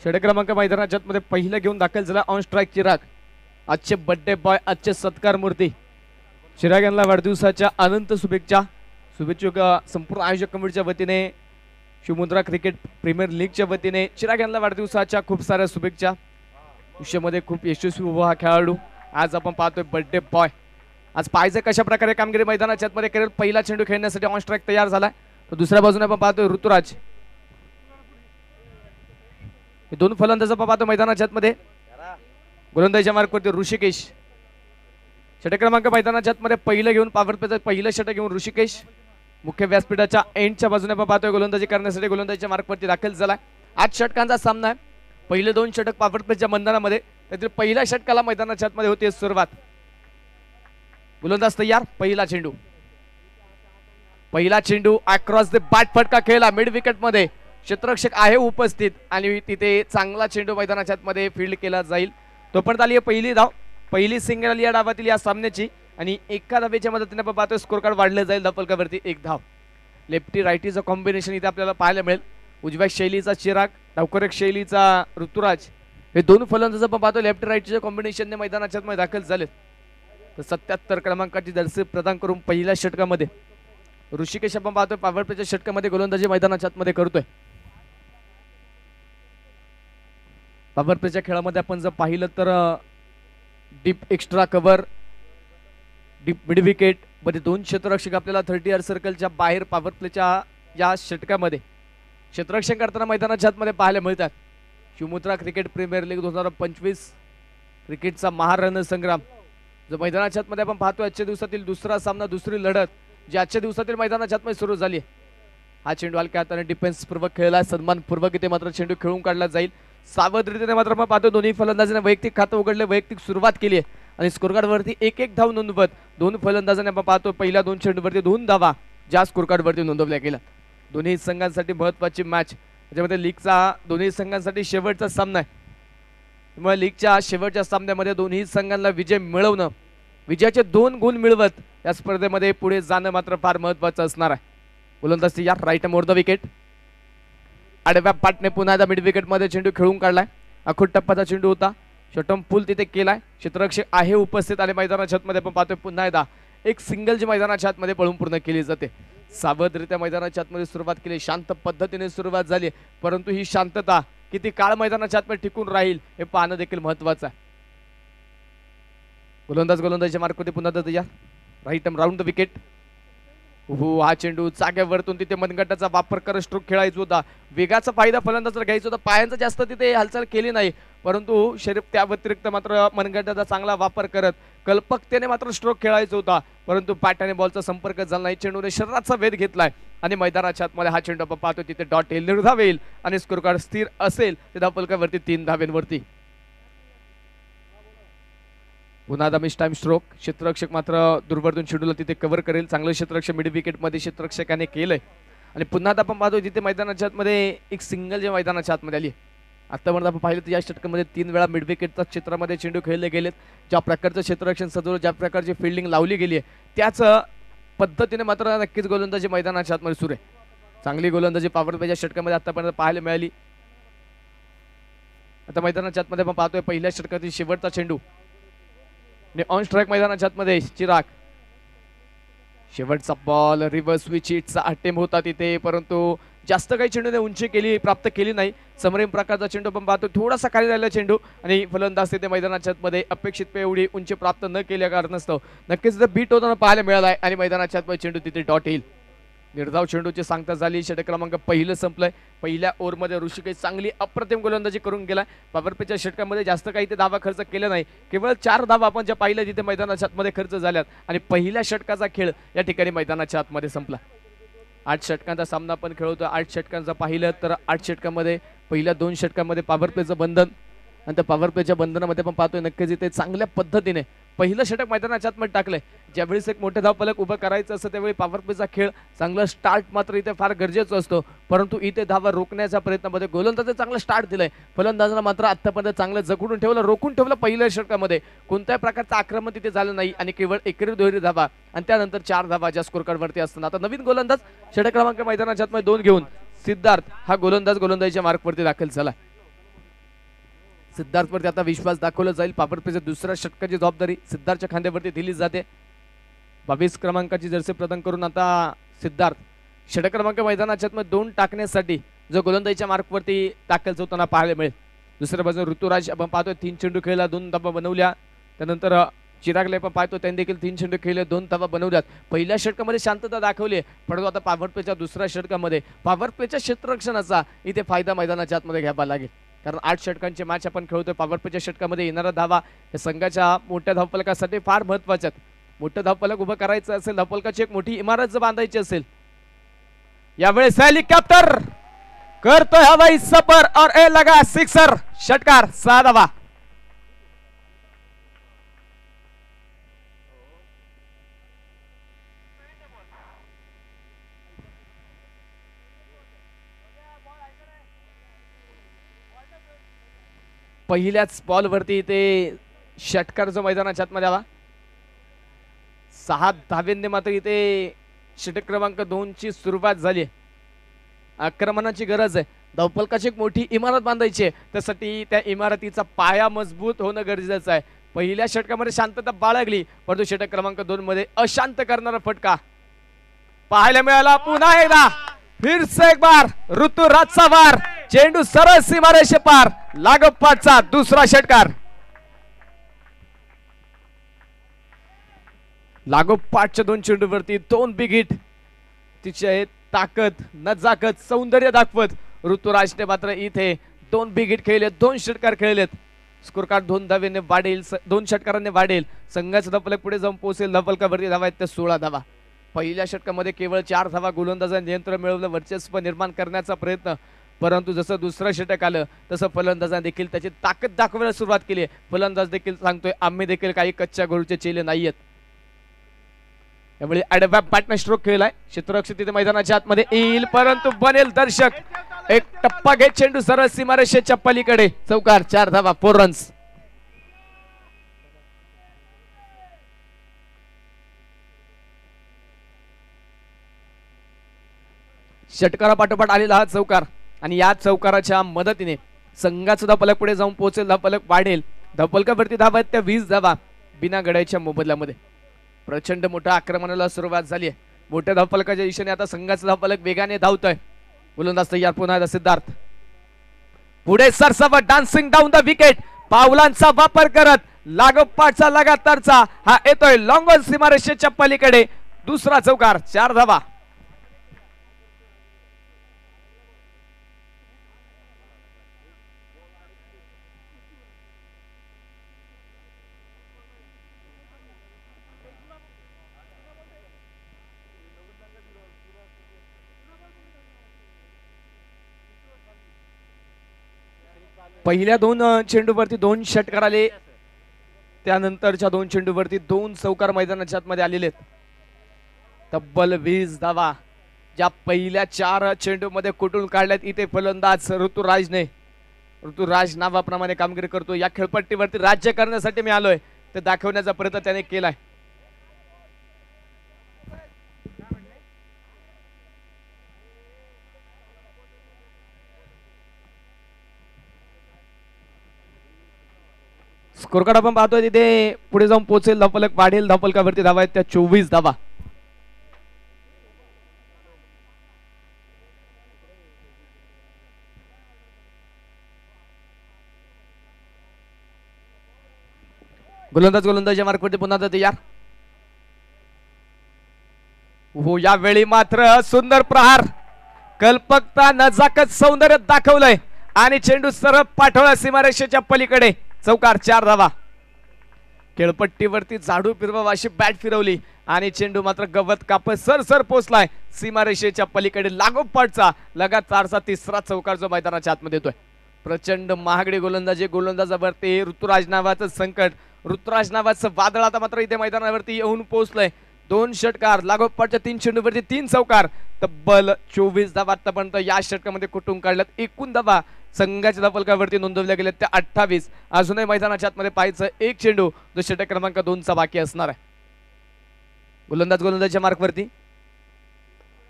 षटक क्रमांक मैदानाच्या मध्ये पहिलं घेऊन दाखल झाला ऑन स्ट्राईक चिराग. आजचे बर्थडे बॉय, आजचे सत्कार मूर्ती. चिराग यांना वाढदिवसाच्या अनंत शुभेच्छा. शुभेच्छुक संपूर्ण आयोजक कमिटीच्या वतीने, शिवमुद्रा क्रिकेट प्रीमियर लीगच्या वतीने चिराग यांना वाढदिवसाच्या खूप साऱ्या शुभेच्छा. आयुष्यामध्ये खूप यशस्वी उभा हा खेळाडू. आज आपण पाहतोय बर्थडे बॉय. आज पाहायचं कशा प्रकारे कामगिरी मैदानाच्या मध्ये करेल. पहिला चेंडू खेळण्यासाठी ऑन स्ट्राईक तयार झालाय. तर दुसऱ्या बाजूने आपण पाहतोय ऋतुराज. दोन फलंदाज आपण पाहतो मैदानाच्या मध्ये. गोलंदाजीच्या मार्कवरती ऋषिकेश. षटक क्रमांक मैदानाच्या मध्ये पहिलं घेऊन पॉवर प्लेचं पहिलं षटक घेऊन ऋषिकेश मुख्य व्यासपीठाच्या एंडच्या बाजूने आपण पाहतोय गोलंदाजी करण्यासाठी गोलंदाजीच्या मार्कवरती दाखल झाला. 8 षटकांचा सामना आहे. पहिले 2 षटक पॉवर प्लेच्या मैदानामध्ये, त्यातील पहिल्या षटकाला मैदानाच्या मध्ये होती सुरुवात. गोलंदाज तयार. पहिला चेंडू अक्रॉस द बॅट फटका खेळला मिड विकेट मध्ये. क्षेत्ररक्षक आहे उपस्थित आणि तिथे चांगला चेंडू मैदानाच्या मध्ये फील्ड केला जाईल. तोपर्यंत आली पहिली धाव. पहिली सिंगल आली या डावातील या सामन्याची आणि एका धावेच्या मदतीने आपण पाहतोय स्कोर कार्ड वाढलं जाईल. धावफलकावरती 1 धाव. लेफ्टी रायटीचं कॉम्बिनेशन इथे आपल्याला पाहायला मिळेल. उजव्या शैलीचा चिराग, डावकरक शैलीचा ऋतुराज, हे दोन फलंदाज आपण पाहतो लेफ्ट राईटच्या कॉम्बिनेशनने मैदानाच्या मध्ये दाखल झालेत. तर 77 क्रमांकाची जर्सी प्रदान करून पहिल्या षटकामध्ये ऋषिकेश आपण पाहतोय पॉवर प्लेच्या षटकामध्ये गोलंदाजी मैदानाच्या मध्ये करतोय. पॉवर प्लेच्या खेळामध्ये आपण जर पाहिलं तर deep extra cover, deep mid wicket मध्ये 2 क्षेत्ररक्षक आपल्याला 30 यार्ड सर्कलच्या बाहेर पॉवर प्लेच्या या षटकामध्ये क्षेत्ररक्षण करताना मैदानाच्या मध्ये पाहायला मिळतात. शिवमुद्रा क्रिकेट प्रीमियर लीग 2025 क्रिकेटचा महारणसंग्राम जो मैदानाच्या मध्ये आपण पाहतोय. आजच्या दिवसातील दुसरा सामना, दुसरी लढत जी आजच्या दिवसातील मैदानाच्या मध्ये सुरू झाली. हा चेंडू हलक्या हाताने डिफेन्स पूर्वक खेळला, सन्मानपूर्वक इथे मात्र चेंडू खेळून काढला जाईल. सावध रीतीने मात्र आपण पाहतो दोन्ही फलंदाजांनी वैयक्तिक खातं उघडले, वैयक्तिक सुरुवात केली आहे आणि स्कोर कार्ड वरती 1-1 धाव नोंदवत दोन फलंदाजांनी आपण पाहतो पहिल्या 2 चेंडूवरती 2 धावा ज्या स्कोर कार्ड वरती नोंदवल्या गेल्या. दोन्ही संघांसाठी महत्त्वाची मॅच. त्याच्यामध्ये लीगचा दोन्ही संघांसाठी शेवटचा सामना आहे. त्यामुळे लीगच्या शेवटच्या सामन्यामध्ये दोन्ही संघांना विजय मिळवणं, विजयाचे 2 गुण मिळवत या स्पर्धेमध्ये पुढे जाणं मात्र फार महत्त्वाचं असणार आहे. गोलंदाज या राईट मोर द विकेट. आडव्या पाटने पुन्हा एकदा मिड विकेट मध्ये चेंडू खेळून काढलाय. अखोट टप्प्याचा चेंडू होता. शॉटम फुल तिथे केलाय. क्षेत्ररक्षक आहे उपस्थित आणि मैदानाच्या मध्ये आपण पाहतोय पुन्हा एकदा एक सिंगल जी मैदानाच्या मध्ये पळून पूर्ण केली जाते. सावधरित्या मैदानाच्या मध्ये सुरुवात केली, शांत पद्धतीने सुरुवात झाली, परंतु ही शांतता किती काळ मैदानाच्या मध्ये टिकून राहील हे पाहणं देखील महत्त्वाचं आहे. गोलंदाजीच्या मार्कवरती पुन्हा एकदा तयार. Right round the wicket. हो, हा चेंडू जागेवरतून तिथे मनगटाचा वापर करत स्ट्रोक खेळायचा होता. वेगाचा फायदा फलंदाजाला घ्यायचा होता. पायांचा जास्त तिथे हालचाल केली नाही, परंतु शरीर त्या व्यतिरिक्त मात्र मनगटाचा चांगला वापर करत कल्पकतेने मात्र स्ट्रोक खेळायचा होता, परंतु बॅट आणि बॉलचा संपर्क झाला नाही. चेंडूने शरीराचा वेध घेतलाय आणि मैदानाच्या आतमध्ये हा चेंडू आपण पाहतो तिथे डॉट येईल, निर्धाव येईल आणि स्कोर कार्ड स्थिर असेल ते धावफलकावरती 3 धावेंवरती. पुन्हा एकदा मिस टाइम स्ट्रोक. क्षेत्ररक्षक मात्र दूरवरतून चेंडूला तिथे कव्हर करेल. चांगलं क्षेत्ररक्षक मिड विकेट मध्ये क्षेत्ररक्षकाने केलंय आणि पुन्हा आता आपण पाहतो तिथे मैदानाच्या आतमध्ये एक सिंगल जे मैदानाच्या आतमध्ये आली. आतापर्यंत आपण पाहिलं तर या षटकामध्ये 3 वेळा मिड विकेटच्या क्षेत्रामध्ये चेंडू खेळले गेलेत. ज्या प्रकारचं क्षेत्ररक्षण सजवलं, ज्या प्रकारची फिल्डिंग लावली गेली आहे त्याच पद्धतीने मात्र नक्कीच गोलंदाजी मैदानाच्या आतमध्ये सुरू आहे. चांगली गोलंदाजी पॉवर प्लेच्या षटकामध्ये आतापर्यंत पाहायला मिळाली. आता मैदानाच्या आतमध्ये आपण पाहतोय पहिल्या षटकातील शेवटचा चेंडू ऑन स्ट्राईक मैदानाच्या आतमध्ये चिराग. शेवटचा बॉल रिव्हर्स स्विचचा अटेम्प्ट होता तिथे, परंतु जास्त काही चेंडूने उंची प्राप्त केली नाही. समरेम प्रकारचा चेंडू आपण पाहतो, थोडासा खाली राहिला चेंडू आणि फलंदाज तिथे मैदानाच्या मध्ये अपेक्षित एवढी उंची प्राप्त न केल्या कारणास्तव नक्कीच बीट होताना पाहायला मिळालाय आणि मैदानाच्या आतमध्ये चेंडू तिथे डॉट येईल. निर्धाव चेंडूची सांगता झाली. षटक क्रमांक पहिलं संपलंय. पहिल्या ओव्हरमध्ये ऋषिकेश चांगली अप्रतिम गोलंदाजी करून गेला. पॉवर प्लेच्या षटकामध्ये जास्त काही ते धावा खर्च केला नाही, केवळ 4 धावा आपण ज्या पाहिल्या तिथे मैदानाच्या आतमध्ये खर्च झाल्यात आणि पहिल्या षटकाचा खेळ या ठिकाणी मैदानाच्या आतमध्ये संपला. 8 षटकांचा सामना आपण खेळवतो. 8 षटकांचा पाहिलं तर 8 षटकामध्ये पहिल्या 2 षटकामध्ये पॉवर प्लेचं बंधन आणि त्या पॉवर प्लेच्या बंधनामध्ये आपण पाहतोय नक्कीच इथे चांगल्या पद्धतीने पहिलं षटक मैदानाच्या आतमध्ये टाकलंय. ज्यावेळेस एक मोठे धावफलक उभं करायचं असतं त्यावेळी पॉवर प्लेचा खेळ चांगला स्टार्ट मात्र इथे फार गरजेचं असतो, परंतु इथे धावा रोखण्याच्या प्रयत्नामध्ये गोलंदाजाने चांगला स्टार्ट दिलाय. फलंदाजांना मात्र आतापर्यंत चांगलं जगडून ठेवलं, रोखून ठेवलं. पहिल्या षटकामध्ये कोणत्याही प्रकारचं आक्रमण तिथे झालं नाही आणि केवळ एकेरी दुहेरी धावा आणि त्यानंतर 4 धावा ज्या स्कोर कार्ड वरती असताना आता नवीन गोलंदाज षटक क्रमांक मैदानाच्या आतमध्ये 2 घेऊन सिद्धार्थ हा गोलंदाजीच्या मार्कवरती दाखल झाला. सिद्धार्थवरती आता विश्वास दाखवला जाईल. पॉवर प्लेच्या दुसऱ्या षटकाची जबाबदारी सिद्धार्थच्या खांद्यावरती दिली जाते. 22 क्रमांकाची जर्सी प्रदान करून आता सिद्धार्थ षटक क्रमांक मैदानाच्या मध्ये 2 टाकण्यासाठी जो गोलंदाजीच्या मार्कवरती दाखल होताना पाहायला मिळेल. दुसऱ्या बाजूला ऋतुराज आपण पाहतोय 3 चेंडू खेळला 2 धावा बनवल्या. त्यानंतर चिरागले आपण पाहतो त्यांनी देखील 3 चेंडू खेळले 2 धावा बनवल्यात. पहिल्या षटकामध्ये शांतता दाखवली, परंतु आता पॉवर प्लेच्या दुसऱ्या षटकामध्ये पॉवर प्लेच्या क्षेत्ररक्षणाचा इथे फायदा मैदानाच्या आतमध्ये घ्यावा लागेल. कारण 8 षटकांचे मॅच आपण खेळतोय. पॉवर प्लेच्या षटकामध्ये येणारा धावा या संघाच्या मोठ्या धावफलकासाठी फार महत्वाच्या. मोठं धावफलक उभं करायचं असेल, धावफलकाची एक मोठी इमारत जर बांधायची असेल, यावेळेस हेलिकॉप्टर करतोय हवाई सफर और ए लगा सिक्सर. षटकार 6 धावा. पहिल्याच बॉलवरती ते षटकार जो मैदानाच्या आतमध्ये आला. 6 धावेंनी मात्र इथे षटक क्रमांक 2 ची सुरुवात झाली. आक्रमणाची गरज आहे. धावफलकाची एक मोठी इमारत बांधायची आहे, त्यासाठी त्या इमारतीचा पाया मजबूत होणं गरजेचं आहे. पहिल्या षटकामध्ये शांतता बाळगली, परंतु षटक क्रमांक 2 मध्ये अशांत करणारा फटका पाहायला मिळाला. पुन्हा एकदा फिर से एक बार ऋतुराजचा वार, चेंडू सरळ सीमारेषे पार, लागोपाठचा दुसरा षटकार. लागोपाठच्या 2 चेंडूवरती 2 बिग हिट. तिचे ताकद नजाकत सौंदर्य दाखवत ऋतुराजने मात्र इथे 2 बिग हिट खेळले, 2 षटकार खेळलेत. स्कोर कार्ड 2 धावेने वाढेल, 2 षटकारांनी वाढेल. संघाचा धावफलक पुढे जाऊन पोहोचेल. धावफलकावरती धावा आहेत त्या 16 धावा. पहिल्या षटकामध्ये केवळ 4 धावा गोलंदाजाने नियंत्रण मिळवलं, वर्चस्व निर्माण करण्याचा प्रयत्न, परंतु जसं दुसरं षटक आलं तसं फलंदाजाने देखील त्याची ताकद दाखवायला सुरुवात केली. फलंदाज देखील सांगतोय आम्ही देखील काही कच्च्या गरूचे चेले नाहीयेत. त्यामुळे आडव्या बॅटने स्ट्रोक खेळलाय. क्षेत्ररक्षक तिथे मैदानाच्या आतमध्ये येईल, परंतु बनेल दर्शक. एक टप्पा घेत चेंडू सरळ सीमारेषेच्या पलीकडे. चौकार 4 धावा 4 रन्स. षटकारा पाठोपाठ आलेला हा चौकार आणि या चौकाराच्या मदतीने संघाचा धावफलक पुढे जाऊन पोहोचेल. धावफलक वाढेल. धावफलकावरती धावा आहेत त्या 20 धावा बिना गड्याच्या मोबदल्यामध्ये. प्रचंड मोठ्या आक्रमणाला सुरुवात झाली आहे. मोठ्या धावफलकाच्या दिशेने आता संघाचा धावफलक वेगाने धावतोय. गोलंदाज तयार. पुन्हा एकदा सिद्धार्थ पुढे सरसावत डान्सिंग डाऊन द विकेट. पावलांचा वापर करत लागोपाठचा लगातारचा हा येतोय लॉंग ऑन सीमारेषेच्या पलीकडे. दुसरा चौकार 4 धावा. पहिल्या 2 चेंडूवरती 2 षटकार आले, त्यानंतरच्या 2 चेंडूवरती 2 चौकार मैदानाच्या आतमध्ये आलेले आहेत. तब्बल 20 धावा ज्या पहिल्या 4 चेंडूमध्ये कुठून काढल्यात इथे फलंदाज ऋतुराज नावाप्रमाणे कामगिरी करतो. या खेळपट्टीवरती राज्य करण्यासाठी मी आलोय ते दाखवण्याचा प्रयत्न त्याने केलाय. स्कोर कार्ड आपण पाहतोय तिथे पुढे जाऊन पोहोचेल. धावफलक वाढेल. धावफलकावरती धावा आहेत त्या 24 धावा. गोलंदाज मार्कवरती पुन्हा तयार. हो, यावेळी मात्र सुंदर प्रहार, कल्पकता नजाकत सौंदर्य दाखवलंय आणि चेंडू सरळ पाठवला सीमारेषेच्या पलीकडे. चौकार 4 धावा. खेळपट्टीवरती झाडू फिरवा अशी बॅट फिरवली आणि चेंडू मात्र गवत कापत सर पोचलाय सीमारेषेच्या पलीकडे. लागोपाठचा लगातारचा 3रा चौकार जो मैदानाच्या आतमध्ये येतोय. प्रचंड महागडी गोलंदाजावरती ऋतुराज नावाचं संकट, ऋतुराज नावाचं वादळ आता मात्र इथे मैदानावरती येऊन पोहोचलंय. 2 षटकार लागोपाठच्या 3 चेंडूवरती 3 चौकार. तब्बल 24 धावा आतापर्यंत या षटकामध्ये कुठून काढल्यात. एकूण धावा संघाच्या धावफलकावरती नोंदवल्या गेल्या त्या 28. अजूनही मैदानाच्या आतमध्ये पाहायचं 1 चेंडू जो षटक क्रमांक 2 चा बाकी असणार आहे. गोलंदाजच्या मार्कवरती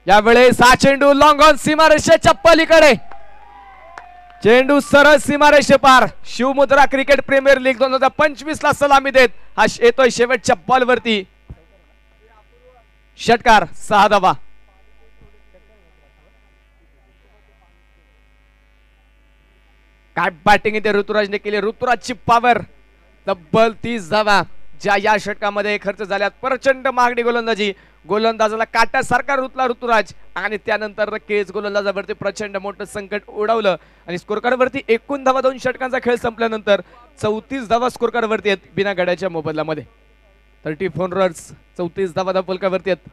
यावेळेस 6 चेंडू लॉंग ऑन सीमारेषेच्या पलीकडे. चेंडू सरळ सीमारेषे पार. शिवमुद्रा क्रिकेट प्रीमियर लीग 2025 ला सलामी देत हा येतोय शेवटच्या बॉलवरती. षटकार 6 धावा. काय बॅटिंग इथे ऋतुराजने केली. ऋतुराजची पॉवर तब्बल 30 धावा ज्या या षटकामध्ये खर्च झाल्यात. प्रचंड मागणी गोलंदाजी. गोलंदाजाला काट्यासारखा रुतला ऋतुराज आणि त्यानंतर केज गोलंदाजावरती प्रचंड मोठं संकट उडवलं आणि स्कोरकार्ड वरती एकूण धावा 2 षटकांचा खेळ संपल्यानंतर 34 धावा स्कोरकार्ड वरती आहेत बिना गड्याच्या मोबदल्यामध्ये. 34 रन्स 34 धावा धावफलकावरती आहेत.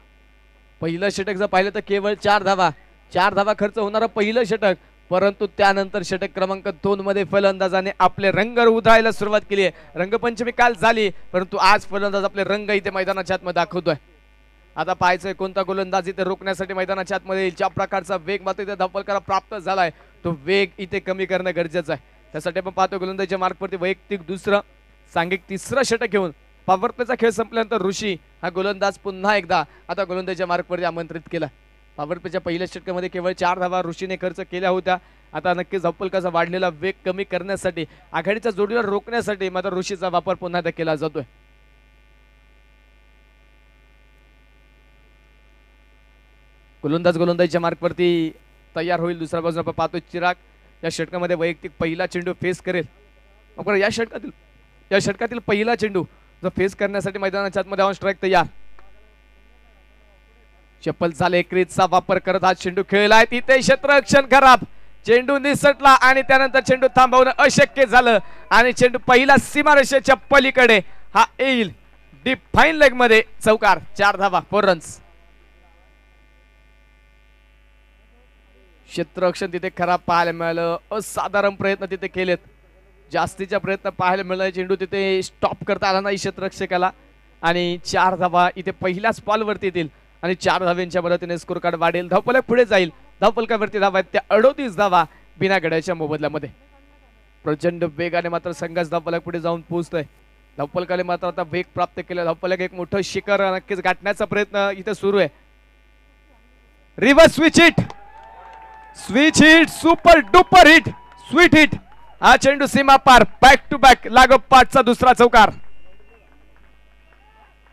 पहिलं षटक जर पाहिलं तर केवळ 4 धावा खर्च होणारं पहिलं षटक, परंतु त्यानंतर षटक क्रमांक 2 मध्ये फलंदाजाने आपले रंग उधळायला सुरुवात केली आहे. रंगपंचमी काल झाली, परंतु आज फलंदाज आपले रंग इथे मैदानाच्या आतमध्ये दाखवतोय. आता पाहायचंय कोणता गोलंदाज इथे रोखण्यासाठी मैदानाच्या आतमध्ये येईल. ज्या प्रकारचा वेग मात्र इथे धावफलकाला प्राप्त झालाय तो वेग इथे कमी करणं गरजेचं आहे. त्यासाठी आपण पाहतो गोलंदाजीच्या मार्कवरती वैयक्तिक दुसरं सांघिक तिसरं षटक घेऊन पॉवर प्लेचा खेळ संपल्यानंतर ऋषी हा गोलंदाज पुन्हा एकदा आता गोलंदाजीच्या मार्कवरती आमंत्रित केला. पॉवर प्लेच्या पहिल्या षटकामध्ये केवळ 4 धावा ऋषीने खर्च केल्या होत्या. आता नक्कीच धावफलकाचा वाढलेला वेग कमी करण्यासाठी आघाडीच्या जोडीला रोखण्यासाठी मात्र ऋषीचा वापर पुन्हा एकदा केला जातोय. गोलंदाजीच्या मार्कवरती तयार होईल. दुसऱ्या बाजूला आपण पाहतो चिराग या षटकामध्ये वैयक्तिक पहिला चेंडू फेस करेल. या षटकातील पहिला चेंडू जो फेस करण्यासाठी मैदानाच्या आतमध्ये ऑन स्ट्राईक तयार. चप्पल झाले क्रीजचा वापर करत हा चेंडू खेळलाय. तिथे क्षेत्ररक्षण खराब. चेंडू निसटला आणि त्यानंतर चेंडू थांबवणं अशक्य झालं आणि चेंडू पहिला सीमारेषेच्या पलीकडे हा येईल डीप फाईन लेग मध्ये. चौकार 4 धावा 4 रन्स. क्षेत्ररक्षण तिथे खराब पाहायला मिळालं. असाधारण प्रयत्न तिथे केलेत. जास्तीचा प्रयत्न पाहायला मिळाला. चेंडू तिथे स्टॉप करता आला नाही क्षेत्ररक्षकाला आणि 4 धावा इथे पहिल्याच बॉलवरती येतील आणि 4 धाव्यांच्या मदतीने स्कोर कार्ड वाढेल. धावफलक पुढे जाईल. धावफलकावरती धावा आहेत त्या 38 धावा बिना गड्याच्या मोबदल्यामध्ये. प्रचंड वेगाने मात्र संघाच धावफलक पुढे जाऊन पोहोचतोय. धावफलकाने मात्र आता वेग प्राप्त केला. धावफलक एक मोठं शिखर नक्कीच गाठण्याचा प्रयत्न इथे सुरू आहे. Reverse switch hit super duper hit sweet hit. हा चेंडू सीमा पार बॅक टू बॅक लागोपाठचा दुसरा चौकार.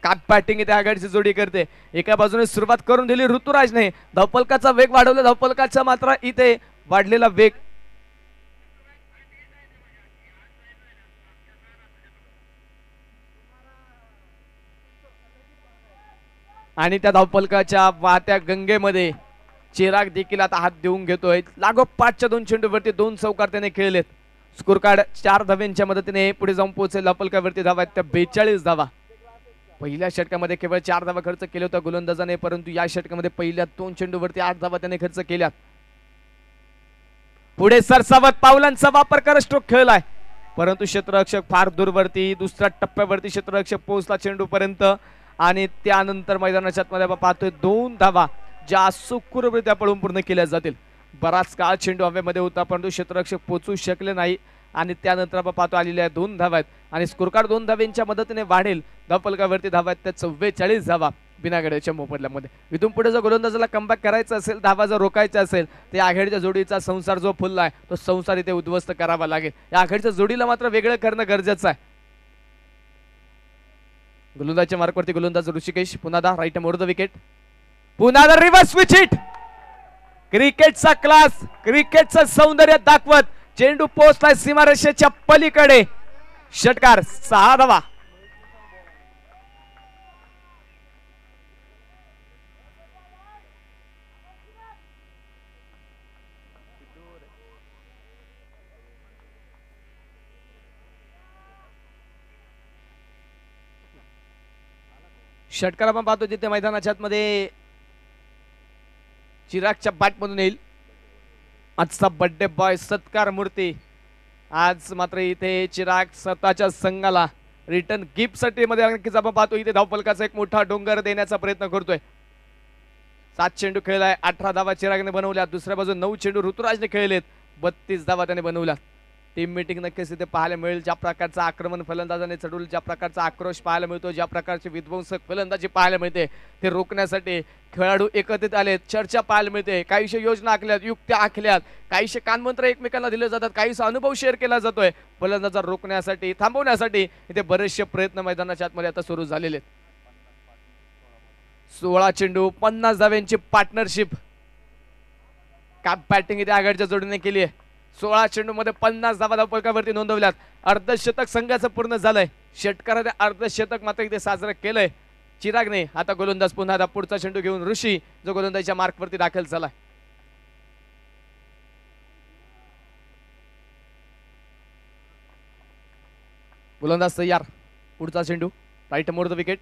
काप बॅटिंग इथे आघाडीची जोडी करते. एका बाजूने सुरुवात करून दिली ऋतुराजने. धावफलकाचा वेग वाढवला. धावफलकाचा मात्र इथे वाढलेला वेग आणि त्या धावफलकाच्या वाहत्या गंगेमध्ये चिराग देखील आता हात देऊन घेतोय. लागोपाठच्या 2 चेंडूवरती 2 चौकार त्याने खेळलेत. स्कोर कार्ड 4 धाव्यांच्या मदतीने पुढे जाऊन पोहोचेल. धावफलकावरती धावा आहेत त्या 42 धावा. पहिल्या षटकामध्ये केवळ 4 धावा खर्च केले होता गोलंदाजाने, परंतु या षटकामध्ये पहिल्या 2 चेंडूवरती 8 धावा त्याने खर्च केल्यात. पुढे सरसावत पावलांचा वापर करत स्ट्रोक खेळलाय, परंतु क्षेत्ररक्षक फार दूरवरती दुसऱ्या टप्प्यावरती क्षेत्ररक्षक पोहोचला चेंडू पर्यंत आणि त्यानंतर मैदानाच्या आतमध्ये आपण पाहतोय 2 धावा ज्या सुखरूपरित्या पळून पूर्ण केल्या जातील. बराच काळ चेंडू हवेमध्ये होता परंतु क्षेत्ररक्षक पोहोचू शकले नाही आणि त्यानंतर आपण पाहतो आलेल्या 2 धावा आहेत आणि स्कोर कार्ड 2 धाव्यांच्या मदतीने वाढेल. धावफलकावरती धावा आहेत त्या 44 धावा बिना गड्याच्या मोबदल्यामध्ये. इथून पुढे जर गोलंदाजाला कमबॅक करायचं असेल, धावा जर रोखायचा असेल तर आघाडीच्या जोडीचा संसार जो फुलला आहे तो संसार इथे उद्ध्वस्त करावा लागेल. या आघाडीच्या जोडीला मात्र वेगळं करणं गरजेचं आहे. गोलंदाजच्या मार्कवरती गोलंदाज ऋषिकेश पुन्हा राईट मोर द विकेट. पुन्हा रिव्हर्स स्विच हिट. क्रिकेटचा क्लास, क्रिकेटचं सौंदर्य दाखवत चेंडू पोहोचलाय सीमारेषेच्या पलीकडे. षटकार 6 धावा. षटकार आपण पाहतो जिथे मैदानाच्या आतमध्ये चिरागच्या बॅट मधून येईल. आजचा बर्थडे बॉय सत्कार मूर्ती. आज मात्र इथे चिराग स्वतःच्या संघाला रिटर्न गिफ्ट साठी मध्ये नक्कीच आपण पाहतो इथे धावफलकाचा एक मोठा डोंगर देण्याचा प्रयत्न करतोय. 7 चेंडू खेळलाय, 18 धावा चिरागने बनवल्या. दुसऱ्या बाजूला 9 चेंडू ऋतुराजने खेळलेत, 32 धावा त्याने बनवल्या. टीम मीटिंग नक्कीच इथे पाहायला मिळेल. ज्या प्रकारचं आक्रमण फलंदाजाने चढवलं, ज्या प्रकारचा आक्रोश पाहायला मिळतो, ज्या प्रकारची विध्वंसक फलंदाजी पाहायला मिळते, ते रोखण्यासाठी खेळाडू एकत्रित आलेत. चर्चा पाहायला मिळते, काहीशे योजना आखल्यात, युक्त्या आखल्यात, काहीशे कानमंत्र एकमेकांना दिले जातात, काहीसा अनुभव शेअर केला जातोय. फलंदाजा रोखण्यासाठी, थांबवण्यासाठी इथे बरेचसे प्रयत्न मैदानाच्या आतमध्ये आता सुरू झालेले आहेत. 16 चेंडू 50 धाव्यांची पार्टनरशिप काप बॅटिंग इथे आघाडीच्या जोडीने केली आहे. 16 चेंडू मध्ये 50 धावा धावफलकावरती नोंदवल्यात. अर्धशतक संघाचं पूर्ण झालंय. षटकाराने अर्धशतक मात्र इथे साजरं केलंय चिरागने. आता गोलंदाज पुन्हा पुढचा चेंडू घेऊन ऋषी, जो गोलंदाजीच्या मार्कवरती दाखल झालाय. गोलंदाज तयार. पुढचा चेंडू राईट मोर द विकेट.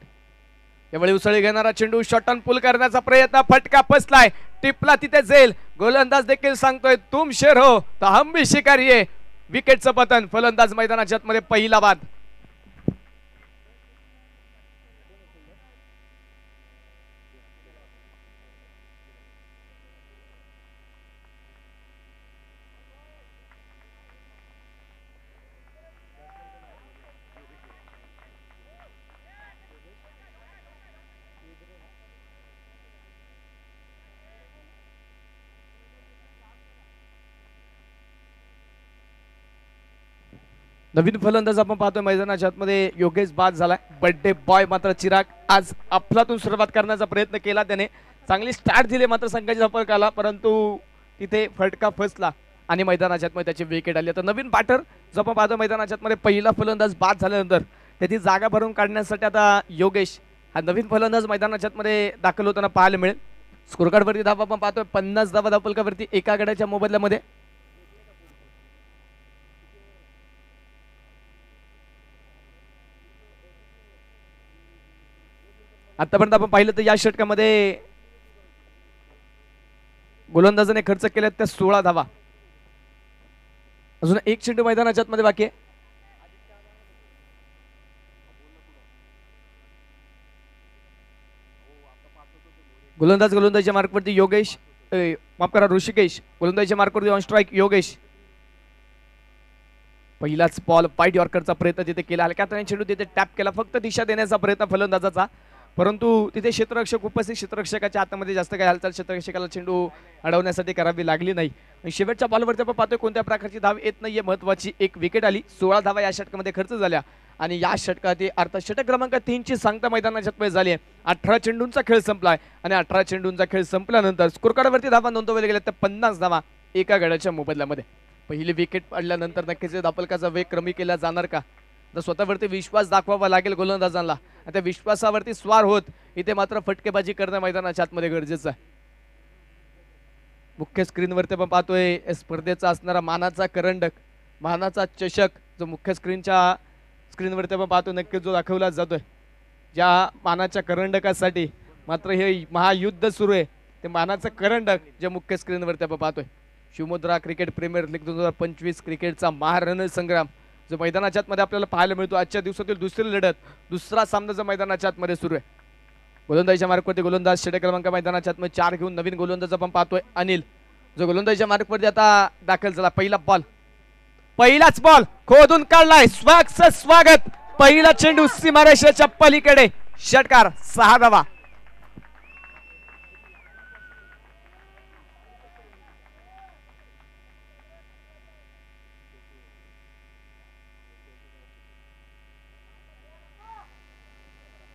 यावेळी उसळी घेणारा चेंडू शॉट ऑन पुल करण्याचा प्रयत्न, फटका फसलाय, टिपला तिथे जेल. गोलंदाज देखील सांगतोय तुम शेर हो तो हम भी शिकारी है. विकेटचं पतन. फलंदाज मैदानाच्या आतमध्ये पहिला बाद. नवीन फलंदाज आपण पाहतोय मैदानाच्या आतमध्ये योगेश बाद झालाय. बर्थडे बॉय मात्र चिराग आज अफलातून सुरुवात करण्याचा प्रयत्न केला. त्याने चांगली स्टार्ट दिली मात्र संघाच्या संपर्काला, परंतु तिथे फटका फसला आणि मैदानाच्या आतमध्ये त्याची विकेट आली. आता नवीन बॅटर जो आपण पाहतो मैदानाच्या आतमध्ये पहिला फलंदाज बाद झाल्यानंतर त्याची जागा भरून काढण्यासाठी आता योगेश हा नवीन फलंदाज मैदानाच्या आतमध्ये दाखल होताना पाहायला मिळेल. स्कोरकार्डवरती धावा आपण पाहतोय 50 धावा धावफलकावरती एका गड्याच्या मोबदल्यामध्ये. आतापर्यंत आपण पाहिलं तर या षटकामध्ये गोलंदाजाने खर्च केले त्या 16 धावा. अजून एक चेंडू मैदानाच्या आतमध्ये बाकी आहे. गोलंदाजीच्या मार्कवरती योगेश, माफ करा ऋषिकेश. गोलंदाजीच्या मार्कवरती ऑन स्ट्राईक योगेश. पहिलाच बॉल वाईड यॉर्करचा प्रयत्न तिथे केला. हलक्या हाताने चेंडू तिथे टॅप केला, फक्त दिशा देण्याचा प्रयत्न फलंदाजाचा, परंतु तिथे क्षेत्ररक्षक उपस्थित. क्षेत्ररक्षकाच्या हातामध्ये जास्त काही हालचाल क्षेत्ररक्षकाला चेंडू अडवण्यासाठी करावी लागली नाही. शेवटच्या बॉलवरती आपण पाहतोय कोणत्या प्रकारची धाव येत नाहीये. महत्वाची एक विकेट आली. 16 धावा या षटकामध्ये खर्च झाल्या आणि या षटकात अर्थात षटक क्रमांक 3 ची सांगता मैदानाच्या आत झाली आहे. 18 चेंडूंचा खेळ संपलाय आणि 18 चेंडूंचा खेळ संपल्यानंतर स्कोरकार्डवरती धावा नोंदवल्या गेल्या तर 50 धावा एका गड्याच्या मोबदल्यामध्ये. पहिली विकेट पडल्यानंतर नक्कीच धावफलकाचा वेग कमी केला जाणार का? तर स्वतःवरती विश्वास दाखवावा लागेल गोलंदाजांना. त्या विश्वासावरती स्वार होत इथे मात्र फटकेबाजी करणं मैदानाच्या आतमध्ये गरजेचं आहे. मुख्य स्क्रीनवरती आपण पाहतोय स्पर्धेचा असणारा मानाचा करंडक, मानाचा चषक जो मुख्य स्क्रीनवरती आपण पाहतो नक्कीच जो दाखवला जातोय. ज्या मानाच्या करंडकासाठी मात्र हे महायुद्ध सुरू आहे. ते मानाचं करंडक जे मुख्य स्क्रीनवरती आपण पाहतोय. शिवमुद्रा क्रिकेट प्रीमियर लीग 2025 क्रिकेटचा महारणसंग्राम जो मैदानाच्या आतमध्ये आपल्याला पाहायला मिळतो. आजच्या दिवसातील दुसरी लढत, दुसरा सामना जो मैदानाच्या आतमध्ये सुरू आहे. गोलंदाजीच्या मार्कवरती गोलंदाज षटक क्रमांक मैदानाच्या आतमध्ये 4 घेऊन नवीन गोलंदाज आपण पाहतोय अनिल, जो गोलंदाजीच्या मार्कवरती आता दाखल झाला. पहिला बॉल, पहिलाच बॉल खोदून काढलाय. स्वागत. पहिला चेंडू सीमारेषेच्या पलीकडे, षटकार 6 धावा.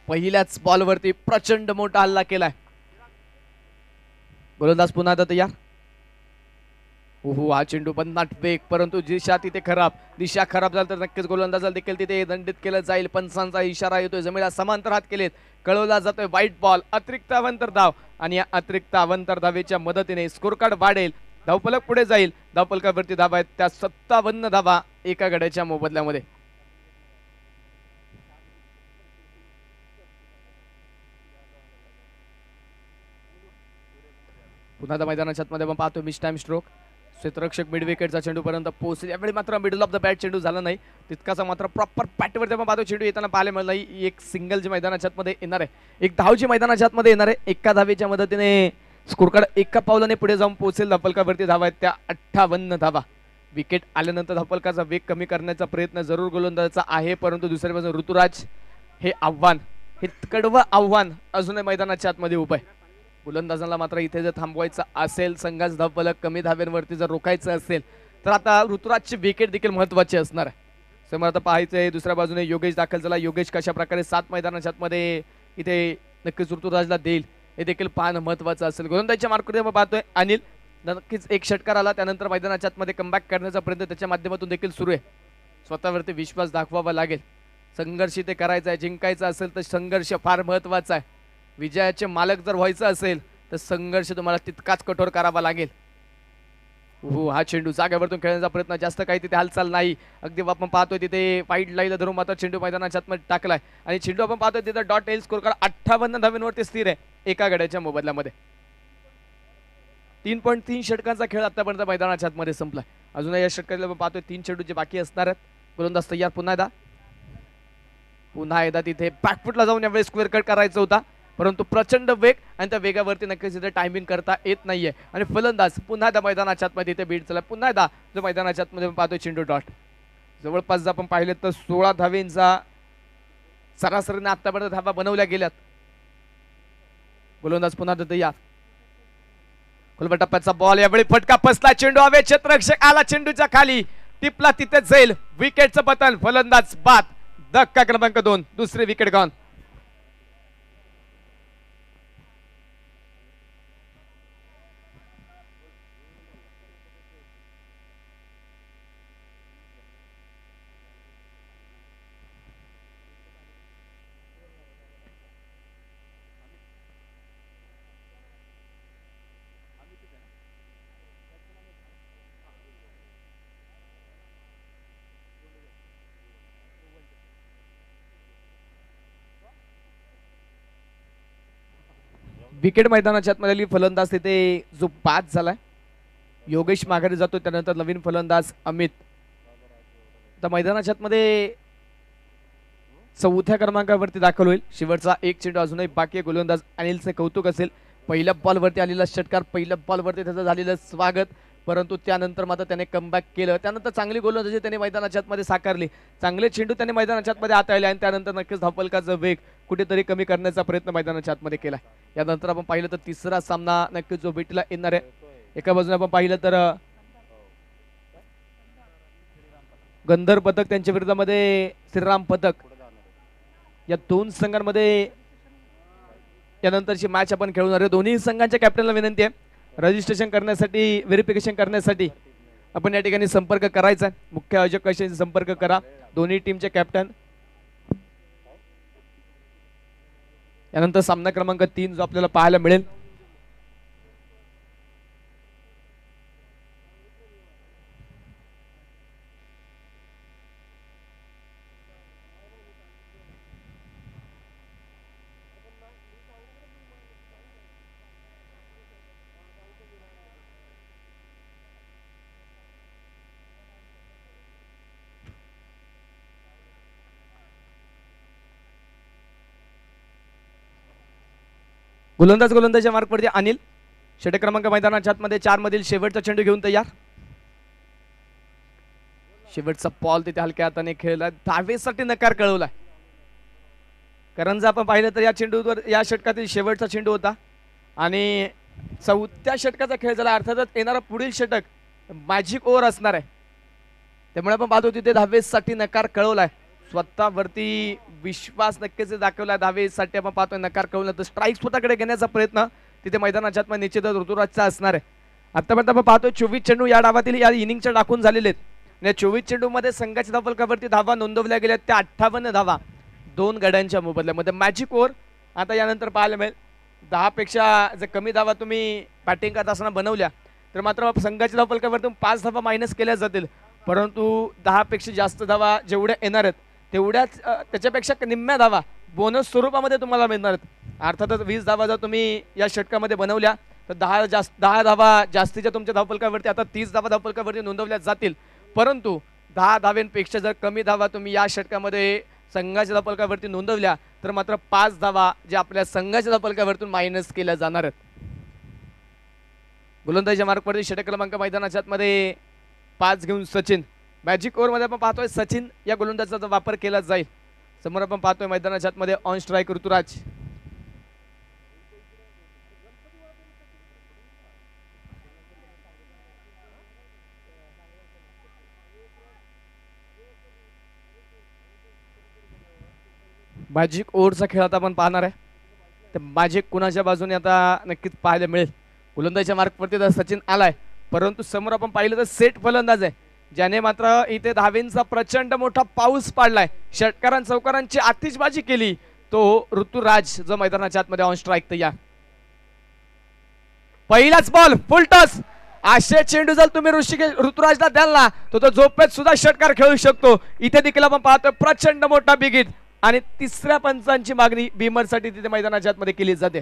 पहिल्याच बॉलवरती प्रचंड मोठा हल्ला केलाय. गोलंदाज पुन्हा आता तयार. हा चेंडू पन्नाट वेग, परंतु दिशा तिथे खराब. दिशा खराब झाली तर नक्कीच गोलंदाजाला देखील तिथे दंडित केलं जाईल. पंचांचा इशारा येतोय. जमिनीला समांतर हात केलेत. कळवला जातोय व्हाईट बॉल. अतिरिक्त अवंतर धाव आणि या अतिरिक्त अवंतर धावेच्या मदतीने स्कोर कार्ड वाढेल. धावफलक पुढे जाईल. धावफलकावरती धावा आहेत त्या 57 धावा एका गड्याच्या मोबदल्यामध्ये. पुन्हा मैदानाच्या आतमध्ये आपण पाहतो मिस टाइम स्ट्रोक. क्षेत्ररक्षक मिड विकेटचा चेंडू पर्यंत पोहोचेल. यावेळी मात्र मिडल ऑफ द बॅट चेंडू झाला नाही. तितकाचा मात्र प्रॉपर बॅटवरती आपण पाहतो चेंडू येताना पाहायला मिळाला नाही. एक सिंगल जी मैदानाच्या आतमध्ये येणार आहे, एक धाव जी मैदानाच्या आतमध्ये येणार आहे. एका धावेच्या मदतीने स्कोर कार्ड एका पावलाने पुढे जाऊन पोहोचेल. धावफलकावरती धावा आहेत त्या 58 धावा. विकेट आल्यानंतर धावफलकाचा वेग कमी करण्याचा प्रयत्न जरूर गोलंदाजाचा आहे, परंतु दुसऱ्या बाजूने ऋतुराज हे आव्हान, हे कडवं आव्हान अजूनही मैदानाच्या आतमध्ये उभं आहे. गोलंदाजांना मात्र इथे जर थांबवायचं असेल, संघाचा धावफलक कमी धाब्यांवरती जर रोखायचं असेल तर आता ऋतुराजची विकेट देखील महत्वाची असणार आहे. समोर आता पाहायचंय दुसऱ्या बाजूने योगेश दाखल झाला. योगेश कशा प्रकारे 7 मैदानाच्या आतमध्ये इथे नक्कीच ऋतुराजला देईल हे देखील पाहणं महत्वाचं असेल. गोलंदाजीच्या मार्कवरती आपण पाहतोय अनिल, नक्कीच एक षटकार आला, त्यानंतर मैदानाच्या आतमध्ये कमबॅक करण्याचा प्रयत्न त्याच्या माध्यमातून देखील सुरू आहे. स्वतःवरती विश्वास दाखवावा लागेल, संघर्ष ते करायचा आहे. जिंकायचा असेल तर संघर्ष फार महत्वाचा आहे. विजयाचे मालक जर व्हायचं असेल तर संघर्ष तुम्हाला तितकाच कठोर करावा लागेल. हो, हा चेंडू जागेवरतून खेळण्याचा प्रयत्न, जास्त काही तिथे हालचाल नाही. अगदी आपण पाहतोय तिथे फाईट लाईनला धरून मात्र चेंडू मैदानाच्या आतमध्ये टाकलाय आणि चेंडू आपण पाहतोय तिथे डॉट एल स्कोर 58 धावांवरती स्थिर आहे एका गड्याच्या मोबदल्यामध्ये. 3.3 षटकांचा खेळ आतापर्यंत मैदानाच्या आतमध्ये संपलाय. अजूनही या षटकाला आपण पाहतोय 3 चेंडू जे बाकी असणार आहेत. गोलंदाज तयार, पुन्हा एकदा तिथे बॅकफुटला जाऊन यावेळी स्क्वेअर कट करायचा होता, परंतु प्रचंड वेग आणि त्या वेगावरती नक्कीच इथे टायमिंग करता येत नाहीये. आणि फलंदाज पुन्हा त्या मैदानाच्या आतमध्ये इथे बीट चला, पुन्हा एकदा जो मैदानाच्या आतमध्ये पाहतोय चेंडू डॉट. जवळपास जर आपण पाहिले तर 16 धावेंचा सरासरीने आतापर्यंत धावा बनवल्या गेल्यात. गोलंदाज पुन्हा तयार, खुलवा टप्प्याचा बॉल, यावेळी फटका फसला, चेंडू हवे, क्षेत्ररक्षक आला चेंडूच्या खाली, टिपला तिथे जाईल, विकेटचं पतन, फलंदाज बाद. धक्का क्रमांक 2, दुसरी विकेट गॉन. विकेट मैदानाच्या आतमध्ये फलंदाज तिथे जो बाद झालाय, योगेश माघारी जातो, त्यानंतर नवीन फलंदाज अमित. आता मैदानाच्या आतमध्ये 4थ्या क्रमांकावरती दाखल होईल. शेवटचा एक चेंडू अजूनही बाकी आहे. गोलंदाज अनिलचे कौतुक असेल, पहिल्या बॉलवरती आलेला षटकार, पहिल्या बॉलवरती त्याचं झालेलं स्वागत, परंतु त्यानंतर मात्र त्याने कमबॅक केलं. त्यानंतर चांगली गोलंदाजी त्याने मैदानाच्या आतमध्ये साकारली, चांगले चेंडू त्याने मैदानाच्या आतमध्ये हाताळले आणि त्यानंतर नक्कीच धावफलकाचा वेग कुठेतरी कमी करण्याचा प्रयत्न मैदानाच्या आतमध्ये केला. यानंतर आपण पाहिलं तर तिसरा सामना नक्कीच जो भेटीला येणार आहे. एका बाजूने आपण पाहिलं तर गंधर्व पथक त्यांच्या विरोधामध्ये श्रीराम पथक, या दोन संघांमध्ये यानंतरची मॅच आपण खेळणार आहे. दोन्ही संघांच्या कॅप्टनला विनंती आहे, रजिस्ट्रेशन करण्यासाठी, व्हेरिफिकेशन करण्यासाठी आपण या ठिकाणी संपर्क करायचा. मुख्य आयोजक कशाशी संपर्क करा, दोन्ही टीमचे कॅप्टन. यानंतर सामना क्रमांक 3 जो आपल्याला पाहायला मिळेल, गोलंदाजच्या मार्कवरती अनिल, षटक क्रमांक मैदानाच्या आतमध्ये 4 मधील शेवटचा चेंडू घेऊन तयार. शेवटचा बॉल तिथे हलक्या हाताने खेळला, धावेसाठी नकार कळवलाय. कारण जर आपण पाहिलं तर या चेंडूवर, या षटकातील शेवटचा चेंडू होता आणि 4थ्या षटकाचा खेळ झाला. अर्थातच येणारा पुढील षटक मॅजिक ओव्हर असणार आहे, त्यामुळे आपण पाहतो तिथे धावेसाठी नकार कळवलाय. स्वतःवरती विश्वास नक्कीच दाखवला, धावेसाठी आपण पाहतोय नकार कळवला. तर स्ट्राईक स्वतःकडे घेण्याचा प्रयत्न तिथे मैदानाच्या आतमध्ये निश्चितच ऋतुराजचा असणार आहे. आतापर्यंत आपण पाहतोय 24 चेंडू या डावातील, या इनिंगच्या टाकून झालेले आहेत. या 24 चेंडू मध्ये संघाच्या धावफलकावरती धावा नोंदवल्या गेल्या त्या 58 धावा 2 गड्यांच्या मोबदल्यामध्ये. मॅजिक ओव्हर आता यानंतर पाहायला मिळेल. 10 पेक्षा जर कमी धावा तुम्ही बॅटिंग करत असताना बनवल्या तर मात्र संघाच्या धावफलकावरतून 5 धावा मायनस केल्या जातील, परंतु 10 पेक्षा जास्त धावा जेवढ्या येणार आहेत तेवढ्याच त्याच्यापेक्षा निम्म्या धावा बोनस स्वरूपामध्ये तुम्हाला मिळणार आहेत. अर्थातच 20 धावा जर तुम्ही या षटकामध्ये बनवल्या तर 10 धावा जास्तीच्या तुमच्या धावफलकावरती, आता 30 धावा धावफलकावरती नोंदवल्या जातील, परंतु 10 धावेंपेक्षा जर कमी धावा तुम्ही या षटकामध्ये संघाच्या धावफलकावरती नोंदवल्या तर मात्र 5 धावा ज्या आपल्या संघाच्या धावफलकावरतून मायनस केल्या जाणार आहेत. गोलंदाजीच्या मार्कवरती षटक क्रमांक मैदानाच्या आतमध्ये 5 घेऊन सचिन. मॅजिक ओव्हर मध्ये आपण पाहतोय सचिन या गोलंदाजाचा वापर केला जाईल. समोर आपण पाहतोय मैदानाच्या आतमध्ये ऑन स्ट्राईक ऋतुराज. मॅजिक ओव्हरचा खेळ आता आपण पाहणार आहे. तर मॅजिक कुणाच्या बाजूने आता नक्कीच पाहायला मिळेल. गोलंदाजीच्या मार्कवरती तर सचिन आलाय, परंतु समोर आपण पाहिलं तर सेट फलंदाज आहे, ज्याने मात्र इथे धावेंचा प्रचंड मोठा पाऊस पाडलाय. षटकारां चौकारांची आतिषबाजी केली तो ऋतुराज, जो मैदानाच्या आतमध्ये ऑन स्ट्राईक तयार. पहिलाच बॉल फुल टॉस. असे चेंडू जर तुम्ही ऋतुराजला द्याल ना तो झोपेत सुद्धा षटकार खेळू शकतो. इथे देखील आपण पाहतोय प्रचंड मोठा बिग हिट आणि तिसऱ्या पंचांची मागणी भीमरसाठी तिथे मैदानाच्या आतमध्ये केली जाते.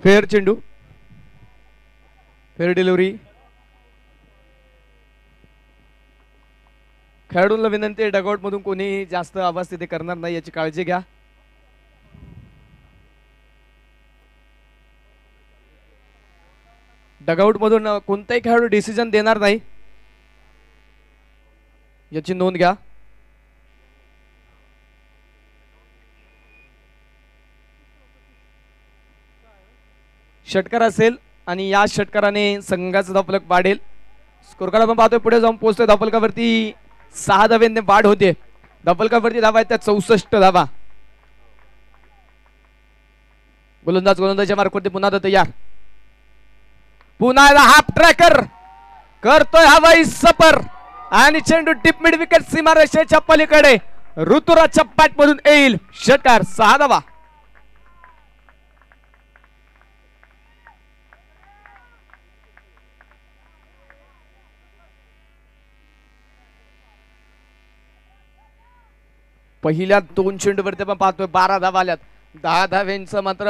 फेअर चेंडू, फेअर डिलिव्हरी. खेळाडूंना विनंती आहे डगआउट मधून कोणी जास्त आवाज तिथे करणार नाही याची काळजी घ्या. डगआउट मधून कोणताही खेळाडू डिसिजन देणार नाही याची नोंद घ्या. षटकार असेल आणि या षटकाराने संघाचा धावफलक वाढेल. स्कोर कार्ड आपण पाहतोय पुढे जाऊन पोहोचतोय. धावफलकावरती 6 धावेने वाढ होते. धावफलकावरती धावा आहेत त्या 64 धावा. गोलंदाजच्या मार्कवरती पुन्हा तयार. पुन्हा हाफ ट्रॅकर करतोय हवाई सफर आणि चेंडू टिप मिड विकेट सीमारेषेच्या पलीकडे ऋतुराजच्या बॅट मधून येईल. षटकार 6 धावा. पहिल्या 2 चेंडूवरती आपण पाहतोय 12 धावा आल्यात. 10 धाव्यांचं मात्र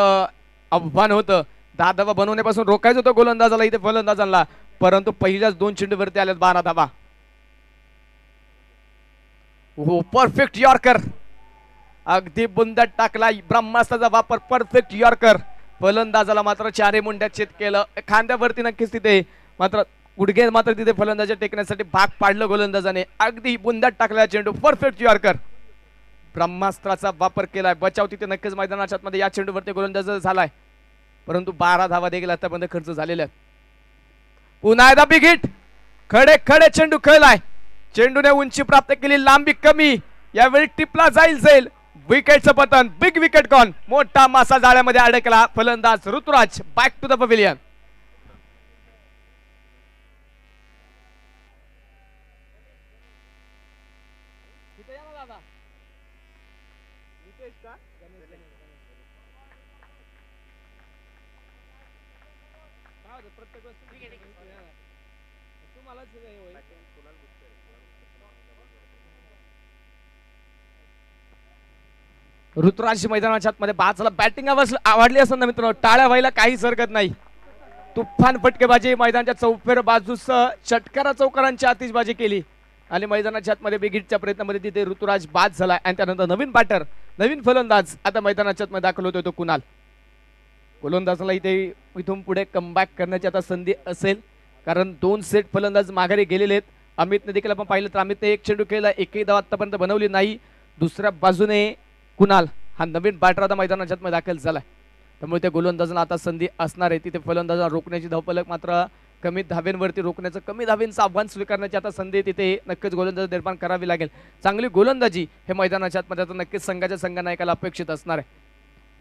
आव्हान होतं. 10 धावा बनवण्यापासून रोखायचं होतं गोलंदाजाला इथे फलंदाजांना, परंतु पहिल्याच 2 चेंडूवरती आल्यात 12 धावा. हो परफेक्ट यॉर्कर, अगदी बुंदात टाकला ब्रह्मास्त्राचा वापर. Perfect yorker. फलंदाजाला मात्र 4 मुंड्यात छेद केलं. खांद्यावरती नक्कीच तिथे मात्र गुडघे मात्र तिथे फलंदाजा टेकण्यासाठी भाग पाडलं गोलंदाजाने. अगदी बुंदात टाकला चेंडू. Perfect yorker. ब्रह्मास्त्राचा वापर केलाय. बचाव तिथे नक्कीच मैदानाच्या आतमध्ये या चेंडूवरती गोलंदाज झालाय, परंतु 12 धावा देखील आतापर्यंत खर्च झालेल्या आहेत. पुन्हा एकदा बिग हिट. खडे खडे चेंडू खेळलाय. चेंडूने उंची प्राप्त केली, लांबी कमी. यावेळी टिपला जाईल विकेटचं पतन. Big wicket gone. मोठा मासा जाळ्यामध्ये अडकला. फलंदाज Ruturaj back to the pavilion. Ruturaj मैदानाच्या आतमध्ये बाजूला बॅटिंग आवडली असं ना मित्रांनो, टाळ्या व्हायला काहीच हरकत नाही. तुफान फटकेबाजी मैदानाच्या चौफेर बाजूस षटकारा चौकारांची आतिषबाजी केली आणि मैदानाच्या आतमध्ये बिग हिटच्या प्रयत्नामध्ये तिथे ऋतुराज बाद झाला. आणि त्यानंतर नवीन बॅटर, नवीन फलंदाज आता मैदानाच्या आतमध्ये दाखल होतोय तो कुणाल. गोलंदाजाला इथे इथून पुढे कमबॅक करण्याची आता संधी असेल, कारण 2 सेट फलंदाज माघारी गेलेले आहेत. अमितने देखील आपण पाहिलं तर अमितने 1 चेंडू खेळला, एकही धाव आतापर्यंत बनवली नाही. दुसऱ्या बाजूने कुणाल हा नवीन बॅटर आता मैदानाच्या आतमध्ये दाखल झालाय, त्यामुळे त्या गोलंदाजांना आता संधी असणार आहे. तिथे फलंदाजांना रोखण्याची धावफलक मात्र कमी धावेंवरती रोखण्याचं, कमी धावेंचं आव्हान स्वीकारण्याची आता संधी तिथे नक्कीच गोलंदाज निर्माण करावी लागेल. चांगली गोलंदाजी हे मैदानाच्या आतमध्ये आता नक्कीच संघाच्या संघनायकाला अपेक्षित असणार आहे.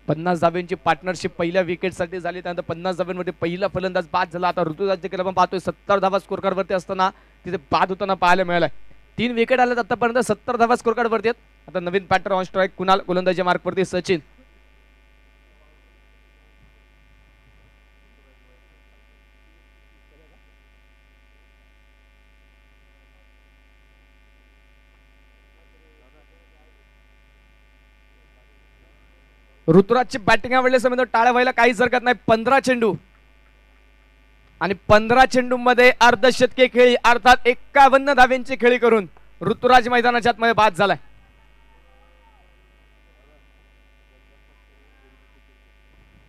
50 धावेंची पार्टनरशिप पहिल्या विकेटसाठी झाली, त्यानंतर 50 धावेंमध्ये पहिला फलंदाज बाद झाला. आता ऋतुराज देखील आपण पाहतोय 70 धावा स्कोर कार्डवरती असताना तिथे बाद होताना पाहायला मिळालाय. 3 विकेट आल्यात आतापर्यंत, 70 धावा स्कोर कार्ड वरती आहेत. आता नवीन पॅटर ऑन स्ट्राईक कुणाल, गोलंदाजी मार्क वरती सचिन. ऋतुराजची बॅटिंग आवडली समजा टाळ्या व्हायला काहीच हरकत नाही. 15 चेंडू आणि 15 चेंडू मध्ये अर्धशतकी खेळी अर्थात 51 धाव्यांची खेळी करून ऋतुराज मैदानाच्या आतमध्ये बाद झालाय.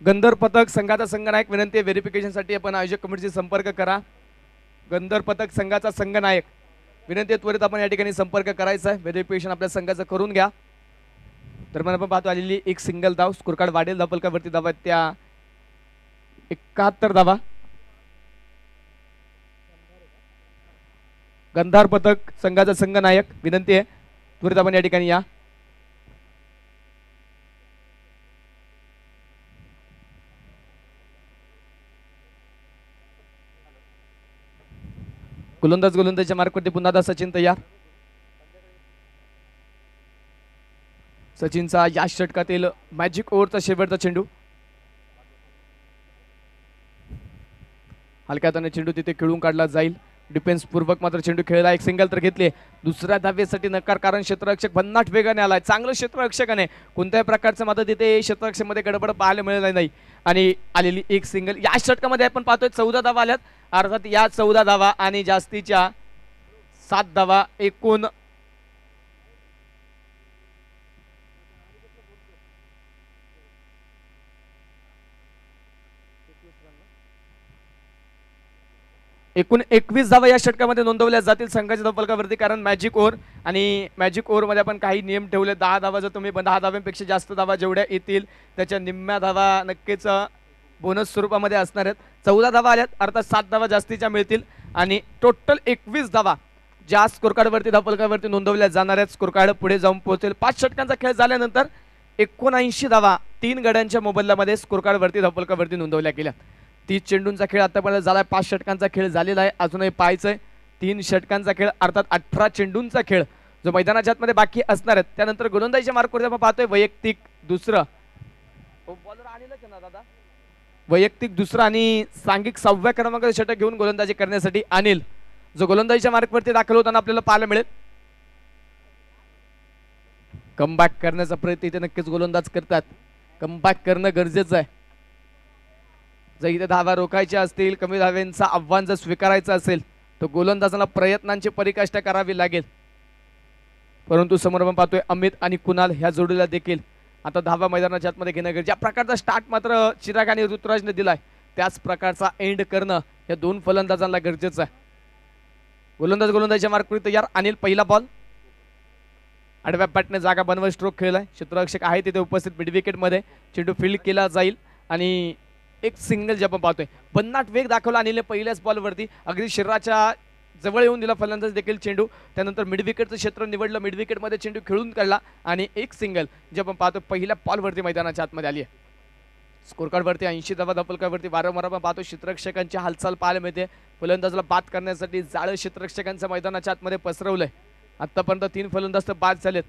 गंधर्व पथक संघाचा संघनायक, विनंती आहे व्हेरिफिकेशन साठी आपण आयोजक कमिटीशी संपर्क करा. गंधर्व पथक संघाचा संघनायक, विनंती आहे त्वरित आपण या ठिकाणी संपर्क करायचा आहे. व्हेरिफिकेशन आपल्या संघाचं करून घ्या. तर आपण पाहतो आलेली एक सिंगल धाव, स्कोर कार्ड वाढेल. धापलकावरती धावा त्या 71 धावा. गंधार पथक संघाचा संघनायक, विनंती आहे त्वरित आपण या ठिकाणी या. गोलंदाजच्या मार्कवरती पुन्हा सचिन तयार. सचिनचा या षटकातील मॅजिक ओव्हरचा शेवटचा चेंडू. हलक्या हाताने चेंडू तिथे खेळून काढला जाईल. डिफेन्स पूर्वक मात्र चेंडू खेळला. एक सिंगल तर घेतले. दुसऱ्या धावेसाठी नकार, कारण क्षेत्ररक्षक भन्नाट वेगाने आलाय. चांगलं क्षेत्ररक्षकाने कोणत्याही प्रकारचं मात्र तिथे क्षेत्ररक्षकमध्ये गडबड पाहायला मिळालं नाही आणि आलेली एक सिंगल. या षटकामध्ये आपण पाहतोय 14 धावा आल्यात. अर्थात या 14 धावा आणि जास्तीच्या 7 धावा एकूण एकूण 21 धावा या षटकामध्ये नोंदवल्या जातील संघाच्या धावफलकावरती. कारण मॅजिक ओव्हर आणि मॅजिक ओव्हरमध्ये आपण काही नियम ठेवले. 10 धावा जर तुम्ही 10 धाव्यांपेक्षा जास्त धावा जेवढ्या येतील त्याच्या निम्म्या धावा नक्कीच बोनस स्वरूपामध्ये असणार आहेत. 14 धावा आल्यात, अर्थात 7 धावा जास्तीच्या मिळतील आणि टोटल 21 धावा ज्या स्कोर कार्डवरती धावफलकावरती नोंदवल्या जाणार आहेत. स्कोर कार्ड पुढे जाऊन पोहोचेल. 5 षटकांचा खेळ झाल्यानंतर 79 धावा 3 गड्यांच्या मोबदल्यामध्ये स्कोर कार्डवरती धावफलकावरती नोंदवल्या गेल्या. 30 चेंडूंचा खेळ आतापर्यंत झालाय. 5 षटकांचा खेळ झालेला आहे. अजूनही पाहायचंय 3 षटकांचा खेळ अर्थात 18 चेंडूंचा खेळ जो मैदानाच्या आतमध्ये बाकी असणार आहेत. त्यानंतर गोलंदाजीच्या मार्कवरती आपण पाहतोय वैयक्तिक दुसरं बॉलर आणलेलं ना दादा, वैयक्तिक दुसरं आणि सांघिक 6व्या क्रमांकाचे षटक घेऊन गोलंदाजी करण्यासाठी अनिल जो गोलंदाजीच्या मार्कवरती दाखल होताना आपल्याला पाहायला मिळेल. कमबॅक करण्याचा प्रयत्न इथे नक्कीच गोलंदाज करतात. कमबॅक करणं गरजेचं आहे. जर इथे धावा रोखायच्या असतील, कमी धाव्यांचा आव्हान जर स्वीकारायचं असेल तर गोलंदाजाला प्रयत्नांची परिकाष्ठा करावी लागेल. परंतु समोर आपण पाहतोय अमित आणि कुणाल ह्या जोडीला देखील आता धावा मैदानाच्या आतमध्ये घेणं गरजेचं. ज्या प्रकारचा स्टार्ट मात्र चिराग आणि ऋतुराजने दिलाय त्याच प्रकारचा एंड करणं या दोन फलंदाजांना गरजेचं आहे. गोलंदाजीच्या मार्कवरती तयार. अनिल पहिला बॉल आडव्या पॅटने जागा बनवत स्ट्रोक खेळलाय. क्षेत्ररक्षक आहे तिथे उपस्थित. मिड विकेट मध्ये चेंडू फील्ड केला जाईल आणि एक सिंगल जे आपण पाहतोय. भन्नाट वेग दाखवला अनिलने पहिल्याच बॉलवरती. अगदी शरीराच्या जवळ येऊन दिला फलंदाज देखील चेंडू. त्यानंतर मिड विकेटचं क्षेत्र निवडलं. मिड विकेट मध्ये चेंडू खेळून काढला आणि एक सिंगल जे आपण पाहतो पहिल्या बॉलवरती मैदानाच्या आतमध्ये आली आहे. स्कोर कार्डवरती 80 धावा धावफलकावरती वारंवार आपण पाहतो क्षेत्ररक्षकांची हालचाल पाहायला मिळते. फलंदाजाला बाद करण्यासाठी जाळं क्षेत्ररक्षकांचं मैदानाच्या आतमध्ये पसरवलंय. आतापर्यंत 3 फलंदाज तर बाद झालेत,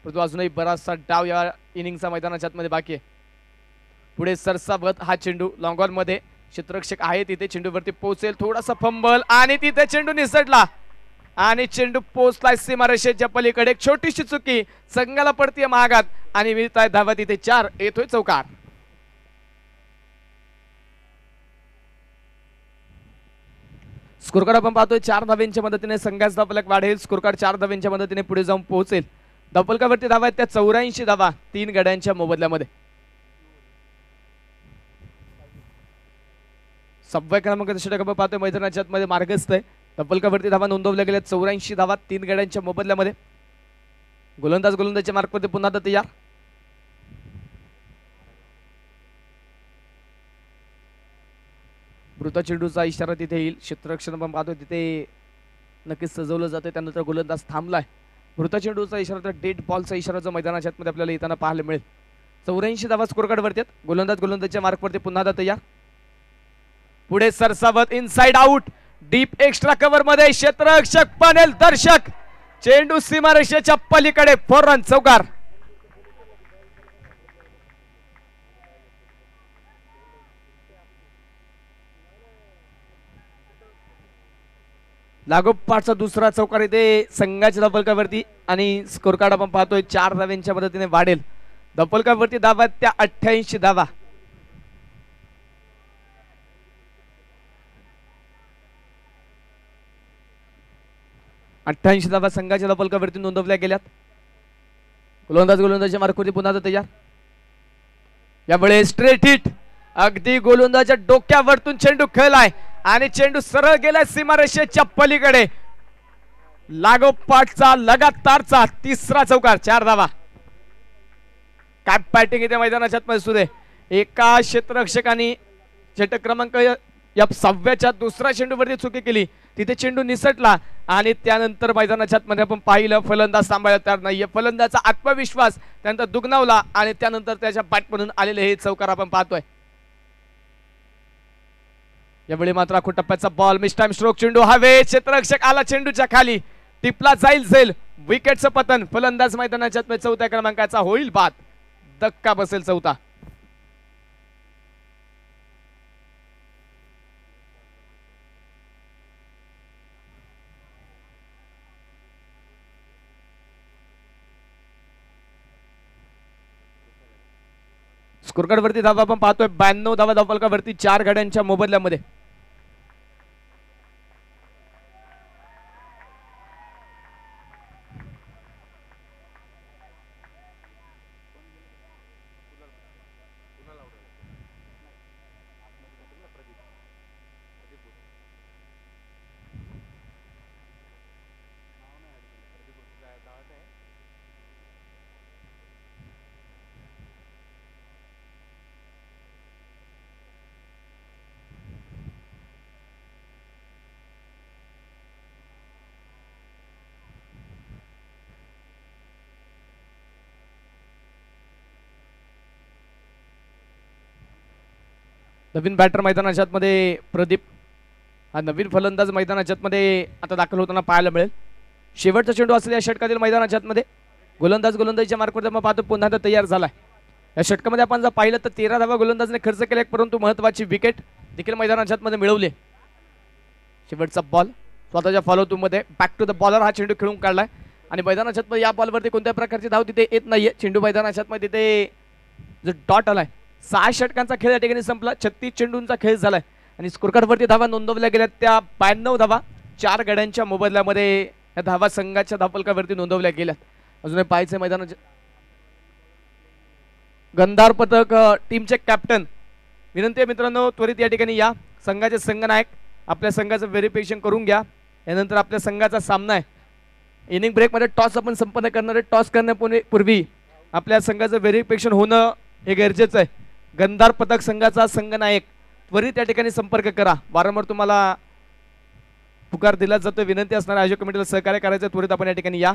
परंतु अजूनही बराचसा डाव या इनिंगचा मैदानाच्या आतमध्ये बाकी आहे. पुढे सरसावत हा चेंडू लॉंग ऑन मध्ये क्षेत्ररक्षक आहे तिथे. चेंडूवरती पोहोचेल. थोडासा फंबल आणि तिथे चेंडू निसटला आणि चेंडू पोहोचलाय सीमारेषेच्या पलीकडे. एक छोटीशी चुकी संघाला पडतीये महागात आणि मिळताय धावा तिथे 4. येतोय चौकार. स्कोर कार्ड आपण पाहतोय 4 धाव्यांच्या मदतीने संघाचा धावफलक वाढेल. स्कोर कार्ड 4 धाव्यांच्या मदतीने पुढे जाऊन पोहोचेल. धावफलकावरती धावा आहेत त्या 84 धावा 3 गड्यांच्या मोबदल्यामध्ये. 6व्या क्रमांकाचे षटक आपण पाहतोय मैदानाच्या आतमध्ये मार्गस्थ आहे. धावफलकावरती धावा नोंदवल्या गेल्या 84 धावा 3 गड्यांच्या मोबदल्यामध्ये. गोलंदाजीच्या मार्कवरती पुन्हा तयार. मृत चेंडूचा इशारा तिथे येईल. क्षेत्ररक्षण आपण पाहतोय तिथे नक्कीच सजवलं जाते. त्यानंतर गोलंदाज थांबलाय. मृत चेंडूचा इशारा तर डेड बॉलचा इशारा जो मैदानाच्या आतमध्ये आपल्याला येताना पाहायला मिळेल. 84 धावा स्कोर कार्डवरती आहेत. गोलंदाजीच्या मार्कवरती पुन्हा तयार. पुढे सरसावत inside out deep extra cover मध्ये क्षेत्ररक्षक पनेल दर्शक चेंडू सीमारेषेच्या पलीकडे 4 रन चौकार. लागोपाठचा दुसरा चौकार इथे संघाच्या धपलकावरती आणि स्कोर कार्ड आपण पाहतोय 4 धाव्यांच्या मदतीने वाढेल. धपलकावरती धावा त्या 88 धावा. धावा संघाच्या धपलकावरती नोंदवल्या गेल्यात. गोलंदाजच्या मार्कवरती पुन्हा तयार. यामुळे स्ट्रेट हिट अगदी गोलंदाजाच्या डोक्यावरतून चेंडू खेळलाय आणि चेंडू सरळ गेलाय सीमारेषेच्या पलीकडे. लागोपाठचा लगातारचा तिसरा चौकार. 4 धावा. काय बॅटिंग इथे मैदानाच्या आतमध्ये सुरू आहे. एका क्षेत्ररक्षकाने षटक क्रमांक या 6व्याच्या दुसऱ्या चेंडूवरती चुकी केली. तिथे चेंडू निसटला आणि त्यानंतर मैदानाच्या आतमध्ये आपण पाहिलं फलंदाज सांभाळला तयार नाहीये. फलंदाजाचा आत्मविश्वास त्यानंतर दुगनावला आणि त्यानंतर त्याच्या बॅटमधून आलेले हे चौकार आपण पाहतोय. यावेळी मात्र आखो टप्प्याचा बॉल मिस टाइम स्ट्रोक. चेंडू हवे. क्षेत्ररक्षक आला चेंडूच्या खाली. टिपला जाईल विकेटचं पतन. फलंदाज मैदानाच्या आतमध्ये 4थ्या क्रमांकाचा होईल बाद. धक्का बसेल 4था. स्कोरकार्ड वरती धावा आपण पाहतोय 92 धावा धावफलकावरती 4 गाड्यांच्या मोबदल्यामध्ये. नवीन बॅटर मैदानाच्या आतमध्ये प्रदीप हा नवीन फलंदाज मैदानाच्या आतमध्ये आता दाखल होताना पाहायला मिळेल. शेवटचा चेंडू असलेल्या या षटकातील मैदानाच्या आतमध्ये गोलंदाजीच्या मार्कवरती आपण पाहतो पुन्हा तयार झालाय. या षटकामध्ये आपण जर पाहिलं तर 13 धावा गोलंदाजने खर्च केल्या, परंतु महत्वाची विकेट देखील मैदानाच्या आतमध्ये मिळवली. शेवटचा बॉल स्वतःच्या फॉलो मध्ये बॅक टू द बॉलर हा चेंडू खेळून काढलाय आणि मैदानाच्या आतमध्ये या बॉलवरती कोणत्या प्रकारची धाव तिथे येत नाहीये. चेंडू मैदानाच्या आतमध्ये तिथे जो डॉट आलाय 6 षटकांचा खेळ या ठिकाणी संपला. 36 चेंडूंचा खेळ झालाय आणि स्कोरकार्ड वरती धावा नोंदवल्या गेल्या त्या 92 धावा 4 गड्यांच्या मोबदल्यामध्ये या धावा संघाच्या धावफलकावरती नोंदवल्या गेल्यात. अजूनही पाहायचं मैदानाच्या गंधार पथक टीमचे कॅप्टन विनंती आहे मित्रांनो त्वरित या ठिकाणी या. संघाचे संघनायक आपल्या संघाचं व्हेरिफिकेशन करून घ्या. यानंतर आपल्या संघाचा सामना आहे. इनिंग ब्रेक मध्ये टॉस आपण संपन्न करणार आहे. टॉस करण्यापूर्वी आपल्या संघाचं व्हेरिफिकेशन होणं हे गरजेचं आहे. गंधार पथक संघाचा संघनायक त्वरित या ठिकाणी संपर्क करा. वारंवार तुम्हाला पुकार दिला जातो. विनंती असणाऱ्या आयोजक कमिटीला सहकार्य करायचं. त्वरित आपण या ठिकाणी या.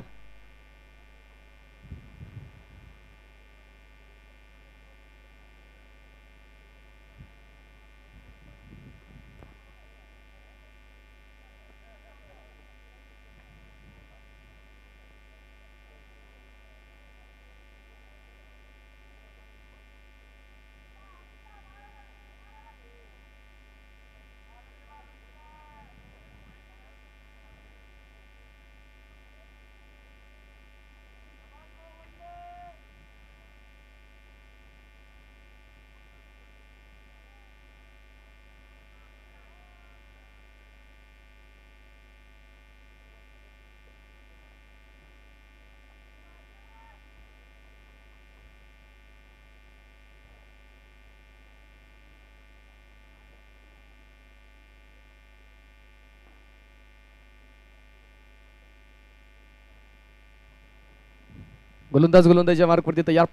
गोलंदाजीच्या मार्कवरती तयार.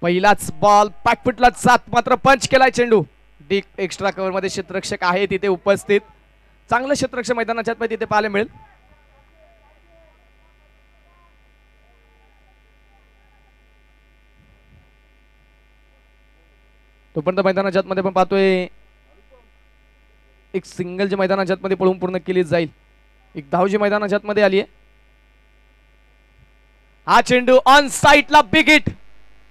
पहिलाच बॉल पॅकफुटला 7 मात्र पंच केलाय चेंडू. डीप एक्स्ट्रा कव्हर मध्ये क्षेत्ररक्षक आहे तिथे उपस्थित. चांगलं क्षेत्ररक्षक मैदानाच्या आतमध्ये तिथे पाहायला मिळेल. तोपर्यंत मैदानाच्या आतमध्ये आपण पाहतोय एक सिंगल जे मैदानाच्या आतमध्ये पळून पूर्ण केली जाईल. एक धाव जी मैदानाच्या आतमध्ये आली आहे. हा चेंडू ऑन साइडला बिग हिट.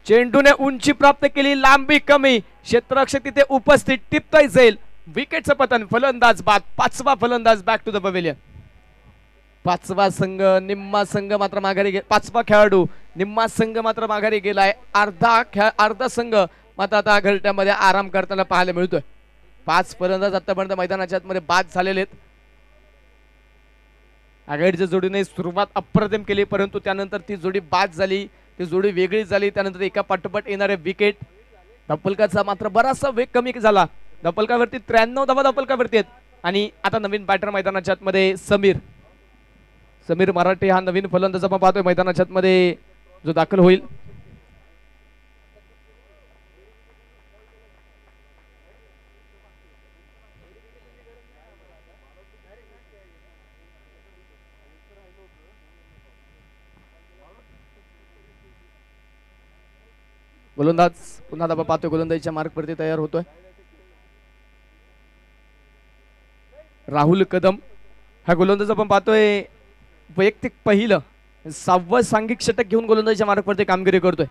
चेंडूने उंची प्राप्त केली, लांबी कमी, क्षेत्ररक्षक तिथे उपस्थित, टिपता जाईल. विकेटचं पतन, फलंदाज बाद, 5वा फलंदाज बॅक टू द पवेलियन. 5वा संघ निम्मा संघ मात्र माघारी 5वा खेळाडू निम्मा संघ मात्र माघारी गेलाय. अर्धा संघ मात्र आता घरट्यामध्ये आराम करताना पाहायला मिळतोय. 5 फलंदाज आतापर्यंत मैदानाच्या आतमध्ये बाद झालेले आहेत. आघाडीच्या जोडीने सुरुवात अप्रतिम केली, परंतु त्यानंतर ती जोडी बाद झाली, ती जोडी वेगळी झाली. त्यानंतर एका पाठोपाठ येणारे विकेट. धपलकाचा मात्र बराचसा वेग कमी झाला. धपलकावरती 93 धावा धपलकावरती आहेत. आणि आता नवीन बॅटर मैदानाच्या आतमध्ये समीर मराठे हा नवीन फलंदाज आपण पाहतोय मैदानाच्या आतमध्ये जो दाखल होईल. गोलंदाज पुन्हा धाबा पाहतोय, गोलंदाजीच्या मार्कवरती तयार होतोय. राहुल कदम हा गोलंदाज आपण पाहतोय, वैयक्तिक पहिलं 6वं सांघिक षटक घेऊन गोलंदाजीच्या मार्कवरती कामगिरी करतोय.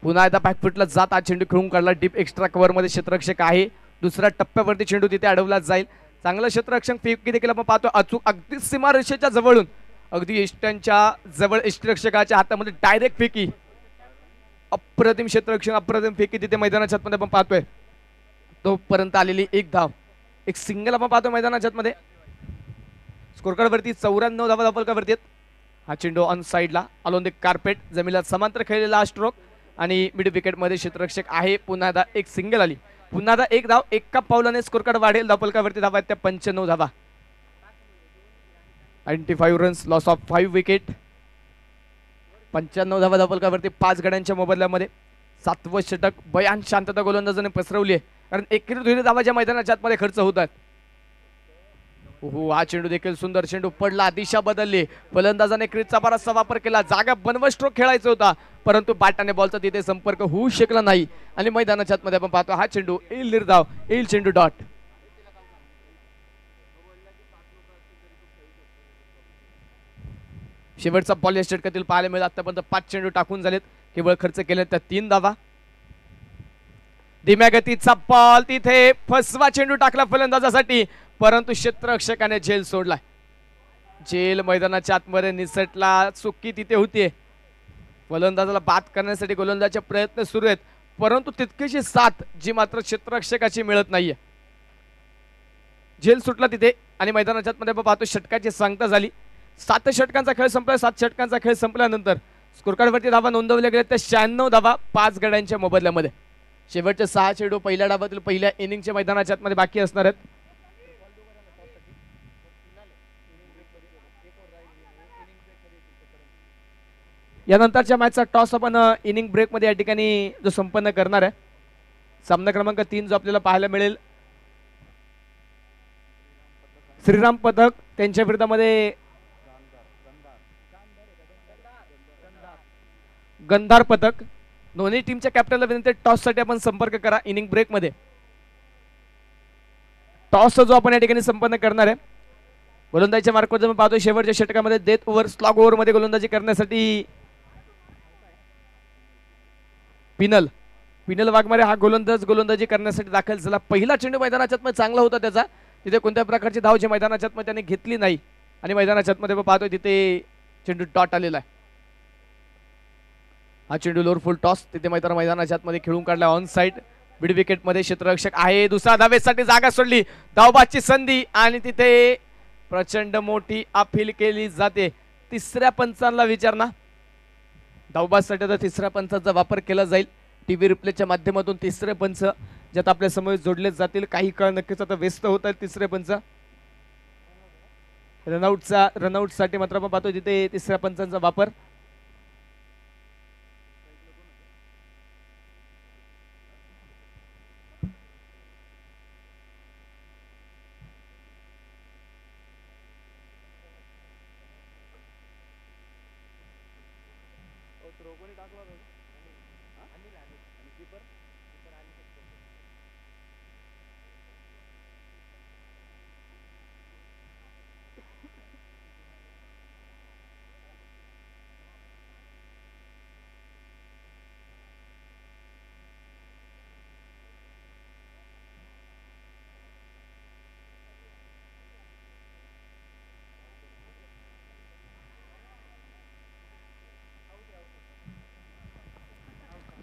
पुन्हा एकदा बॅकफुटला जात हा चेंडू खेळून काढला. डीप एक्स्ट्रा कव्हर मध्ये क्षेत्ररक्षक आहे. दुसऱ्या टप्प्यावरती चेंडू तिथे अडवला जाईल. चांगला क्षेत्ररक्षक फेकी देखील आपण पाहतो. अचूक अगदी सीमारेषेच्या जवळून, अगदी इष्टांच्या जवळ यष्टिरक्षकाच्या हातामध्ये डायरेक्ट फेकी. अप्रतिम क्षेत्ररक्षण, अप्रतिम फेकी तिथे मैदानाच्या आतमध्ये आपण पाहतोय. तोपर्यंत आलेली एक धाव, एक सिंगल आपण पाहतोय मैदानाच्या आतमध्ये. स्कोरकार्ड वरती 94 धावा धपलकावरती आहेत. हा चेंडू ऑन साइडला अलॉन द कार्पेट, जमिनीला समांतर खेळलेला स्ट्रोक आणि मिड विकेट मध्ये क्षेत्ररक्षक आहे. पुन्हा एकदा एक सिंगल आली, पुन्हा एकदा एक धाव. एका पावलाने स्कोरकार्ड वाढेल. धपलकावरती धावा आहेत त्या 95 धावा. 95 रन्स, लॉस ऑफ 5 विकेट. 95 धावा धपलकावरती 5 गड्यांच्या मोबदल्यामध्ये. 7वं षटक. भयान शांतता गोलंदाजाने पसरवली आहे, कारण एकेरी धावाच्या मैदानाच्या आतमध्ये खर्च होतात. हो, हा चेंडू देखील सुंदर चेंडू पडला, दिशा बदलली. फलंदाजाने क्रीजचा बराचसा वापर केला, जागा बनवत स्ट्रोक खेळायचा होता, परंतु बॅटाने बॉलचा तिथे संपर्क होऊ शकला नाही. आणि मैदानाच्या आतमध्ये आपण पाहतो हा चेंडू येईल निर्धाव, येईल चेंडू डॉट. शेवटचा बॉल या षटकातील पाहायला मिळाला. आतापर्यंत 5 चेंडू टाकून झालेत, केवळ खर्च केले त्या 3 धावा. धीम्या गतीचा बॉल तिथे, फसवा चेंडू टाकला फलंदाजासाठी, परंतु क्षेत्ररक्षकाने झेल सोडला. झेल मैदानाच्या आतमध्ये निसटला, चुकी तिथे होतीये. फलंदाजाला बाद करण्यासाठी गोलंदाजाचे प्रयत्न सुरू आहेत, परंतु तितकीशी साथ जी मात्र क्षेत्ररक्षकाची मिळत नाहीये. झेल सुटला तिथे आणि मैदानाच्या आतमध्ये पाहतो षटकाची सांगता झाली. 7 षटकांचा खेळ संपला. 7 षटकांचा खेळ संपल्यानंतर स्कोरकार्डवरती धावा नोंदवल्या गेल्या त्या 96 धावा 5 गड्यांच्या मोबदल्यामध्ये. शेवटचे 6 चेंडू पहिल्या डावातील पहिल्या इनिंगच्या मैदानाच्या आतमध्ये बाकी असणार आहेत. यानंतरच्या मॅचचा टॉस आपण इनिंग ब्रेक मध्ये या ठिकाणी जो संपन्न करणार आहे. सामना क्रमांक 3 जो आपल्याला पाहायला मिळेल, श्रीराम पथक त्यांच्या विरोधामध्ये गंधार पथक. दोन्ही टीमच्या कॅप्टनला विनंती टॉस साठी आपण संपर्क करा इनिंग ब्रेक मध्ये. टॉस जो आपण या ठिकाणी संपन्न करणार आहे. गोलंदाजीच्या मार्कवर आपण पाहतो शेवटच्या षटकामध्ये डेथ ओव्हर स्लॉग ओव्हर मध्ये गोलंदाजी करण्यासाठी पिनल वाघमारे हा गोलंदाजी करण्यासाठी दाखल झाला. पहिला चेंडू मैदानाच्या आतमध्ये चांगला होता त्याचा, तिथे कोणत्या प्रकारची धाव जी मैदानाच्या आतमध्ये त्याने घेतली नाही आणि मैदानाच्या आतमध्ये पाहतोय तिथे चेंडू डॉट आलेला आहे. हा चेंडू लोअर फुल टॉस तिथे मैदानाच्या आतमध्ये खेळून काढला ऑन साइड. मिड विकेट मध्ये क्षेत्ररक्षक आहे. दुसरा धावेसाठी जागा सोडली, धावबाची संधी आणि तिथे प्रचंड मोठी अपील केली जाते. तिसऱ्या पंचांना विचारणा. धावबासाठी आता तिसऱ्या पंचाचा वापर केला जाईल. टीव्ही रिप्लेच्या माध्यमातून तिसरे पंच ज्यात आपल्या समोर जोडले जातील. काही काळ नक्कीच आता व्यस्त होत आहेत तिसरे पंच. रनआउट साठी मात्र आपण पाहतो तिथे तिसऱ्या पंचांचा वापर.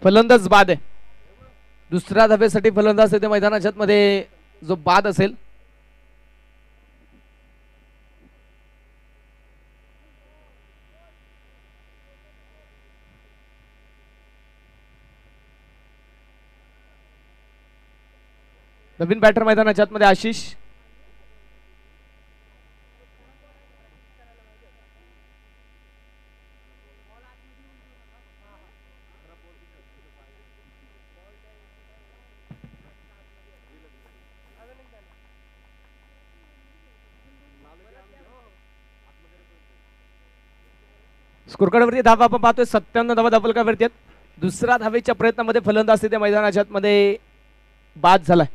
फलंदाज बाद आहे. दुसऱ्या धावेसाठी फलंदाज येथे मैदानाच्या मध्ये जो बाद असेल नवीन बॅटर मैदानाच्या मध्ये आशिष. स्कोरकार्डवरती धावा आपण पाहतोय 97 धावा धावफलकावरती आहेत. दुसऱ्या धावेच्या प्रयत्नामध्ये फलंदाज त्या मैदानाच्या मध्ये बाद झालाय.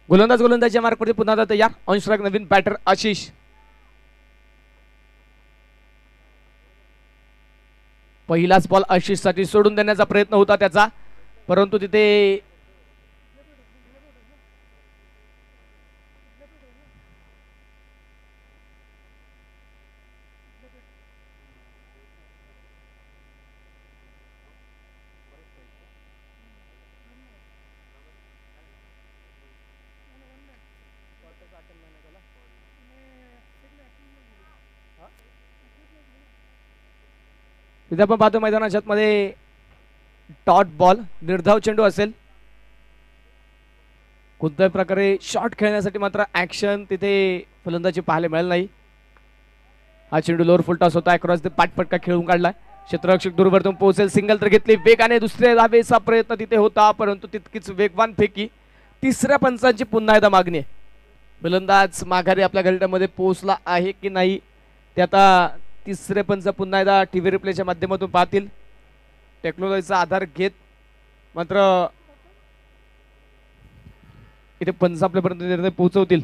गोलंदाजच्या मार्कवरती पुन्हा तयार. ऑन स्ट्राइक नवीन बॅटर आशिष. पहिलाच बॉल आशिष साठी सोडून देण्याचा प्रयत्न होता त्याचा, परंतु तिथे आपण पाहतो मैदानाच्या मध्ये डॉट बॉल निर्धाव चेंडू असेल. कोणत्याही प्रकारे शॉट खेळण्यासाठी मात्र ऍक्शन तिथे फलंदाजी पाहायला मिळाली नाही. हा चेंडू लोअर फुल टॉस होता. अक्रॉस द पाठपटका खेळून काढलाय. क्षेत्ररक्षक दूरवरतून पोहोचेल. सिंगल तर घेतली वेगाने. दुसऱ्या धावेचा प्रयत्न तिथे होता, परंतु तितकीच वेगवान फेकी. तिसऱ्या पंचांची पुन्हा एकदा मागणी आहे. फलंदाज माघारी आपल्या गल्ट्यामध्ये पोहोचला आहे की नाही ते आता तिसरे पंच पुन्हा एकदा टीव्ही रिप्लेच्या माध्यमातून पाहतील. टेक्नॉलॉजीचा आधार घेत मात्र इथे पंच आपल्यापर्यंत निर्णय पोहोचवतील.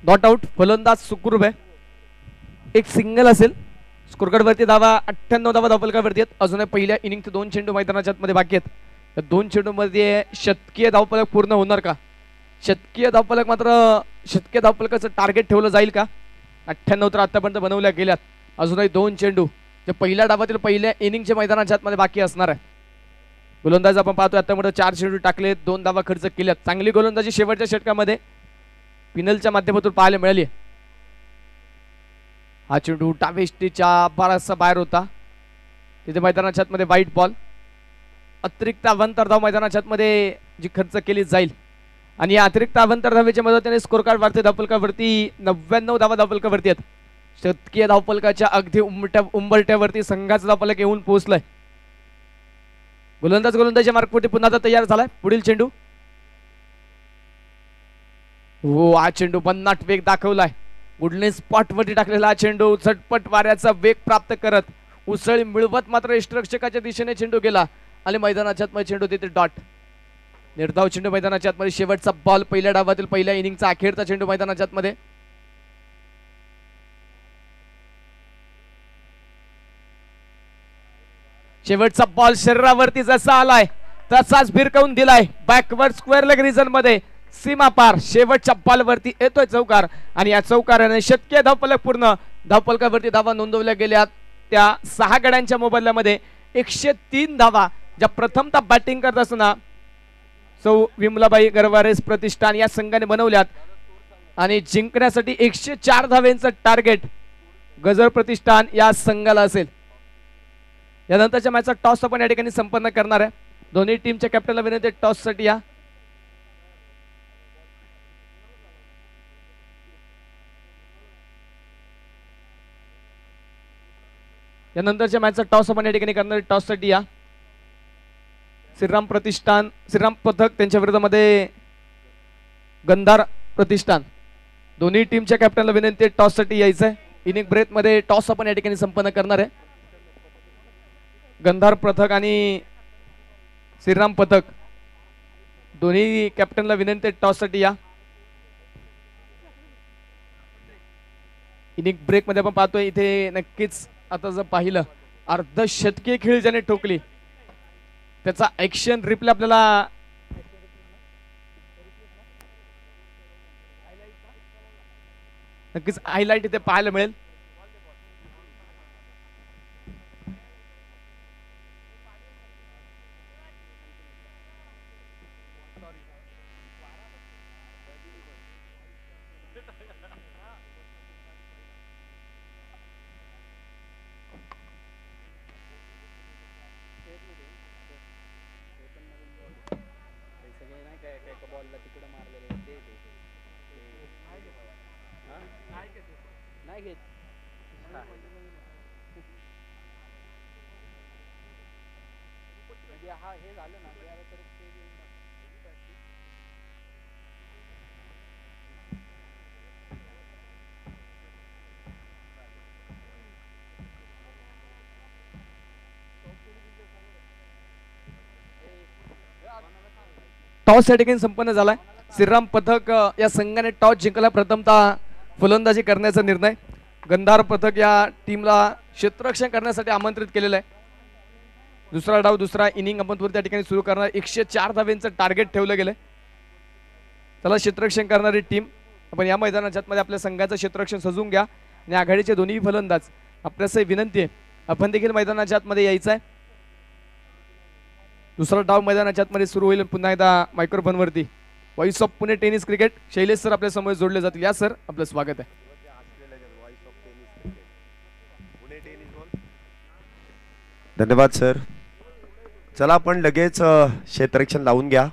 Not out. फलंदाज सुखरूप आहे. एक सिंगल असेल. स्कोरकार्ड वरती धावा 98 धावा धावफलकावरती आहेत. अजूनही पहिल्या इनिंगचे 2 चेंडू मैदानाच्या मध्ये बाकी आहेत. या 2 चेंडू मध्ये शतकीय धावफलक पूर्ण होणार का? शतकीय धावफलक मात्र शतकीय धावफलकाचं टार्गेट ठेवलं जाईल का? 98 तर आतापर्यंत बनवल्या गेल्यात. अजूनही 2 चेंडू जे पहिल्या डावातील पहिल्या इनिंगच्या मैदानाच्या मध्ये बाकी असणार आहे. गोलंदाज आपण पाहतोय आतापर्यंत 4 चेंडू टाकले, 2 धावा खर्च केल्यात. चांगली गोलंदाजी शेवटच्या षटकामध्ये पिनलच्या माध्यमातून पाहायला मिळाली. हा चेंडू टावेस्टीच्या बराचसा बाहेर होता. तिथे मैदानाच्या मध्ये वाईट बॉल. अतिरिक्त अवंतर धाव मैदानाच्या मध्ये जी खर्च केली जाईल आणि या अतिरिक्त अवंतर धावेच्या मदतीने स्कोर कार्ड वाढते. धावफलकावरती 99 धावा धावफलकावरती आहेत. शतकीय धावफलकाच्या अगदी उंबरट्यावरती संघाचा धावफलक येऊन पोहोचलाय. गोलंदाजच्या मार्कवरती पुन्हा आता तयार झालाय. पुढील चेंडू. हो, हा चेंडू भन्नाट वेग दाखवलाय. गुडने स्पॉट वरती टाकलेला हा चेंडू झटपट वाऱ्याचा वेग प्राप्त करत उसळी मिळवत मात्र यष्टिरक्षकाच्या दिशेने चेंडू गेला आणि मैदानाच्या आतमध्ये चेंडू तिथे डॉट. निर्धाव चेंडू मैदानाच्या आतमध्ये. शेवटचा बॉल पहिल्या डावातील पहिल्या इनिंगचा अखेरचा चेंडू मैदानाच्या आतमध्ये. शेवटचा बॉल शरीरावरती जसा आलाय तसाच भिरकवून दिलाय. बॅकवर्ड स्क्वेअर लेग रिजन मध्ये सीमा पार शेवटच्या बॉलवरती येतोय चौकार आणि या चौकाराने शतकीय धावफलक पूर्ण. धावफलकावरती धावा नोंदवल्या गेल्या त्या 6 गड्यांच्या मोबदल्यामध्ये 103 धावा ज्या प्रथमतः बॅटिंग करत असताना सौ विमलाबाई गरवारेस प्रतिष्ठान या संघाने बनवल्यात आणि जिंकण्यासाठी 104 धावेंचं टार्गेट गजर प्रतिष्ठान या संघाला असेल. यानंतरच्या मॅचचा टॉस आपण या ठिकाणी संपन्न करणार आहे. दोन्ही टीमच्या कॅप्टनला विनंती टॉस साठी या. यानंतरच्या मॅचचा टॉस आपण या ठिकाणी करणार. टॉस साठी या. श्रीराम प्रतिष्ठान श्रीराम पथक त्यांच्या विरोधामध्ये गंधार प्रतिष्ठान. दोन्ही टीमच्या कॅप्टनला विनंती टॉस साठी यायचं आहे. इनिंग ब्रेक मध्ये टॉस आपण या ठिकाणी संपन्न करणार आहे. गंधार पथक आणि श्रीराम पथक दोन्ही कॅप्टनला विनंती टॉस साठी या. इनिंग ब्रेक मध्ये आपण पाहतोय इथे नक्कीच आता जर पाहिलं अर्धशतकीय खेळी ज्याने ठोकली त्याचा ऍक्शन रिप्ले आपल्याला नक्कीच हायलाइट इथे पाहायला मिळेल. टॉस या ठिकाणी संपन्न झालाय. श्रीराम पथक या संघाने टॉस जिंकला. प्रथमतः फलंदाजी करण्याचा निर्णय. गंधार पथक या टीमला क्षेत्ररक्षण करण्यासाठी आमंत्रित केलेलं आहे. दुसरा डाव दुसरा इनिंग आपण त्या ठिकाणी सुरू करणार. 104 धावेंचं टार्गेट ठेवलं गेलंय. चला क्षेत्ररक्षण करणारी टीम आपण या मैदानाच्या मध्ये आपल्या संघाचं क्षेत्ररक्षण सजवून घ्या आणि आघाडीचे दोन्ही फलंदाज आपल्यास विनंती आहे आपण देखील मैदानाच्या आतमध्ये यायचं आहे. दुसरा डाव मैदानाच्या आतमध्ये सुरू होईल. पुन्हा एकदा मायक्रोफोन वरती voice of Pune tennis cricket Shailesh sir आपल्या समोर जोडले जातील. या सर आपलं स्वागत आहे. धन्यवाद सर. चला आपण लगेच क्षेत्ररक्षण लावून घ्या.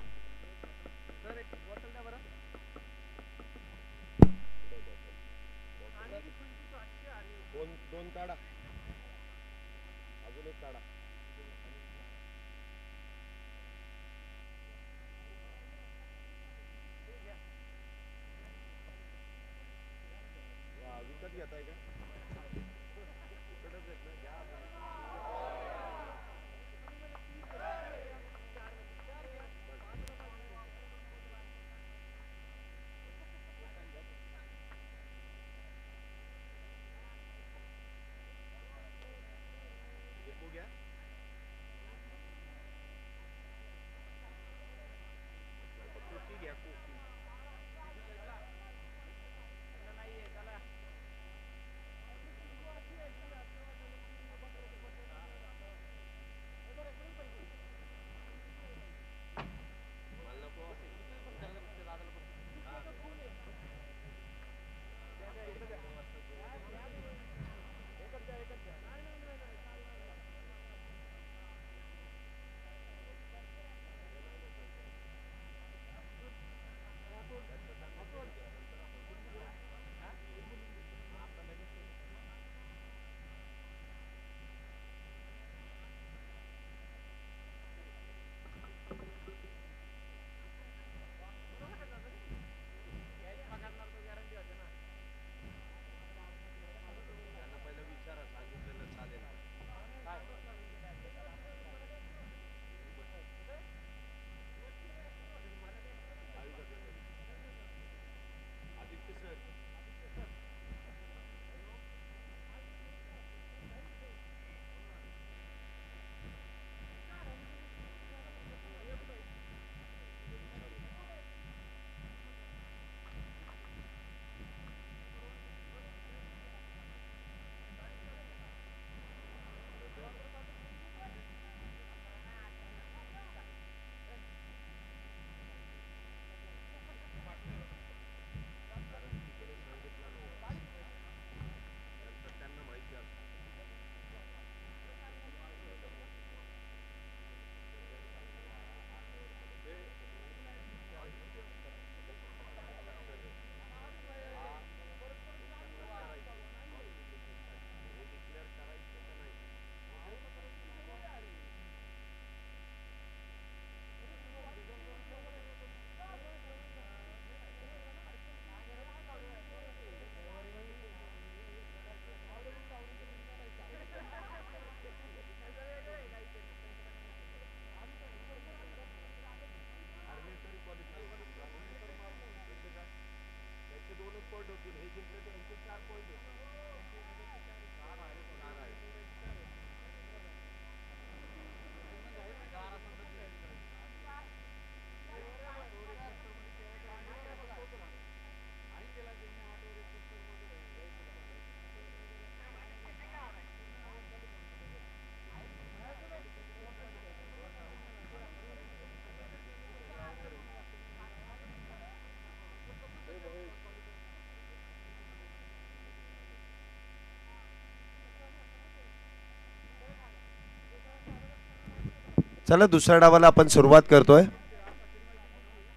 चला दुसऱ्या डावाला आपण सुरुवात करतोय.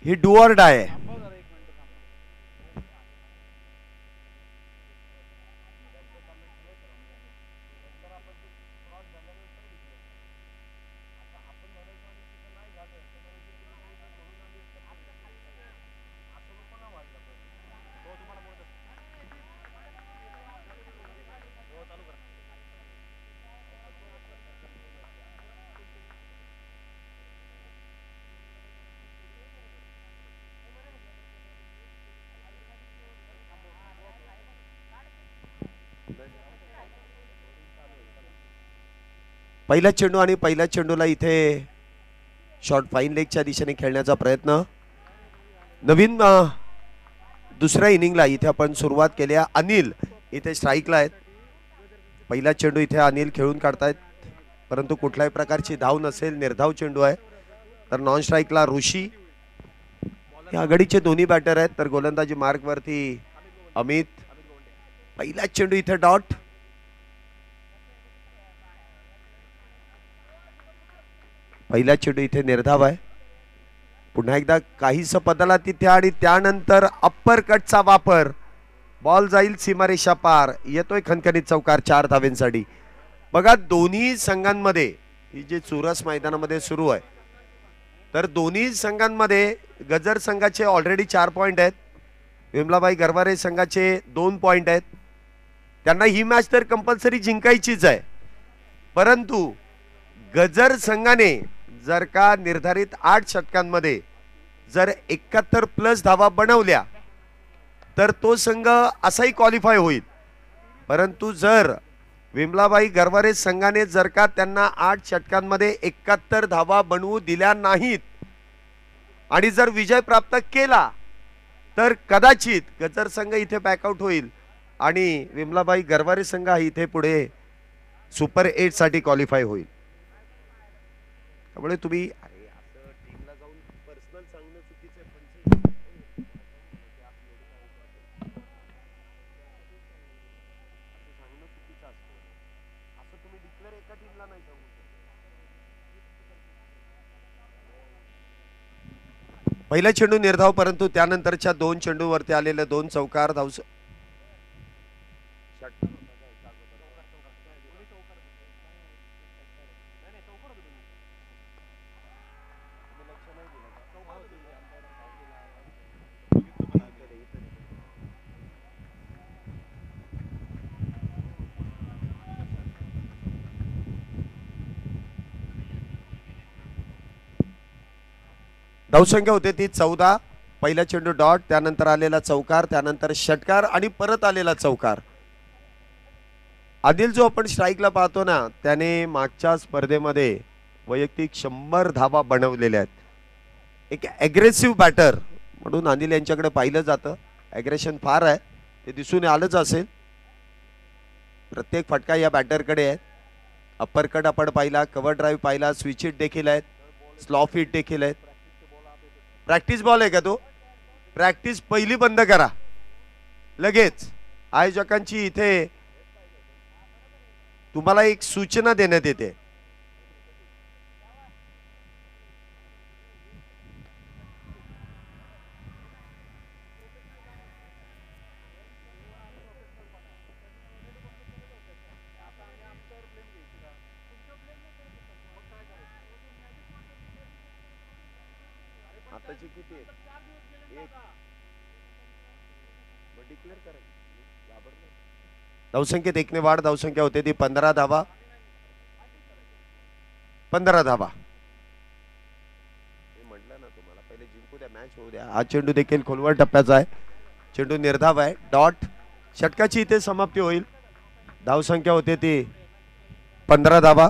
ही डू ऑर डाय आहे. पहिला चेंडू आणि पहिल्या चेंडूला इथे शॉर्ट फाईन लेगच्या दिशेने खेळण्याचा प्रयत्न. नवीन दुसऱ्या इनिंगला इथे आपण सुरुवात केली आहे. अनिल इथे स्ट्राईकला आहेत. पहिला चेंडू इथे अनिल खेळून काढतायत, परंतु कुठल्याही प्रकारची धाव नसेल, निर्धाव चेंडू आहे. तर नॉन स्ट्राईकला ऋषी. हे आघाडीचे दोन्ही बॅटर आहेत. तर गोलंदाजी मार्क वरती अमित. पहिला चेंडू इथे डॉट. पहिला चेंडू इथे निर्धाव आहे. पुन्हा एकदा काहीस बदला तिथे आणि त्यानंतर अप्पर कटचा वापर. बॉल जाईल सीमारेषा पार. येतोय खणखणीत चौकार 4 धावेंसाठी. बघा दोन्ही संघांमध्ये ही जे चुरस मैदानामध्ये सुरू आहे, तर दोन्ही संघांमध्ये गजर संघाचे ऑलरेडी 4 पॉइंट आहेत. विमलाबाई गरवारे संघाचे 2 पॉइंट आहेत. त्यांना ही मॅच तर कंपल्सरी जिंकायचीच आहे. परंतु गजर संघाने जर का निर्धारित 8 षटकांमध्ये जर 71 प्लस धावा बनवल्या तर तो संघ असाही क्वालिफाय होईल. परंतु जर विमलाबाई गरवारे संघाने जर का त्यांना 8 षटकांमध्ये 71 धावा बनवू दिल्या नाहीत आणि जर विजय प्राप्त केला तर कदाचित गजर संघ इथे बॅकआउट होईल आणि विमलाबाई गरवारे संघ हा इथे पुढे सुपर 8 साठी क्वालिफाय होईल. त्यामुळे तुम्ही टीमला जाऊन पर्सनल सांगणं चुकीचं आहे. पहिला चेंडू निर्धाव, परंतु त्यानंतरच्या 2 चेंडूवरती आलेले 2 चौकार. धाव धावसंख्या होते ती 14. पहिला चेंडू डॉट, त्यानंतर आलेला चौकार, त्यानंतर षटकार आणि परत आलेला चौकार. आदिल जो आपण स्ट्राईकला पाहतो ना, त्याने मागच्या स्पर्धेमध्ये वैयक्तिक 100 धावा बनवलेल्या आहेत. एक ॲग्रेसिव्ह बॅटर म्हणून अनिल यांच्याकडे पाहिलं जातं. ॲग्रेशन फार आहे, ते दिसून आलंच असेल. प्रत्येक फटका या बॅटरकडे आहे. अप्पर कट आपण पाहिला, कव्हर ड्राईव्ह पाहिला, स्विच हिट देखील आहेत, स्लॉफ हिट देखील आहेत. प्रॅक्टिस बॉल आहे का तो? प्रॅक्टिस पहिली बंद करा लगेच. आयोजकांची इथे तुम्हाला एक सूचना देण्यात येते. धावसंख्येत 1 ने वाढ. धावसंख्या होते ती 15 धावा. 15 धावा. म्हटलं ना तुम्हाला, पहिले जिंकू द्या, मॅच होऊ द्या. हा चेंडू देखील खोलवर टप्प्याचा आहे. चेंडू निर्धाव आहे. डॉट. षटकाची इथे समाप्ती होईल. धावसंख्या होते ती 15 धावा.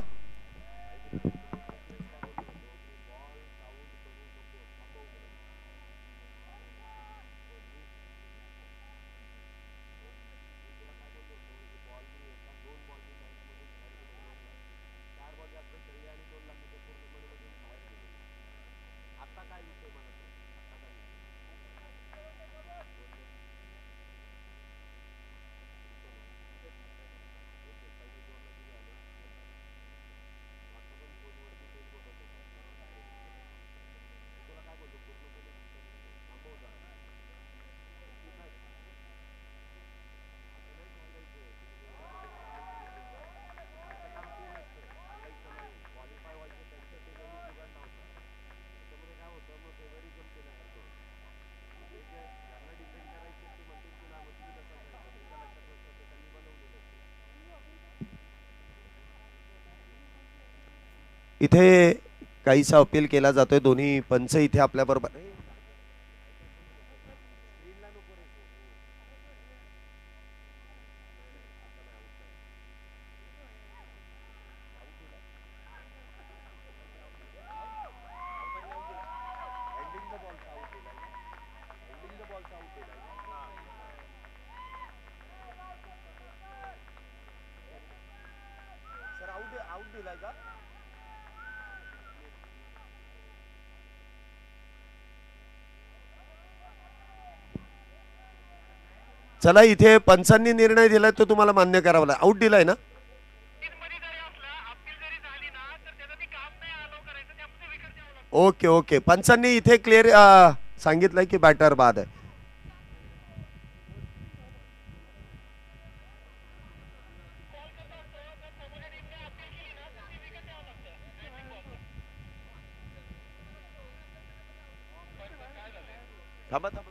इथे काहीसा अपील केला जातोय. दोन्ही पंच इथे आपल्या बरोबर. चला, इथे पंचांनी निर्णय दिलाय तो तुम्हाला मान्य करावा लागेल. आउट दिलाय ना. ओके ओके, पंचांनी इथे क्लिअर सांगितलंय की बॅटर बाद आहे. थांबा थांबा.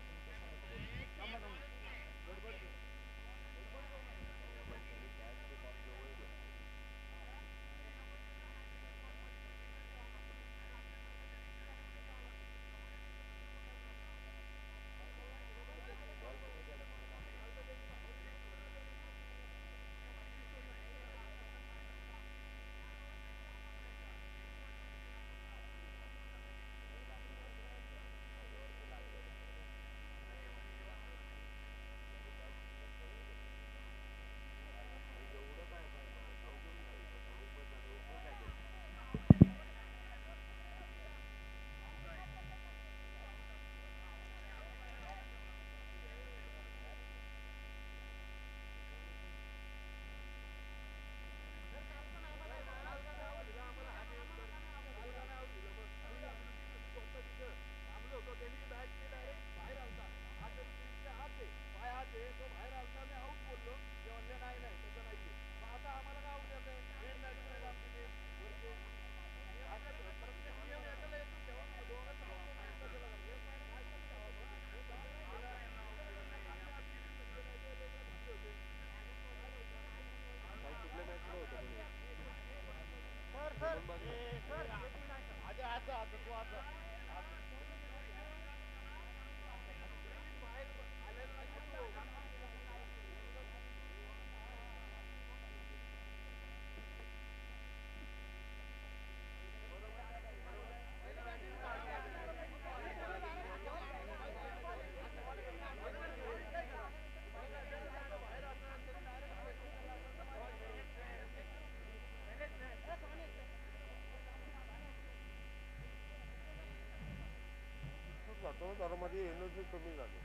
एनर्जी कमी झाली.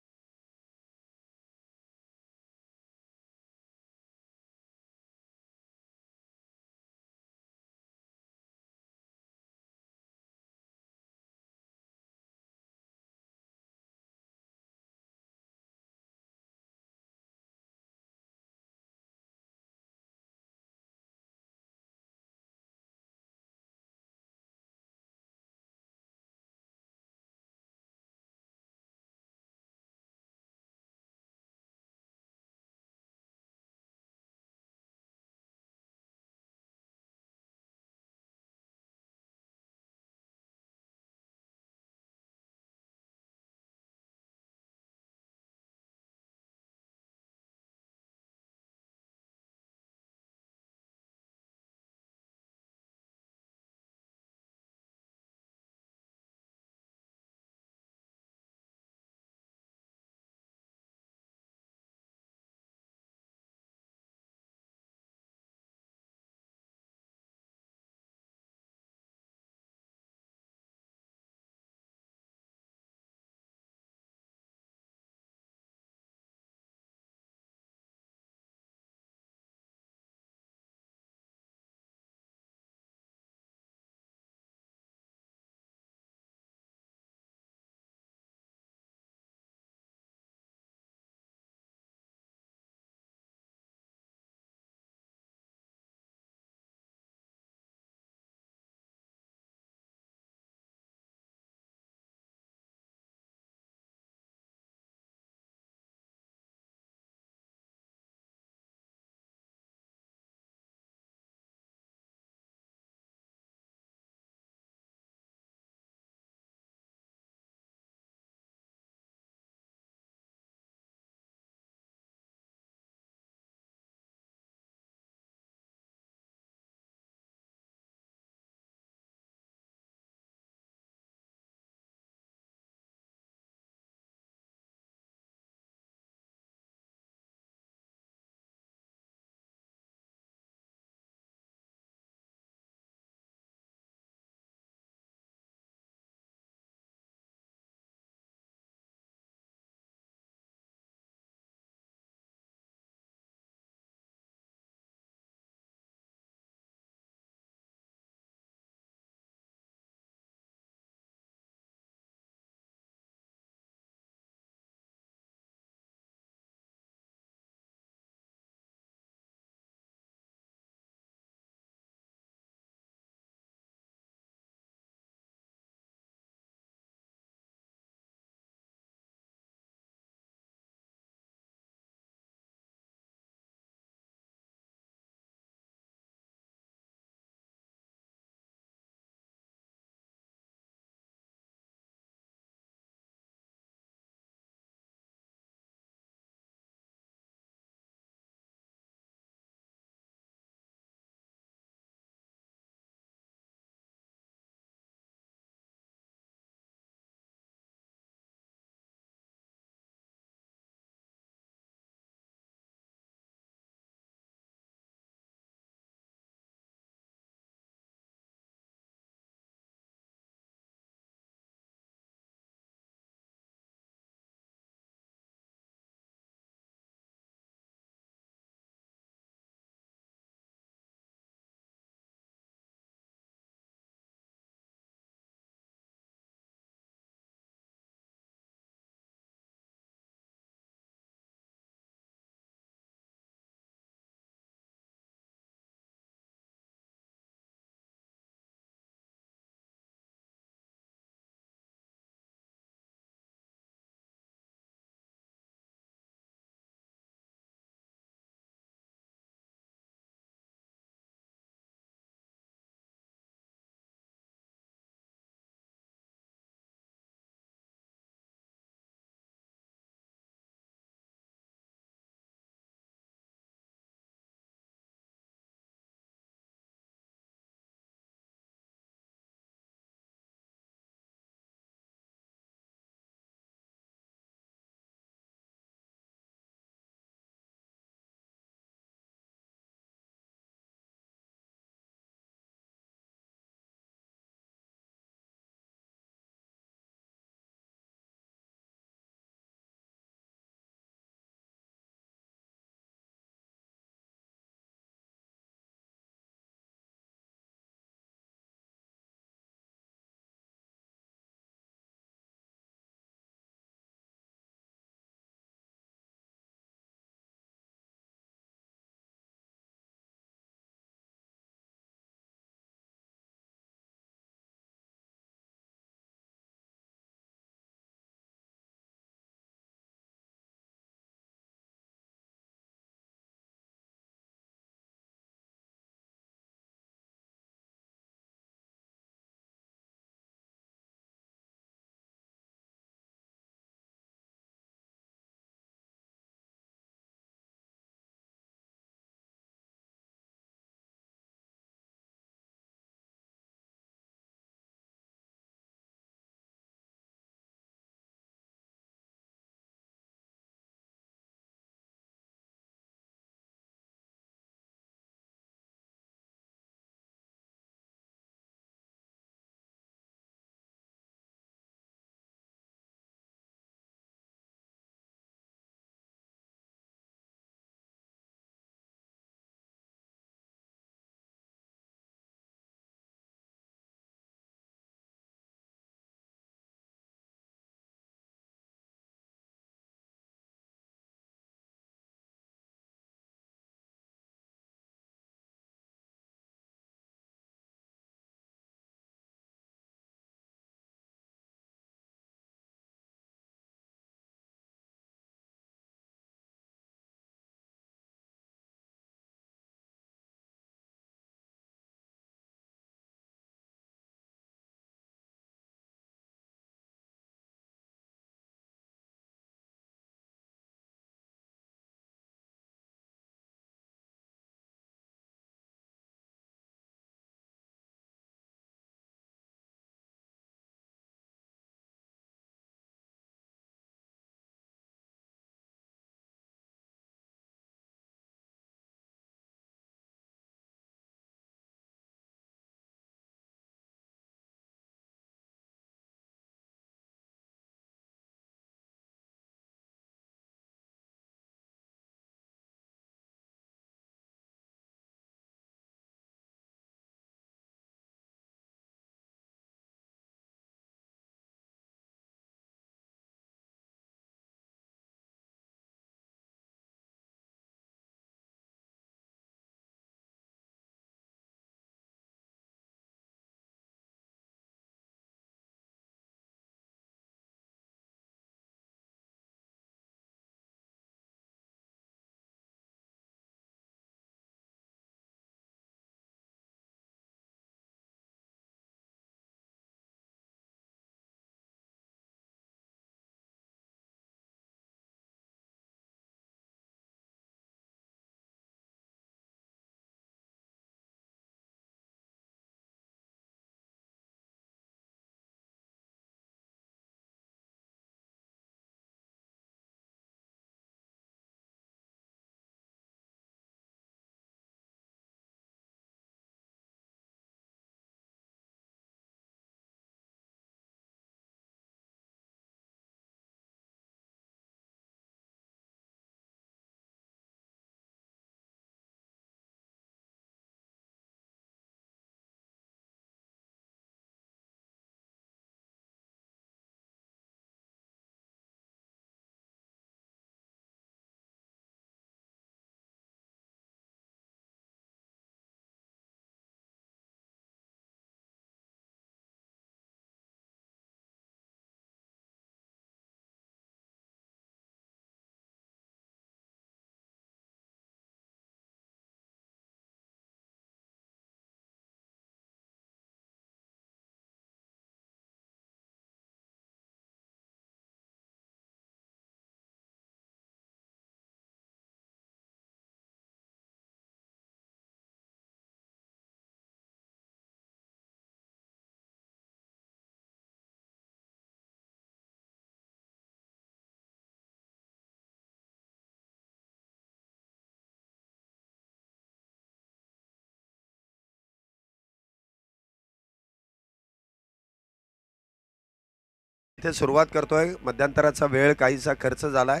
इथे सुरुवात करतोय. मध्यंतराचा वेळ काहीसा खर्च झालाय.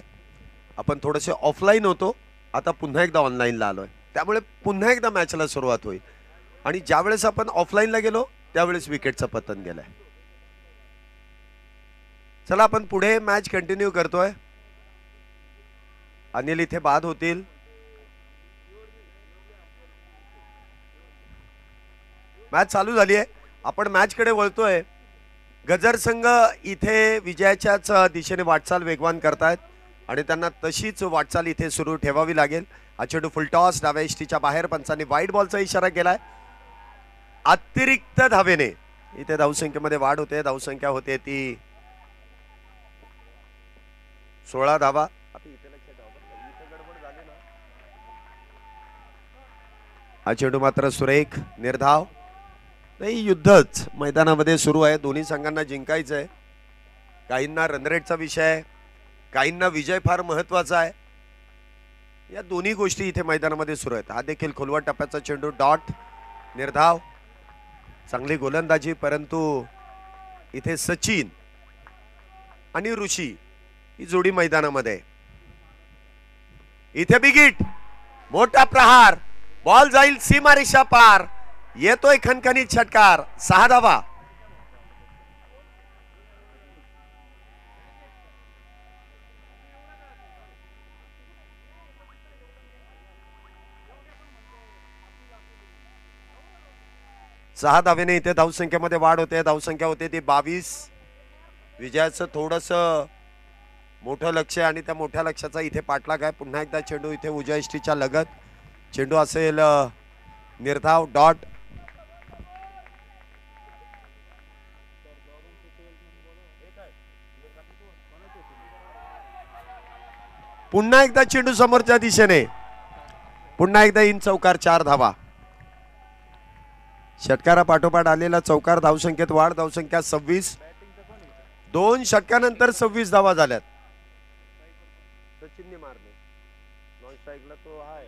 आपण थोडेसे ऑफलाईन होतो, आता पुन्हा एकदा ऑनलाईनला आलोय, त्यामुळे पुन्हा एकदा मॅचला सुरुवात होईल. आणि ज्यावेळेस आपण ऑफलाईनला गेलो त्यावेळेस विकेटचं पतन गेलंय. चला आपण पुढे मॅच कंटिन्यू करतोय. अनिल इथे बाद होतील. मॅच चालू झाली आहे. आपण मॅच कडे वळतोय. गजर संघ इथे विजयाच्याच दिशेने वाटचाल वेगवान करतायत आणि त्यांना तशीच वाटचाल इथे सुरू ठेवावी लागेल. हा चेंडू फुलटॉस डाव्या इष्टीच्या बाहेर. पंचांनी वाईट बॉलचा इशारा केलाय. अतिरिक्त धावेने इथे धावसंख्येमध्ये वाढ होते. धावसंख्या होते ती 16 धावा. हा चेंडू मात्र सुरेख निर्धाव. नाही, युद्धच मैदानामध्ये सुरू आहे. दोन्ही संघांना जिंकायचं आहे. काहींना रनरेटचा विषय आहे, काहींना विजय फार महत्वाचा आहे. या दोन्ही गोष्टी इथे मैदानामध्ये सुरू आहेत. हा देखील खोलवा टप्प्याचा चेंडू. डॉट निर्धाव. चांगली गोलंदाजी, परंतु इथे सचिन आणि ऋषी ही जोडी मैदानामध्ये. इथे बिगिट. मोठा प्रहार. बॉल जाईल सीमारेषा पार. येतोय खणखणीत षटकार. 6 धावा. सहा धावेने इथे धावसंख्येमध्ये वाढ होते. धावसंख्या होते ती 22. विजयाचं थोडस मोठं लक्ष आहे आणि त्या मोठ्या लक्षाचा इथे पाठलाग आहे. पुन्हा एकदा चेंडू इथे उजव्या इष्टीच्या लगत. चेंडू असेल निर्धाव. डॉट. पुन्हा एकदा चेंडू समोरच्या दिशेने. पुन्हा एकदा इन चौकार. 4 धावा. षटकारा पाठोपाठ आलेला चौकार. धावसंख्येत वाढ. धावसंख्या 26. 2 षटकानंतर 26 धावा झाल्यात. सचिनने मारले. नॉन स्ट्राईकला तो आहे.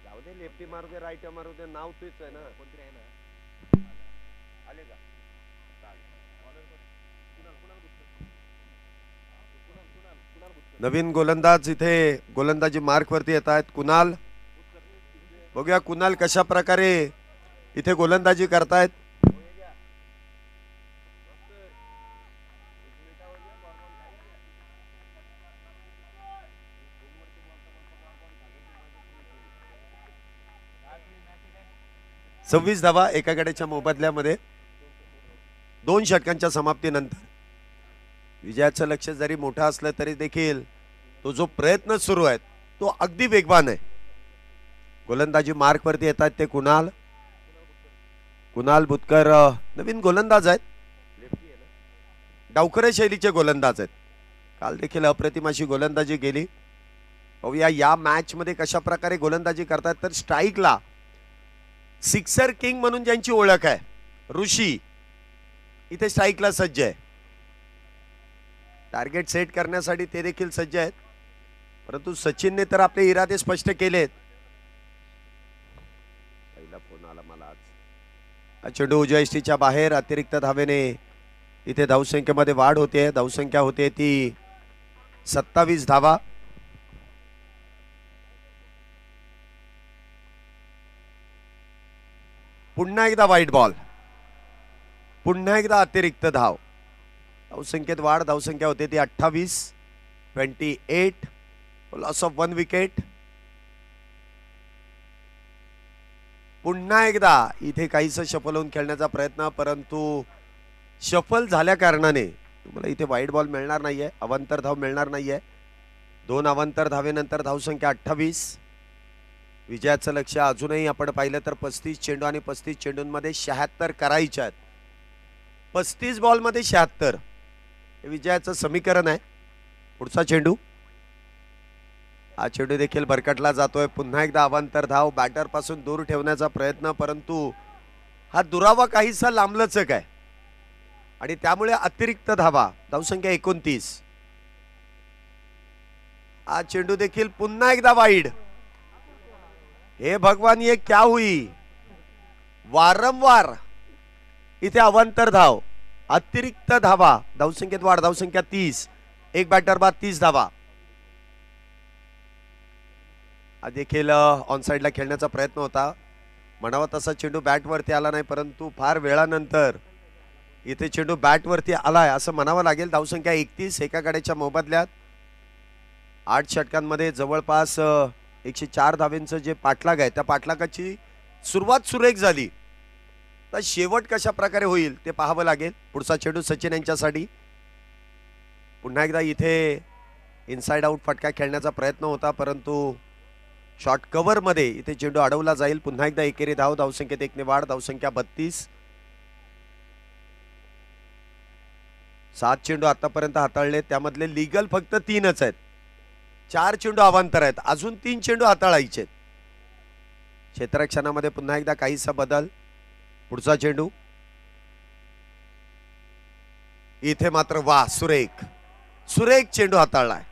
जाऊ दे, लेफ्टी मारू दे, राईट मारू दे, नाव तूच आहे ना. कोणतरी आहे ना. आले का? नवीन गोलंदाज इथे गोलंदाजी मार्क वरती येत आहेत. कुणाल. बघूया कुणाल कशा प्रकारे इथे गोलंदाजी करतायत. सव्वीस धावा एका गड्याच्या मोबदल्यामध्ये 2 षटकांच्या समाप्तीनंतर. विजयाचं लक्ष जरी मोठं असलं तरी देखील तो जो प्रयत्न सुरू आहे तो अगदी वेगवान आहे. गोलंदाजी मार्क वरती येतात ते कुणाल. कुणाल बुतकर नवीन गोलंदाज आहेत. डावखरे शैलीचे गोलंदाज आहेत. काल देखील अप्रतिम अशी गोलंदाजी गेली. बघूया या मॅच मध्ये कशा प्रकारे गोलंदाजी करतात. तर स्ट्राईकला सिक्सर किंग म्हणून ज्यांची ओळख आहे ऋषी इथे स्ट्राईकला सज्ज आहे. टार्गेट सेट करण्यासाठी ते देखील सज्ज आहेत. परंतु सचिनने तर आपले इरादे स्पष्ट केलेत. पहिला फोन आला मला आज. चेंडू उजव्या इष्टीच्या बाहेर. अतिरिक्त धावेने इथे धावसंख्येमध्ये वाढ होते. धावसंख्या होते ती 27 धावा. पुन्हा एकदा वाईट बॉल. पुन्हा एकदा अतिरिक्त धाव. धावसंख्येत वाढ. धावसंख्या होते ती 28. 28. Loss of 1 wicket. पुन्हा एकदा इथे काहीसं शफल होऊन खेळण्याचा प्रयत्न, परंतु शफल झाल्या कारणाने तुम्हाला इथे वाईट बॉल मिळणार नाहीये. अवांतर धाव मिळणार नाहीये. 2 अवांतर धावेनंतर धावसंख्या 28. विजयाचं लक्ष अजूनही आपण पाहिलं तर 35 चेंडू आणि 35 चेंडूंमध्ये 76 करायच्या आहेत. 35 बॉलमध्ये 76 हे विजयाचं समीकरण आहे. पुढचा चेंडू. हा चेंडू देखील भरकटला जातोय. पुन्हा एकदा अवांतर धाव. बॅटर पासून दूर ठेवण्याचा प्रयत्न, परंतु हा दुरावा काहीसा लांबलचक आहे आणि त्यामुळे अतिरिक्त धावा. धावसंख्या 29. हा चेंडू देखील पुन्हा एकदा वाईड. हे भगवान ये क्या हुई. वारंवार इथे अवांतर धाव. अतिरिक्त धावा, धावसंख्येत वाढ, धावसंख्या 30, एक बॅटर बाद 30 धावा. देखील ऑन साइडला खेळण्याचा प्रयत्न होता, म्हणावा तसा चेंडू बॅटवरती आला नाही, परंतु फार वेळानंतर इथे चेंडू बॅटवरती आलाय असं म्हणावं लागेल. धावसंख्या 31, एका गाड्याच्या मोबदल्यात 8 षटकांमध्ये जवळपास 104 धावेंचं जे पाठलाग आहे त्या पाठलागाची सुरुवात सुरेख झाली. तर शेवट कशा प्रकारे होईल ते पाहावं लागेल. पुढचा चेंडू सचिन यांच्यासाठी. पुन्हा एकदा इथे इनसाइड आउट फटका खेळण्याचा प्रयत्न होता, परंतु शॉर्ट कव्हर मध्ये इथे चेंडू अडवला जाईल. पुन्हा एकदा एकेरी धाव, धावसंख्येत 1 ने वाढ, धावसंख्या 32. 7 चेंडू आतापर्यंत हाताळले, त्यामधले लीगल फक्त 3च आहेत. 4 चेंडू अवांतर आहेत, अजून 3 चेंडू हाताळायचे. क्षेत्ररक्षणामध्ये पुन्हा एकदा काहीसा बदल. पुढचा चेंडू इथे मात्र वा, सुरेख सुरेख चेंडू हाताळलाय.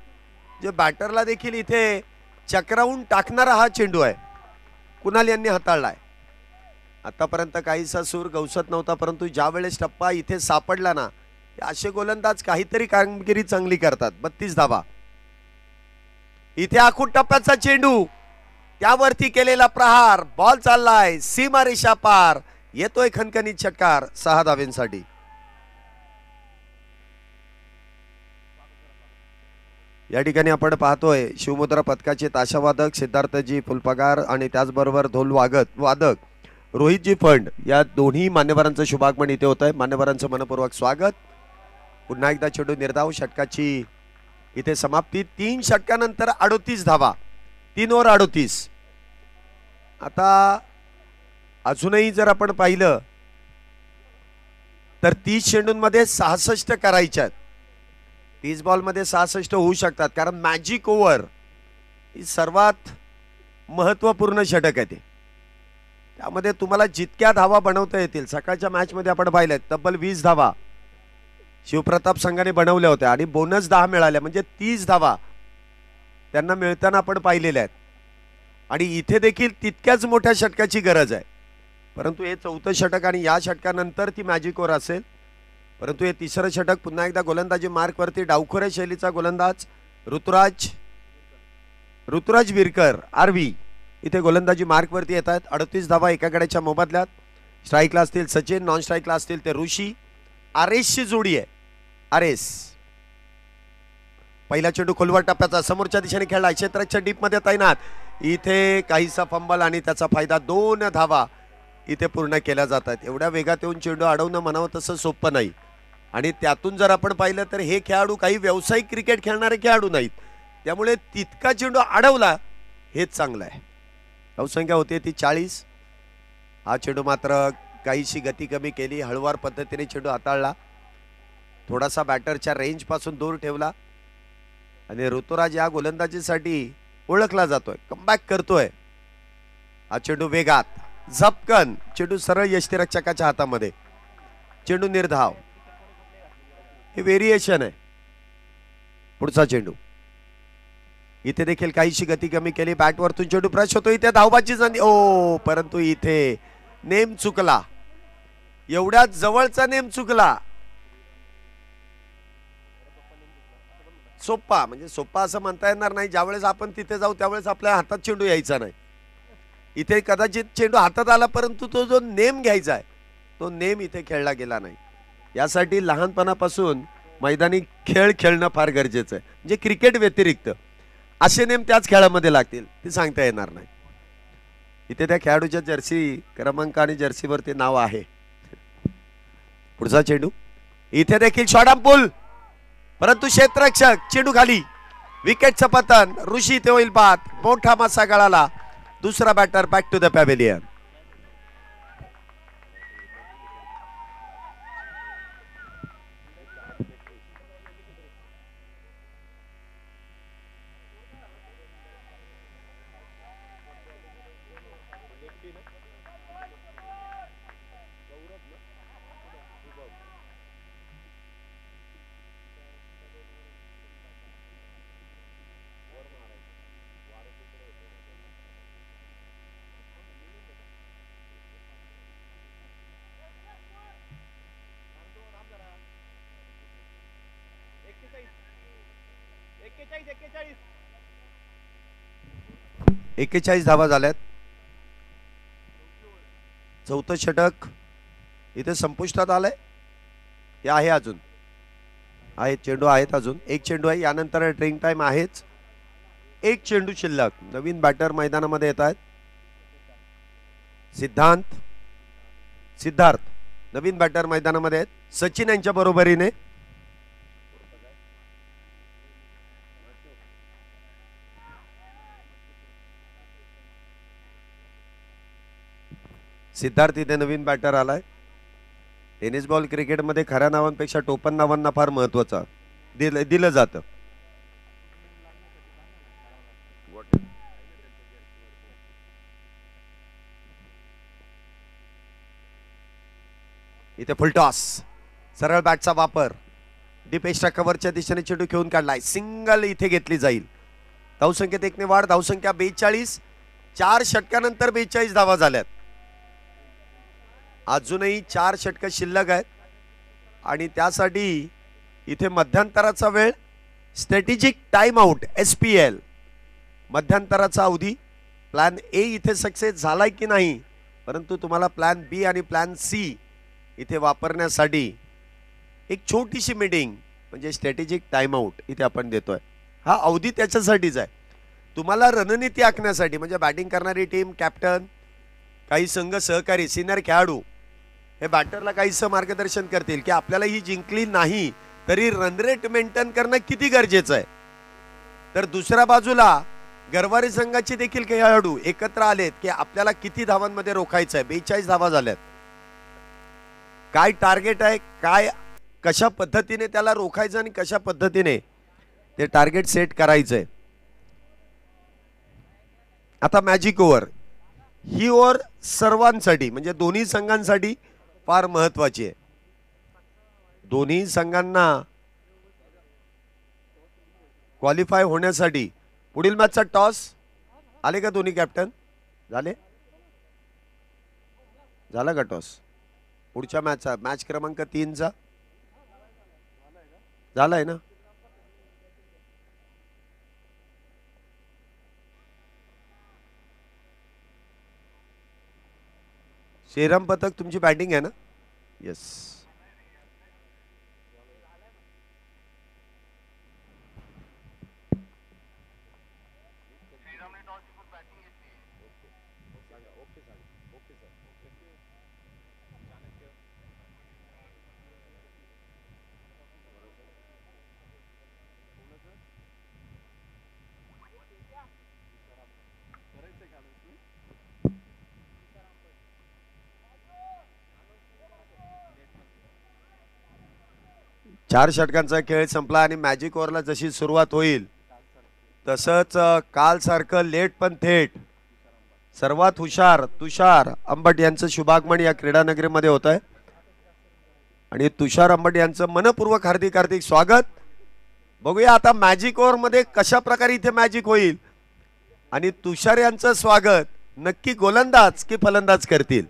जे बॅटरला देखील इथे चक्रावून टाकणारा हा चेंडू आहे, कुणाल यांनी हाताळलाय. आतापर्यंत काहीसा सूर गवसत नव्हता, परंतु ज्या वेळेस टप्पा इथे सापडला ना, असे गोलंदाज काहीतरी कामगिरी चांगली करतात. 32 धावा. इथे आखूड टप्प्याचा चेंडू, त्यावरती केलेला प्रहार, बॉल चाललाय सीमारेषा पार, येतोय खणखणीत षटकार 6 धावेंसाठी. या ठिकाणी आपण पाहतोय शिवमुद्रा पथकाचे ताशावादक सिद्धार्थजी फुलपगार आणि त्याचबरोबर ढोल वादक रोहितजी फंड, या दोन्ही मान्यवरांचं शुभागमन इथे होत आहे. मान्यवरांचं मनपूर्वक स्वागत. पुन्हा एकदा चेंडू निर्धाव, षटकाची इथे समाप्ती. 3 षटकानंतर 38 धावा, 3 ओव्हर 38. आता अजूनही जर आपण पाहिलं तर 30 चेंडूंमध्ये 66 करायच्या आहेत. 30 बॉलमध्ये 66 होऊ शकतात, कारण मॅजिक ओव्हर ही सर्वात महत्वपूर्ण षटक आहे. ते त्यामध्ये तुम्हाला जितक्या धावा बनवता येतील, सकाळच्या मॅच मध्ये आपण पाहिलं तब्बल 20 धावा शिवप्रताप संघाने बनवल्या होत्या आणि बोनस 10 मिळाल्या, म्हणजे 30 धावा त्यांना मिळताना आपण पाहिलेल्या आहेत. आणि इथे देखील तितक्याच मोठ्या षटकाची गरज आहे, परंतु हे 4थं षटक आणि या षटकानंतर ती मॅजिक ओव्हर असेल. परंतु हे 3रं षटक. पुन्हा एकदा गोलंदाजी मार्कवरती डावखोऱ्या शैलीचा गोलंदाज ऋतुराज विरकर आरवी इथे गोलंदाजी मार्कवरती येत आहेत. 38 धावा एका गड्याच्या मोबदल्यात. स्ट्राईकला असतील सचिन, नॉन स्ट्राईकला असतील ते ऋषी. आरेसची जोडी आहे. आरेस पहिला चेंडू खोलवर टप्प्याचा, समोरच्या दिशेने खेळला, क्षेत्राच्या डीप मध्ये तैनात. इथे काहीसा फंबल आणि त्याचा फायदा. 2 धावा इथे पूर्ण केल्या जातात. एवढ्या वेगात येऊन चेंडू अडवणं म्हणावं तसं सोपं नाही. आणि त्यातून जर आपण पाहिलं तर हे खेळाडू काही व्यावसायिक क्रिकेट खेळणारे खेळाडू नाहीत, त्यामुळे तितका चेंडू अडवला हेच चांगलं आहे. धावसंख्या होती ती 40. हा चेंडू मात्र काहीशी गती कमी केली, हळुवार पद्धतीने चेंडू हाताळला, थोडासा बॅटरच्या रेंज पासून दूर ठेवला आणि ऋतुराज या गोलंदाजीसाठी ओळखला जातोय, कमबॅक करतोय. हा चेंडू वेगात, झपकन चेंडू सरळ यष्टीरक्षकाच्या हातामध्ये. चेंडू निर्धाव, हे व्हेरिएशन आहे. पुढचा चेंडू इथे देखील काहीशी गती कमी केली, बॅटवरतून चेंडू ब्रश होतो. इथे धावबाची संधी, परंतु इथे नेम चुकला, एवढ्या जवळचा नेम चुकला. सोप्पा म्हणजे सोप्पा असं म्हणता येणार नाही. ज्यावेळेस आपण तिथे जाऊ त्यावेळेस आपल्या हातात चेंडू यायचा नाही. इथे कदाचित चेंडू हातात आला, परंतु तो जो नेम घ्यायचा आहे तो नेम इथे खेळला गेला नाही. यासाठी लहानपणापासून मैदानी खेळ खेळणं फार गरजेचं आहे. म्हणजे क्रिकेट व्यतिरिक्त असे नेम त्याच खेळामध्ये लागतील ते सांगता येणार नाही. इथे त्या खेळाडूच्या जर्सी क्रमांक आणि जर्सीवरती नाव आहे. पुढचा चेंडू इथे देखील शॉर्ट आर्म पुल, परंतु क्षेत्ररक्षक चेंडू खाली. विकेटचं पतन, ऋषी ते होईल बाद. मोठा मासा गळाला. दुसरा batter back to the pavilion. 41 धावा झाल्यात. चौथं षटक इथे संपुष्टात आलंय. हे आहे अजून आहेत चेंडू आहेत अजून एक चेंडू आहे. यानंतर ड्रिंक टाइम आहेच. एक चेंडू शिल्लक. नवीन बॅटर मैदानामध्ये येत आहेत. सिद्धार्थ नवीन बॅटर मैदानामध्ये आहेत. सचिन यांच्या बरोबरीने. सिद्धार्थ इथे नवीन बॅटर आलाय. टेनिस बॉल क्रिकेटमध्ये खऱ्या नावांपेक्षा टोपण नावांना फार महत्वाचं दिलं जातं. इथे फुलटॉस. सरळ बॅटचा वापर. डीप एक्स्ट्रा कव्हरच्या दिशेने चेंडू खेळून काढलाय. सिंगल इथे घेतली जाईल. धावसंख्येत एकने वाढ. धावसंख्या 42. 4 षटकानंतर 42 धावा झाल्यात. अजूनही 4 षटक शिल्लक आहेत आणि त्यासाठी इथे मध्यंतराचा वेळ. Strategic time out SPL. मध्यंतराचा अवधी. प्लॅन ए इथे सक्सेस झालाय की नाही, परंतु तुम्हाला प्लॅन बी आणि प्लॅन सी इथे वापरण्यासाठी एक छोटीशी मीटिंग म्हणजे स्ट्रॅटेजिक टाइम आउट इथे आपण देतोय. हा अवधी त्याच्यासाठीच आहे. तुम्हाला रणनीती आखण्यासाठी म्हणजे बॅटिंग करणारी टीम, कॅप्टन, काही संघ सहकारी, सिनियर खेळाडू हे बॅटरला काहीसं मार्गदर्शन करतील की आपल्याला ही जिंकली नाही तरी रन रेट मेंटेन करणं किती गरजेचं आहे. तर दुसऱ्या बाजूला गरवारी संघाचे देखील खेळाडू एकत्र आलेत की आपल्याला किती धावांमध्ये रोखायचं आहे. 42 धावा झाल्यात. काय टार्गेट आहे, काय कशा पद्धतीने त्याला रोखायचं आणि कशा पद्धतीने ते टार्गेट सेट करायचंय. आता मॅजिक ओव्हर ही ओव्हर सर्वांसाठी म्हणजे दोन्ही संघांसाठी फार महत्वाची आहे. दोन्ही संघांना क्वालिफाय होण्यासाठी पुढील मॅचचा टॉस आले का दोन्ही कॅप्टन? झाला का टॉस? पुढच्या मॅचचा मॅच क्रमांक 3चा झालाय ना? श्रीराम पथक तुमची बॅटिंग आहे ना? येस. चार षटकांचा खेळ संपला आणि मॅजिक ओव्हरला जशी सुरुवात होईल तसंच काल सारखं लेट पण थेट सर्वात हुशार तुषार अंबट यांचं शुभागमन या क्रीडा नगरीमध्ये होत आहे आणि तुषार अंबट यांचं मनपूर्वक हार्दिक हार्दिक स्वागत. बघूया आता मॅजिक ओव्हर मध्ये कशा प्रकारे इथे मॅजिक होईल आणि तुषार यांचं स्वागत नक्की गोलंदाज की फलंदाज करतील.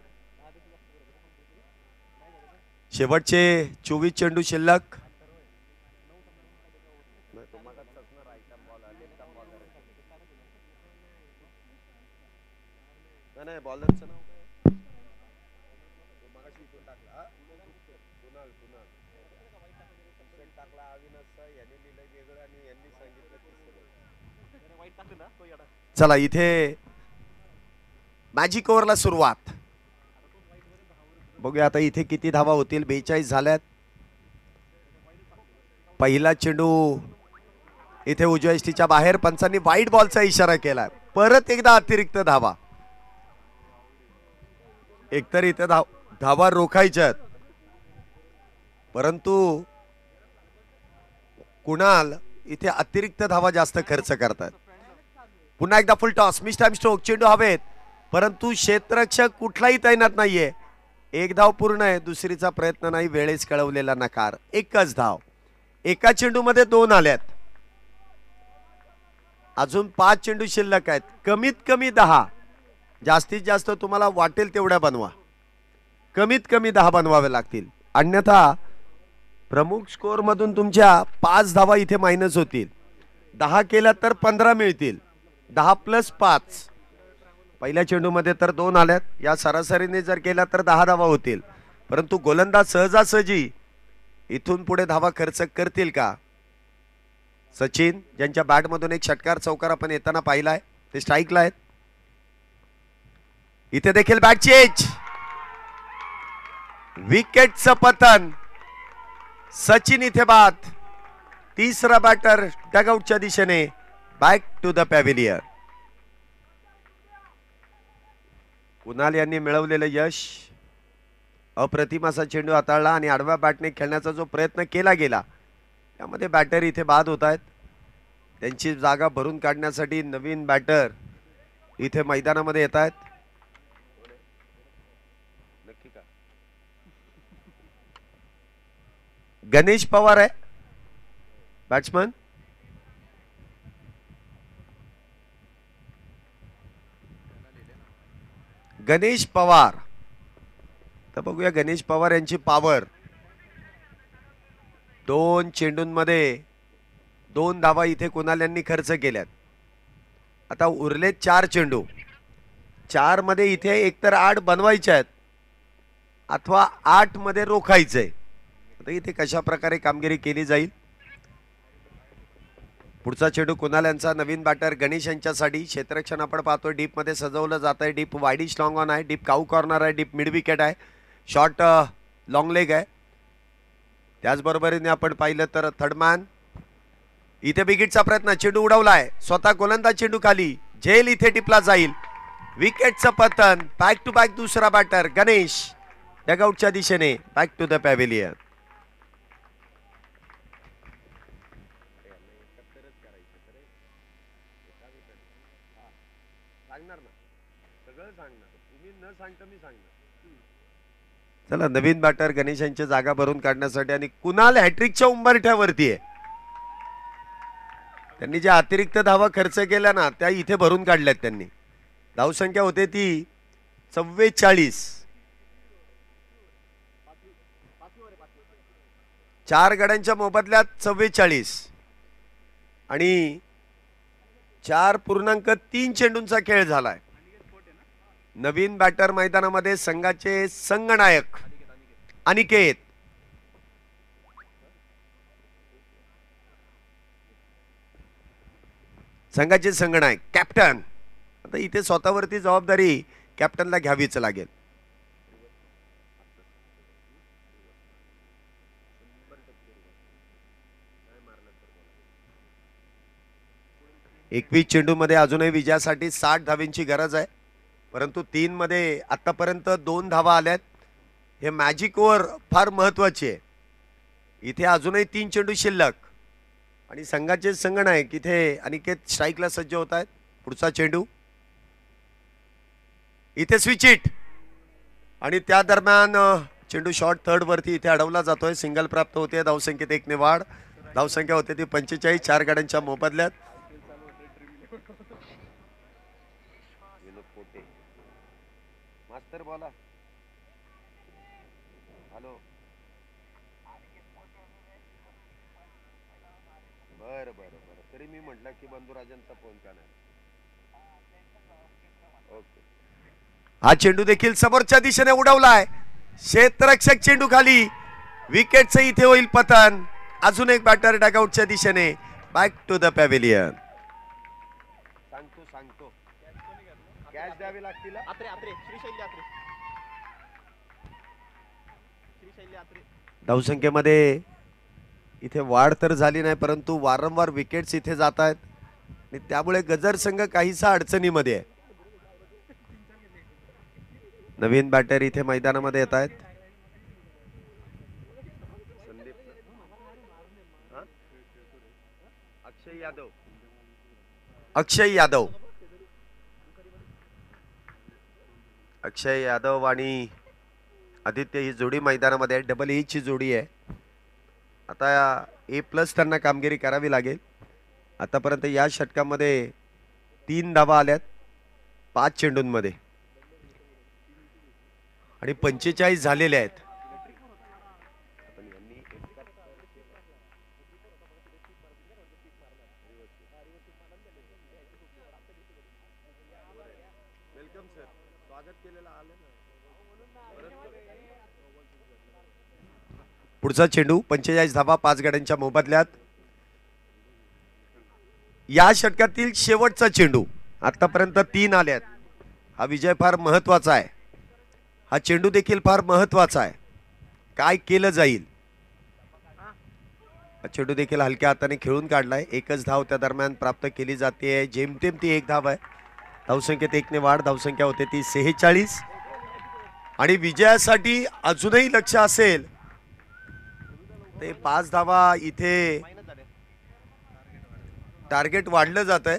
शेवटचे 24 चेंडू शिल्लक. नाही बॉलरचं नाव काय? मगाशी इथून टाकला कुणाल टाकला अविनाशचा, यांनी लिहिलं वेगळं आणि यांनी सांगितलं की वाईट टाकलं ना तो येडा. चला इथे मॅजिक ओव्हरला सुरुवात. बघूया आता इथे किती धावा होतील. 42 झाल्यात. पहिला चेंडू इथे उजव्या यष्टीच्या बाहेर. पंचांनी वाईट बॉलचा इशारा केलाय. परत एकदा अतिरिक्त धावा. एकतर इथे धावा रोखायच्यात परंतु कुणाल इथे अतिरिक्त धावा जास्त खर्च करतात. पुन्हा एकदा फुल टॉस. Miss time stroke. चेंडू हवेत परंतु क्षेत्ररक्षक कुठलाही तैनात नाहीये. एक धाव पूर्ण आहे. दुसरीचा प्रयत्न नाही. वेळेस कळवलेला नकार. एकच धाव. एका चेंडू मध्ये 2 आल्यात. अजून 5 चेंडू शिल्लक आहेत. कमीत कमी 10. जास्तीत जास्त तुम्हाला वाटेल तेवढ्या बनवा. कमीत कमी 10 बनवावे लागतील. अन्यथा प्रमुख स्कोर मधून तुमच्या 5 धावा इथे मायनस होतील. 10 केला तर 15 मिळतील. 10 + 5. पहिल्या चेंडूमध्ये तर 2 आल्यात. या सरासरीने जर केला तर 10 धावा होतील. परंतु गोलंदाज सहजासहजी इथून पुढे धावा खर्च करतील का? सचिन ज्यांच्या बॅटमधून एक षटकार चौकार आपण येताना पाहिलाय, ते स्ट्राईकला आहेत. इथे देखील बॅट चेंज. विकेटचं पतन. सचिन इथे बाद. तिसरा बॅटर डगआउटच्या दिशेने back to the pavilion. Kunal यांनी मिळवलेलं यश. अप्रतिम असा चेंडू हाताळला आणि आडव्या बॅटने खेळण्याचा जो प्रयत्न केला गेला त्यामध्ये बॅटर इथे बाद होत आहेत. त्यांची जागा भरून काढण्यासाठी नवीन बॅटर इथे मैदानामध्ये येत आहेत. गणेश पवार आहे बॅट्समन. गणेश पवार. तर बघूया गणेश पवार यांची पॉवर. 2 चेंडूंमध्ये 2 धावा इथे कुणाल यांनी खर्च केल्यात. आता उरले 4 चेंडू. 4 मध्ये इथे एकतर 8 बनवायचे आहेत अथवा 8 मध्ये रोखायचंय. आता इथे कशा प्रकारे कामगिरी केली जाईल. पुढचा चेंडू कुणाल यांचा. नवीन बॅटर गणेश यांच्यासाठी. क्षेत्ररक्षण आपण पाहतोय डीप मध्ये सजवलं जात आहे. डीप वाईडिश लॉंग ऑन आहे. डीप काऊ कॉर्नर आहे. डीप मिड विकेट आहे. शॉर्ट लॉंग लेग आहे. त्याचबरोबरीने आपण पाहिलं तर थर्डमॅन. इथे विकेटचा प्रयत्न. चेंडू उडवलाय. स्वतः गोलंदाज चेंडू खाली. झेल इथे टिपला जाईल. विकेटचं पतन. बॅक टू बॅक दुसरा बॅटर गणेश डगआउटच्या दिशेने बॅक टू द पॅव्हिलियन. चला नवीन बॅटर गणेशांची जागा भरून काढण्यासाठी आणि कुणाल हॅट्रिकच्या उंबरठ्यावरती आहे. त्यांनी ज्या अतिरिक्त धावा खर्च केल्या ना त्या इथे भरून काढल्यात त्यांनी. धावसंख्या होते ती 44. 4 गड्यांच्या मोबदल्यात 44 आणि 4.3 चेंडूंचा खेळ झालाय. नवीन बॅटर मैदानामध्ये संघाचे संघनायक अनिकेत. संघाचे संघनायक कॅप्टन. आता इथे स्वतःवरती जबाबदारी कॅप्टनला घ्यावीच लागेल. एकवीस चेंडू मध्ये अजूनही विजयासाठी 60 धावींची गरज आहे. परंतु 3 मध्ये आतापर्यंत 2 धावा आल्यात. हे मॅजिक ओव्हर फार महत्वाची आहे. इथे अजूनही 3 चेंडू शिल्लक आणि संघाचे संघनायक इथे अनिकेत स्ट्राईकला सज्ज होत आहेत. पुढचा चेंडू इथे स्विच हिट आणि त्या दरम्यान चेंडू शॉर्ट थर्ड वरती इथे अडवला जातोय. सिंगल प्राप्त होते. धावसंख्येत 1 ने वाढ. धावसंख्या होते ती 45. 4 गड्यांच्या मोबदल्यात. मास्तर बोला. हॅलो. बरं बरं बरं. तरी मी म्हटलं की बंधुराजांचा फोन का नाही. ओके. हा चेंडू देखील समोरच्या दिशेने उडवलाय. क्षेत्ररक्षक चेंडू खाली. विकेटचं इथे होईल पतन. अजून एक बॅटर डगआउटच्या दिशेने बॅक टू द पॅव्हिलियन. सांगतो कॅच द्यावी लागतील. धावसंख्येमध्ये इथे वाढ तर झाली नाही परंतु वारंवार विकेट्स इथे जात आहेत आणि त्यामुळे गजर संघ काहीसा अडचणीमध्ये आहे. नवीन बॅटर इथे मैदानामध्ये येत आहेत. अक्षय यादव आणि आदित्य ही जोडी मैदानामध्ये आहे. डबल ए ची जोडी आहे. आता A+ त्यांना कामगिरी करावी लागेल. आतापर्यंत या षटकामध्ये 3 धावा आल्यात 5 चेंडूंमध्ये आणि 45 झालेले आहेत. पुढचा चेंडू 45 धावा 5 गड्यांच्या मोबदल्यात. या षटकातील शेवटचा चेंडू. आतापर्यंत 3 आल्यात. हा विजय फार महत्वाचा आहे. हा चेंडू देखील फार महत्वाचा आहे. काय केलं जाईल. हा चेंडू देखील हलक्या हाताने खेळून काढलाय. एकच धाव त्या दरम्यान प्राप्त केली जाते. जेमतेम ती 1 धाव आहे. धावसंख्येत 1 ने वाढ. धावसंख्या होते ती 46. आणि विजयासाठी अजूनही लक्ष असेल ते 5 धावा. इथे टार्गेट वाढलं जात आहे.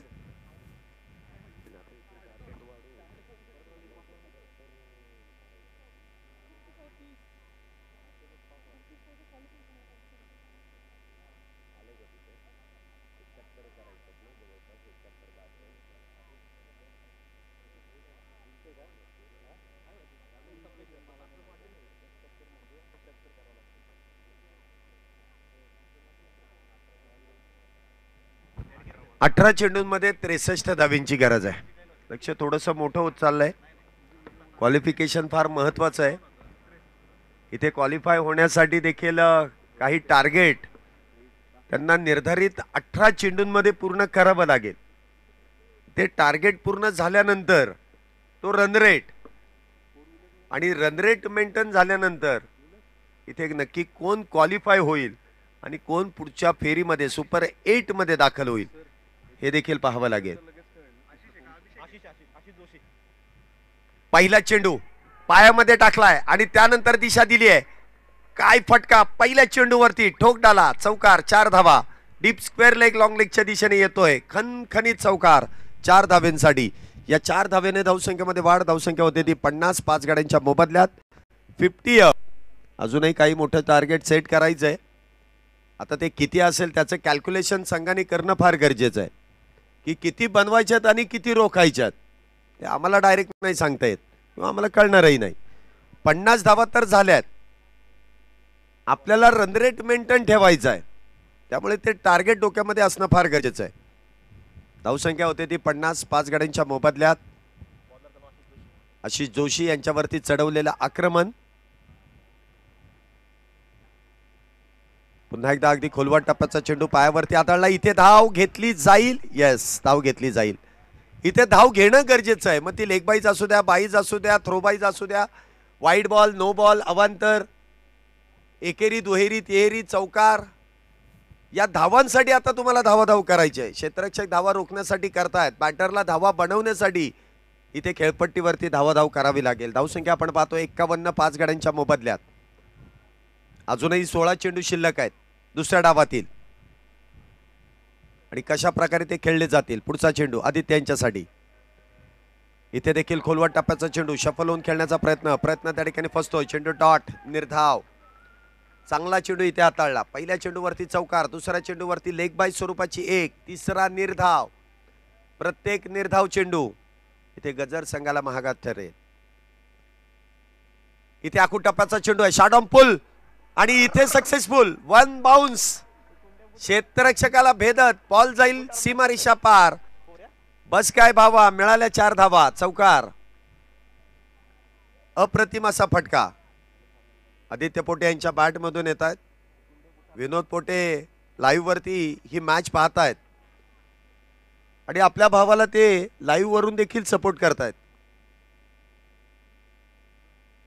अठरा चेंडूंमध्ये 63 धावींची गरज आहे. लक्ष थोडंसं मोठं होत चाललंय. क्वालिफिकेशन फार महत्वाचं आहे. इथे क्वालिफाय होण्यासाठी देखील काही टार्गेट त्यांना निर्धारित 18 चेंडूंमध्ये पूर्ण करावं लागेल. ते टार्गेट पूर्ण झाल्यानंतर तो रन रेट आणि रन रेट मेंटेन झाल्यानंतर इथे नक्की कोण क्वालिफाय होईल आणि कोण पुढच्या फेरीमध्ये सुपर 8 मध्ये दाखल होईल हे देखील पाहावं लागेल. पहिला चेंडू पायामध्ये टाकलाय आणि त्यानंतर दिशा दिली आहे. काय फटका. पहिल्या चेंडूवरती ठोकडाला चौकार. 4 धावा. डीप स्क्वेअर लेग लॉंग लेगच्या दिशेने येतोय. खणखणीत चौकार 4 धावेंसाठी. या 4 धावेने धावसंख्येमध्ये वाढ. धावसंख्या होते ती 50 5 गाड्यांच्या मोबदल्यात 50 अप. अजूनही काही मोठं टार्गेट सेट करायचंय. आता ते किती असेल त्याचं कॅल्क्युलेशन संघाने करणं फार गरजेचं आहे की किती बनवायच्यात आणि किती रोखायच्यात. ते आम्हाला डायरेक्ट नाही सांगता येत किंवा आम्हाला कळणारही नाही. 50 धावा तर झाल्यात. आपल्याला रन रेट मेंटेन ठेवायचा आहे. त्यामुळे ते टार्गेट डोक्यामध्ये असणं फार गरजेचं आहे. धावसंख्या होते ती 50 5 गाड्यांच्या मोबदल्यात. आशिष जोशी यांच्यावरती चढवलेलं आक्रमण. पुन्हा एकदा अगदी खोलवर टप्प्याचा चेंडू पायावरती आदळला. इथे धाव घेतली जाईल. येस, धाव घेतली जाईल. इथे धाव घेणं गरजेचं आहे. मग ती लेग बाईज असू द्या, बाईज असू द्या, थ्रो बाईज असू द्या, वाईड बॉल, नो बॉल, अवांतर, एकेरी, दुहेरी, तिहेरी, चौकार. या धावांसाठी आता तुम्हाला धावाधाव करायची आहे. क्षेत्ररक्षक धावा रोखण्यासाठी करतायत. बॅटरला धावा बनवण्यासाठी इथे खेळपट्टीवरती धावाधाव करावी लागेल. धावसंख्या आपण पाहतो 51 5 गाड्यांच्या मोबदल्यात. अजूनही 16 चेंडू शिल्लक आहेत दुसऱ्या डावातील. आणि कशा प्रकारे ते खेळले जातील. पुढचा चेंडू आदित्य यांच्यासाठी. इथे देखील खोलवर टप्प्याचा चेंडू शफल होऊन खेळण्याचा प्रयत्न त्या ठिकाणी फसतोय. चेंडू डॉट. निर्धाव. चांगला चेंडू इथे हाताळला. पहिल्या चेंडूवरती चौकार. दुसऱ्या चेंडूवरती लेग बाय स्वरूपाची 1. तिसरा निर्धाव. प्रत्येक निर्धाव चेंडू इथे गजर संघाला महागात ठरेल. इथे आखू टप्प्याचा चेंडू आहे. शॉट ऑन पुल आणि इथे सक्सेसफुल 1 बाउन्स. क्षेत्ररक्षकाला भेदत बॉल जाईल सीमारेषा पार. बस काय भावा. मिळाल्या 4 धावा. चौकार. अप्रतिम असा फटका आदित्य पोटे यांच्या बॅट मधून येत आहेत. विनोद पोटे लाईव्ह वरती ही मॅच पाहतायत आणि आपल्या भावाला ते लाईव्ह वरून देखील सपोर्ट करतायत.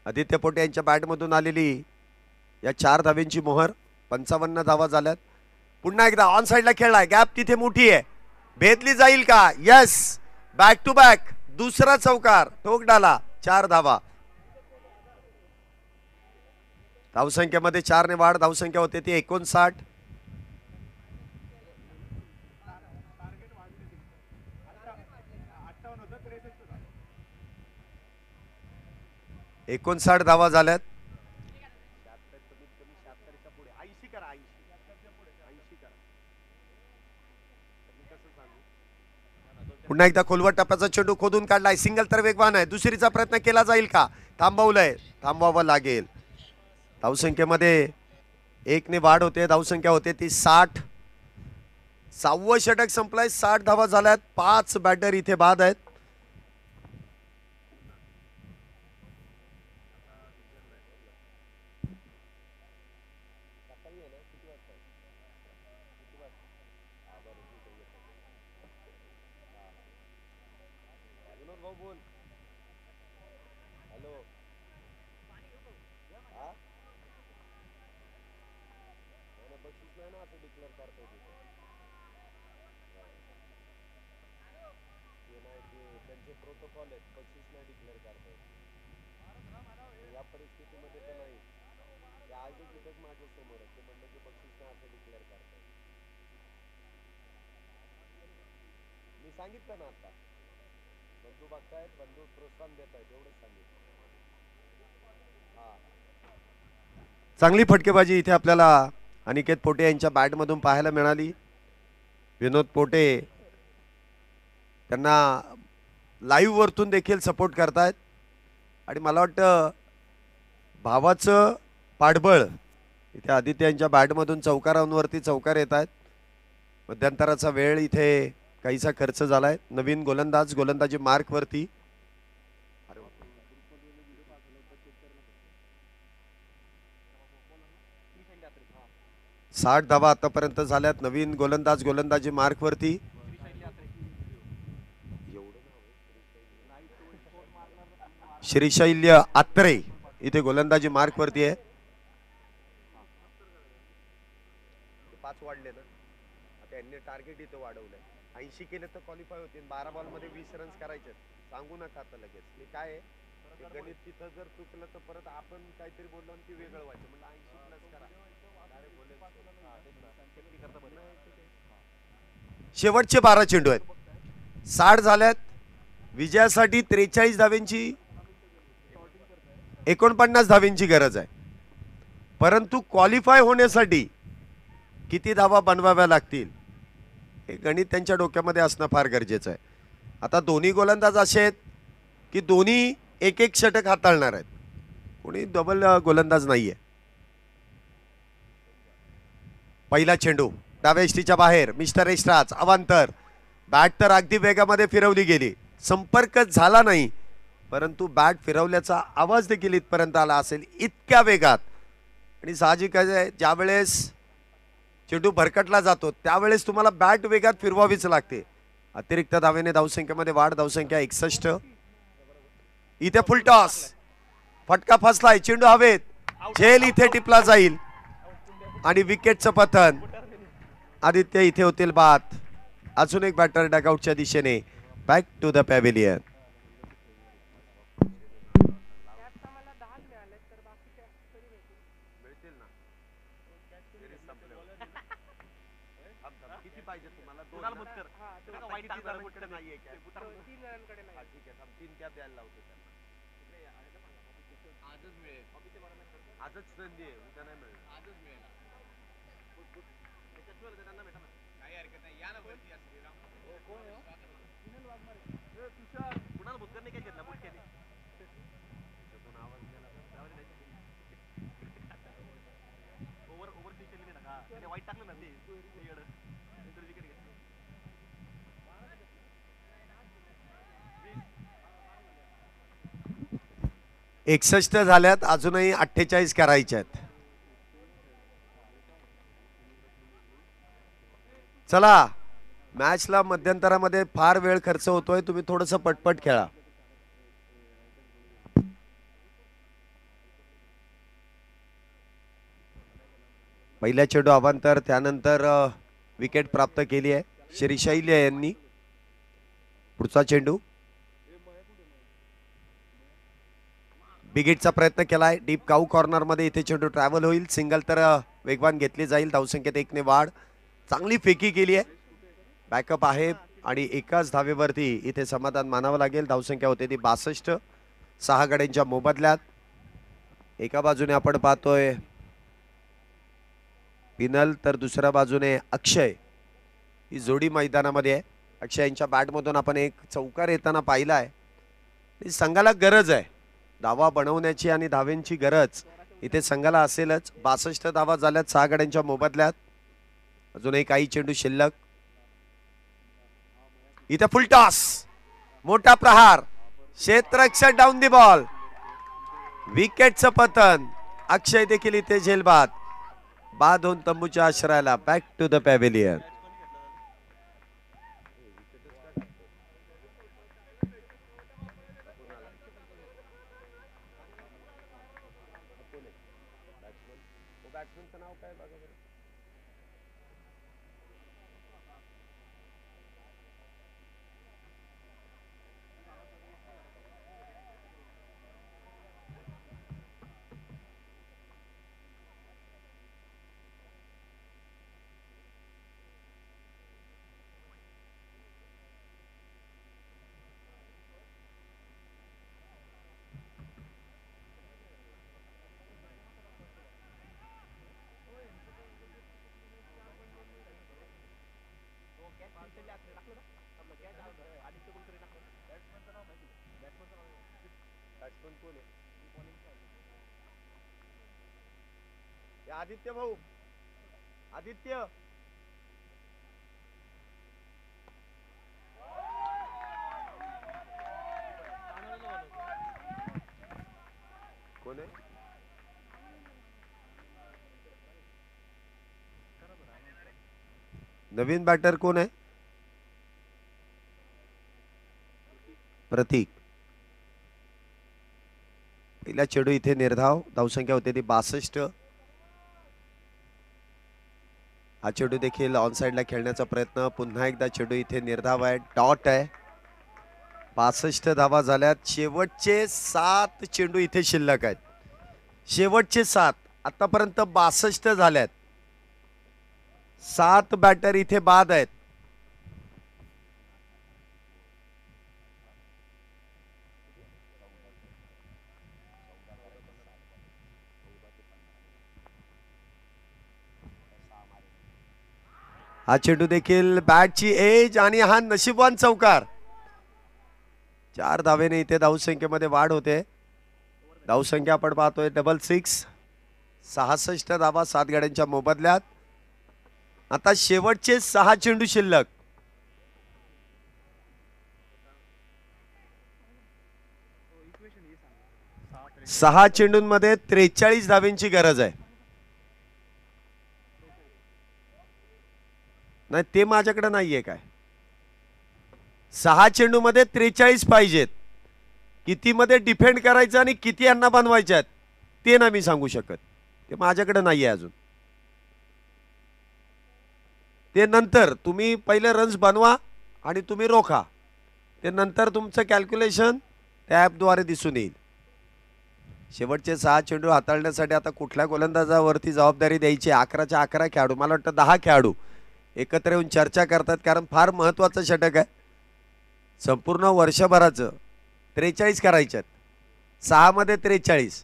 आदित्य पोटे यांच्या बॅट मधून आलेली या 4 धावेंची मोहर. 55 धावा झाल्यात. पुन्हा एकदा ऑन साइडला खेळलाय. गॅप तिथे मोठी आहे. भेदली जाईल का. Yes, back to back. दुसरा चौकार. ठोकडाला 4 धावा. धावसंख्येमध्ये 4 ने वाढ. धावसंख्या होते ती 59. धावा झाल्यात. पुन्हा एकदा खोलवर टप्प्याचा चेंडू खोदून काढलाय. सिंगल तर वेगवान आहे. दुसरीचा प्रयत्न केला जाईल का. थांबवलंय. थांबवावं लागेल. धावसंख्येमध्ये 1 ने वाढ होते. धावसंख्या होते ती 60. 6वं षटक संपलंय. 60 धावा झाल्यात. 5 बॅटर इथे बाद आहेत. प्रोटोकॉल आहेत, बक्षीस नाही डिक्लेअर करतायत. या परिस्थितीमध्ये तर नाही. ते आयोजक इथंच माझ्या समोर आहेत. ते म्हणलं की बक्षीस नाही असं डिक्लेअर करतायत. मी सांगितलं ना आता, बंधू बघतायत, बंधू प्रोत्साहन देत आहेत, एवढंच सांगितलं. हा, चांगली फटकेबाजी इथे आपल्याला अनिकेत पोटे यांच्या बॅटमधून पाहायला मिळाली. विनोद पोटे त्यांना लाईव्ह वरतून देखील सपोर्ट करतायत आणि मला वाटतं भावाचं पाठबळ इथे आदित्य यांच्या बॅटमधून चौकारांवरती चौकार येत आहेत. मध्यंतराचा वेळ इथे काहीसा खर्च झालाय. नवीन गोलंदाजी मार्कवरती. 60 धावा आतापर्यंत झाल्यात. नवीन गोलंदाजी मार्कवरती. श्रीशैल्य आत्रे इथे गोलंदाजी मार्कवरती आहे. 5 वाढले ना आता, यांनी टार्गेट इथे वाढवलंय. 80 केले तर क्वालिफाय होतील. 12 बॉल मध्ये 20 रन्स करायचे. सांगू नका आता लगेच. हे काय आहे, गणित तिथं जर चुकलं तर परत आपण काहीतरी बोललो की वेगळं व्हायचं. म्हणजे 80 प्लस करा. शेवटचे 12 चेंडू आहेत. 60 झाल्यात. विजयासाठी 43 धाव्यांची 49 धाव्यांची गरज आहे. परंतु क्वालिफाय होण्यासाठी किती धावा बनवाव्या लागतील हे गणित त्यांच्या डोक्यामध्ये असणं फार गरजेचं आहे. आता दोन्ही गोलंदाज असे आहेत की दोन्ही एक एक षटक हाताळणार आहेत. कोणी डबल गोलंदाज नाहीये. पहिला चेंडू डाव्या यष्टीच्या बाहेर. मिस्टर एस्ट्राच अवांतर. बॅट तर अगदी वेगामध्ये फिरवली गेली. संपर्क झाला नाही, परंतु बॅट फिरवल्याचा आवाज देखील इथपर्यंत आला असेल इतक्या वेगात. आणि साहजिक आहे, ज्यावेळेस चेंडू भरकटला जातो त्यावेळेस तुम्हाला बॅट वेगात फिरवावीच लागते. अतिरिक्त धावेने धावसंख्येमध्ये वाढ. धावसंख्या 61. इथे फुल टॉस. फटका फसलाय. चेंडू हवेत. झेल इथे टिपला जाईल आणि विकेटचं पतन. आदित्य इथे होतील बाद. अजून एक बॅटर डगआउटच्या दिशेने. Back to the pavilion. आजच संधी आहे, उद्या नाही मिळणार. आजच मिळेल. काही हरकत नाही. या ना वरती. कुणाला भुतकरने काय घेतला बुटक्याने? ओव्हर केली ना का? त्याने वाईट टाकलं ना ते. 61 झाल्यात. अजूनही 48 करायच्या आहेत. चला, मॅचला मध्यंतरामध्ये फार वेळ खर्च होतोय. तुम्ही थोडंसं पटपट खेळा. पहिल्या चेंडू अवांतर. त्यानंतर विकेट प्राप्त केली आहे श्रीशैल्य यांनी. पुढचा चेंडू बिगिटचा प्रयत्न केलाय. डीप काऊ कॉर्नर मध्ये इथे चेंडू ट्रॅव्हल होईल. सिंगल तर वेगवान घेतली जाईल. धावसंख्येत 1 ने वाढ. चांगली फेकी केली आहे. बॅकअप आहे आणि एकाच धावेवरती इथे समाधान मानावं लागेल. धावसंख्या होते ती 62. 6 गड्यांच्या मोबदल्यात. एका बाजूने आपण पाहतोय पिनल, तर दुसऱ्या बाजूने अक्षय. ही जोडी मैदानामध्ये आहे. अक्षय यांच्या बॅटमधून आपण एक चौकार येताना पाहिला आहे. संघाला गरज आहे धावा बनवण्याची आणि धावेंची गरज इथे संघाला असेलच. 62 धावा झाल्यात 6 गड्यांच्या मोबदल्यात. अजूनही काही चेंडू शिल्लक. इथे फुल टॉस. मोठा प्रहार. क्षेत्ररक्षक डाऊन दी बॉल. विकेटचं पतन. अक्षय देखील इथे झेलबाद. बाद होऊन तंबूच्या आश्रयाला. Back to the pavilion. Aditya भाऊ, आदित्य कोण आहे? नवीन बॅटर कोण आहे? प्रतीक. पहिला चेडू इथे निर्धाव, धावसंख्या होते ती 62. हा चेडू देखील ऑन साइडला खेळण्याचा प्रयत्न. पुन्हा एकदा चेडू इथे निर्धाव आहे, डॉट आहे. 62 धावा झाल्यात. शेवटचे 7 चेंडू इथे शिल्लक आहेत. शेवटचे 7 आतापर्यंत 62 झाल्यात. 7 बॅटर इथे बाद आहेत. हा चेंडू देखील बॅटची एज आणि हा नशीबवान चौकार. 4 धावेने इथे धावसंख्येमध्ये वाढ होते. धावसंख्या आपण पाहतोय 66. 66 धावा 7 गाड्यांच्या मोबदल्यात. आता शेवटचे 6 चेंडू शिल्लक. सहा चेंडूंमध्ये 43 धावेंची गरज आहे. नाही ते माझ्याकडे नाहीये काय. 6 चेंडूमध्ये 43 पाहिजेत. किती मध्ये डिफेंड करायचं आणि किती यांना बनवायच्या आहेत ते नाही मी सांगू शकत. ते माझ्याकडे नाहीये अजून. ते नंतर तुम्ही पहिले रन्स बनवा आणि तुम्ही रोखा. ते नंतर तुमचं कॅल्क्युलेशन त्या ॲपद्वारे दिसून येईल. शेवटचे 6 चेंडू हाताळण्यासाठी आता कुठल्या गोलंदाजावरती जबाबदारी द्यायची. 11च्या 11 खेळाडू, मला वाटतं 10 खेळाडू एकत्र येऊन चर्चा करतात, कारण फार महत्त्वाचं षटक आहे. संपूर्ण वर्षभराचं 43 करायचे आहेत. 6 मध्ये 43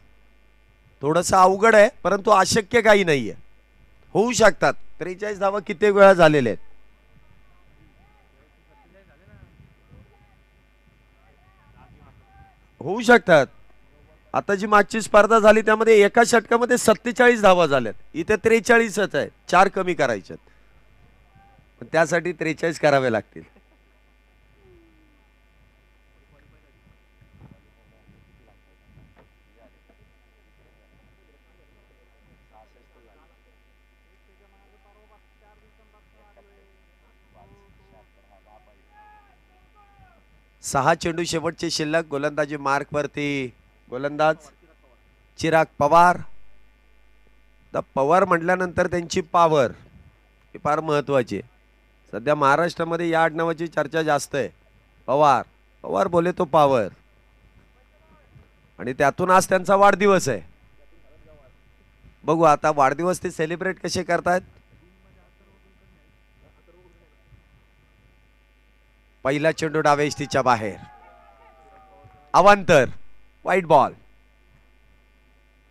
थोडंसं अवघड आहे, परंतु अशक्य काही नाहीये. होऊ शकतात. 43 धावा किती वेळा झालेले आहेत. होऊ शकतात. आता जी मागची स्पर्धा झाली त्यामध्ये एका षटकामध्ये 47 धावा झाल्यात. इथे 43च आहे. 4 कमी करायचे आहेत. त्यासाठी 43 करावे लागतील. सहा चेंडू शेवटचे शिल्लक. गोलंदाजी मार्क वरती गोलंदाज चिराग पवार. पवार म्हटल्यानंतर त्यांची पॉवर ही फार महत्वाची आहे. सध्या महाराष्ट्रामध्ये या आडनावाची चर्चा जास्त आहे. पवार पवार बोले तो पॉवर. आणि त्यातून आज त्यांचा वाढदिवस आहे. बघू आता वाढदिवस ते सेलिब्रेट कसे करतायत. पहिला चेंडू डाव्या इष्टीच्या बाहेर. अवांतर वाईट बॉल.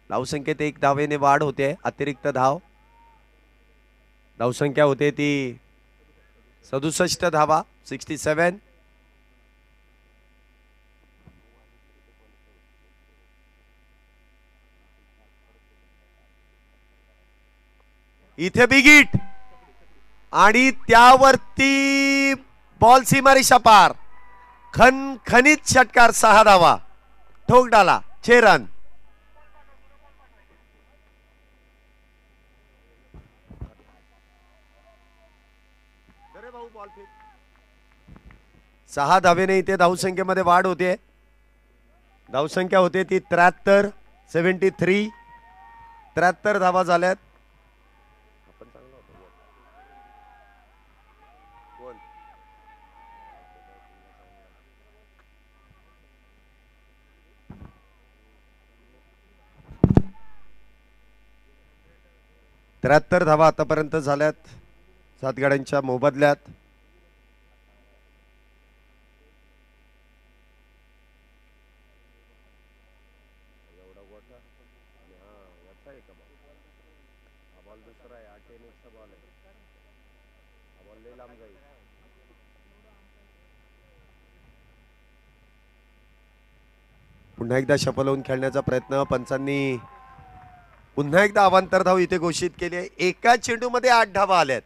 धावसंख्येत 1 धावेने वाढ होते. अतिरिक्त धाव. धावसंख्या होते ती 67 धावा 67. इथे बिगिट आणि त्यावरती बॉल सीमारेषा पार. खणखणीत षटकार. 6 धावा. ठोक डाला. 6 रन. सहा धावेने इथे धावसंख्येमध्ये वाढ होते. धावसंख्या होते ती 73. 73 73 धावा झाल्यात. त्र्याहत्तर धावा आतापर्यंत झाल्यात 7 गाड्यांच्या मोबदल्यात. पुन्हा एकदा शफल होऊन खेळण्याचा प्रयत्न. पंचांनी पुन्हा एकदा अवांतर धाव इथे घोषित केली आहे. एका चेंडूमध्ये 8 धावा आल्यात.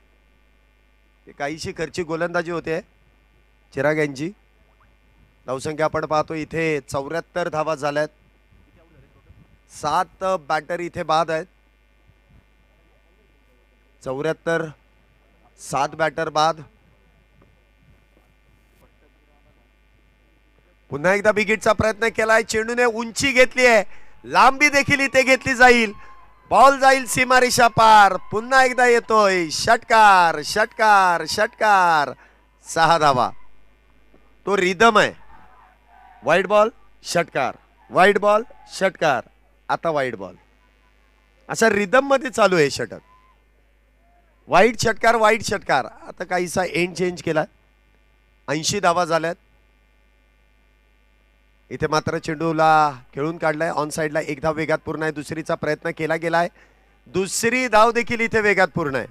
हे काहीशी खर्ची गोलंदाजी होते चिराग यांची. धावसंख्या आपण पाहतो इथे 74 धावा झाल्यात. 7 बॅटर इथे बाद आहेत. 74, 7 बॅटर बाद. पुन्हा एकदा बिगिटचा प्रयत्न केलाय. चेंडूने उंची घेतली आहे. लांबी देखील इथे घेतली जाईल. बॉल जाईल सीमारेषा पार. पुन्हा एकदा येतोय षटकार षटकार षटकार. 6 धावा. तो रिदम आहे. वाईड बॉल षटकार, वाईड बॉल षटकार, आता वाईड बॉल, अशा रिदम मध्ये चालू आहे षटक. वाईड षटकार वाईड षटकार. आता काहीसा एंड चेंज केला. 80 धावा झाल्यात. इथे मात्र चेंडूला खेळून काढलाय. ऑन साइडला 1 धाव वेगात पूर्ण आहे. दुसरीचा प्रयत्न केला गेलाय. दुसरी धाव देखील इथे वेगात पूर्ण आहे.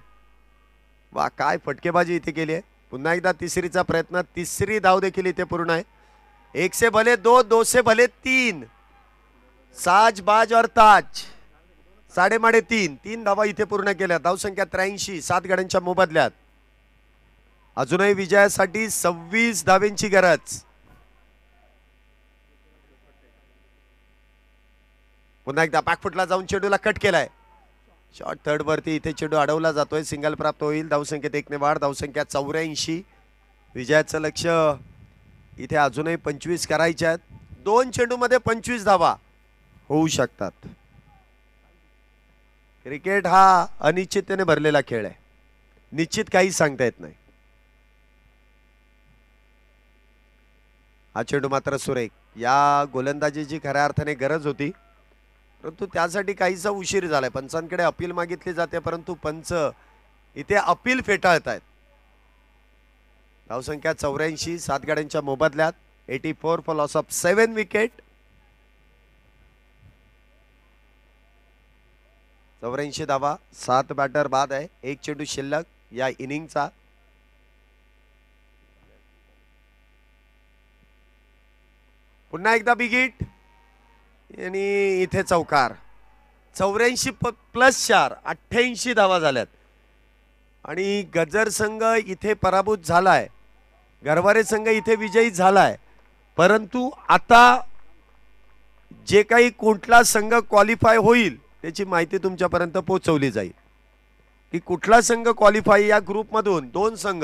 वा काय फटकेबाजी इथे केली आहे. पुन्हा एकदा तिसरीचा प्रयत्न. तिसरी धाव देखील इथे पूर्ण आहे. 1 से भले 2, 2 से भले 3. साज बाज और ताज. 3.5 3 धावा इथे पूर्ण केल्या. धावसंख्या 83. 7 गड्यांच्या मोबदल्यात. अजूनही विजयासाठी 26 धावेंची गरज. पुन्हा एकदा बॅकफुटला जाऊन चेंडूला कट केलाय. शॉट थर्ड वरती इथे चेंडू अडवला जातोय. सिंगल प्राप्त होईल. धावसंख्येत 1 ने वाढ. धावसंख्या 84. विजयाचं लक्ष इथे अजूनही 25 करायचे आहेत. 2 चेंडूमध्ये 25 धावा होऊ शकतात. क्रिकेट हा अनिश्चिततेने भरलेला खेळ आहे. निश्चित काही सांगता येत नाही. हा चेंडू मात्र सुरेख. या गोलंदाजीची खऱ्या अर्थाने गरज होती, परंतु त्यासाठी काहीसा उशीर झालाय. पंचांकडे अपील मागितली जाते, परंतु पंच इथे अपील फेटाळत आहेत. धावसंख्या 84. 7 गाड्यांच्या मोबदल्यात. 84 फॉर लॉस ऑफ 7 विकेट. 84 धावा. 7 बॅटर बाद आहे. 1 चेंडू शिल्लक या इनिंगचा. पुन्हा एकदा बिगिट आणि इथे चौकार. 84 प्लस 4 88 धावा झाल्यात. आणि गजर संघ इथे पराभूत झालाय. गरवारे संघ इथे विजयी झालाय. परंतु आता जे काही कुठला संघ क्वालिफाय होईल त्याची माहिती तुमच्यापर्यंत पोहोचवली जाईल की कुठला संघ क्वालिफाय. या ग्रुपमधून 2 संघ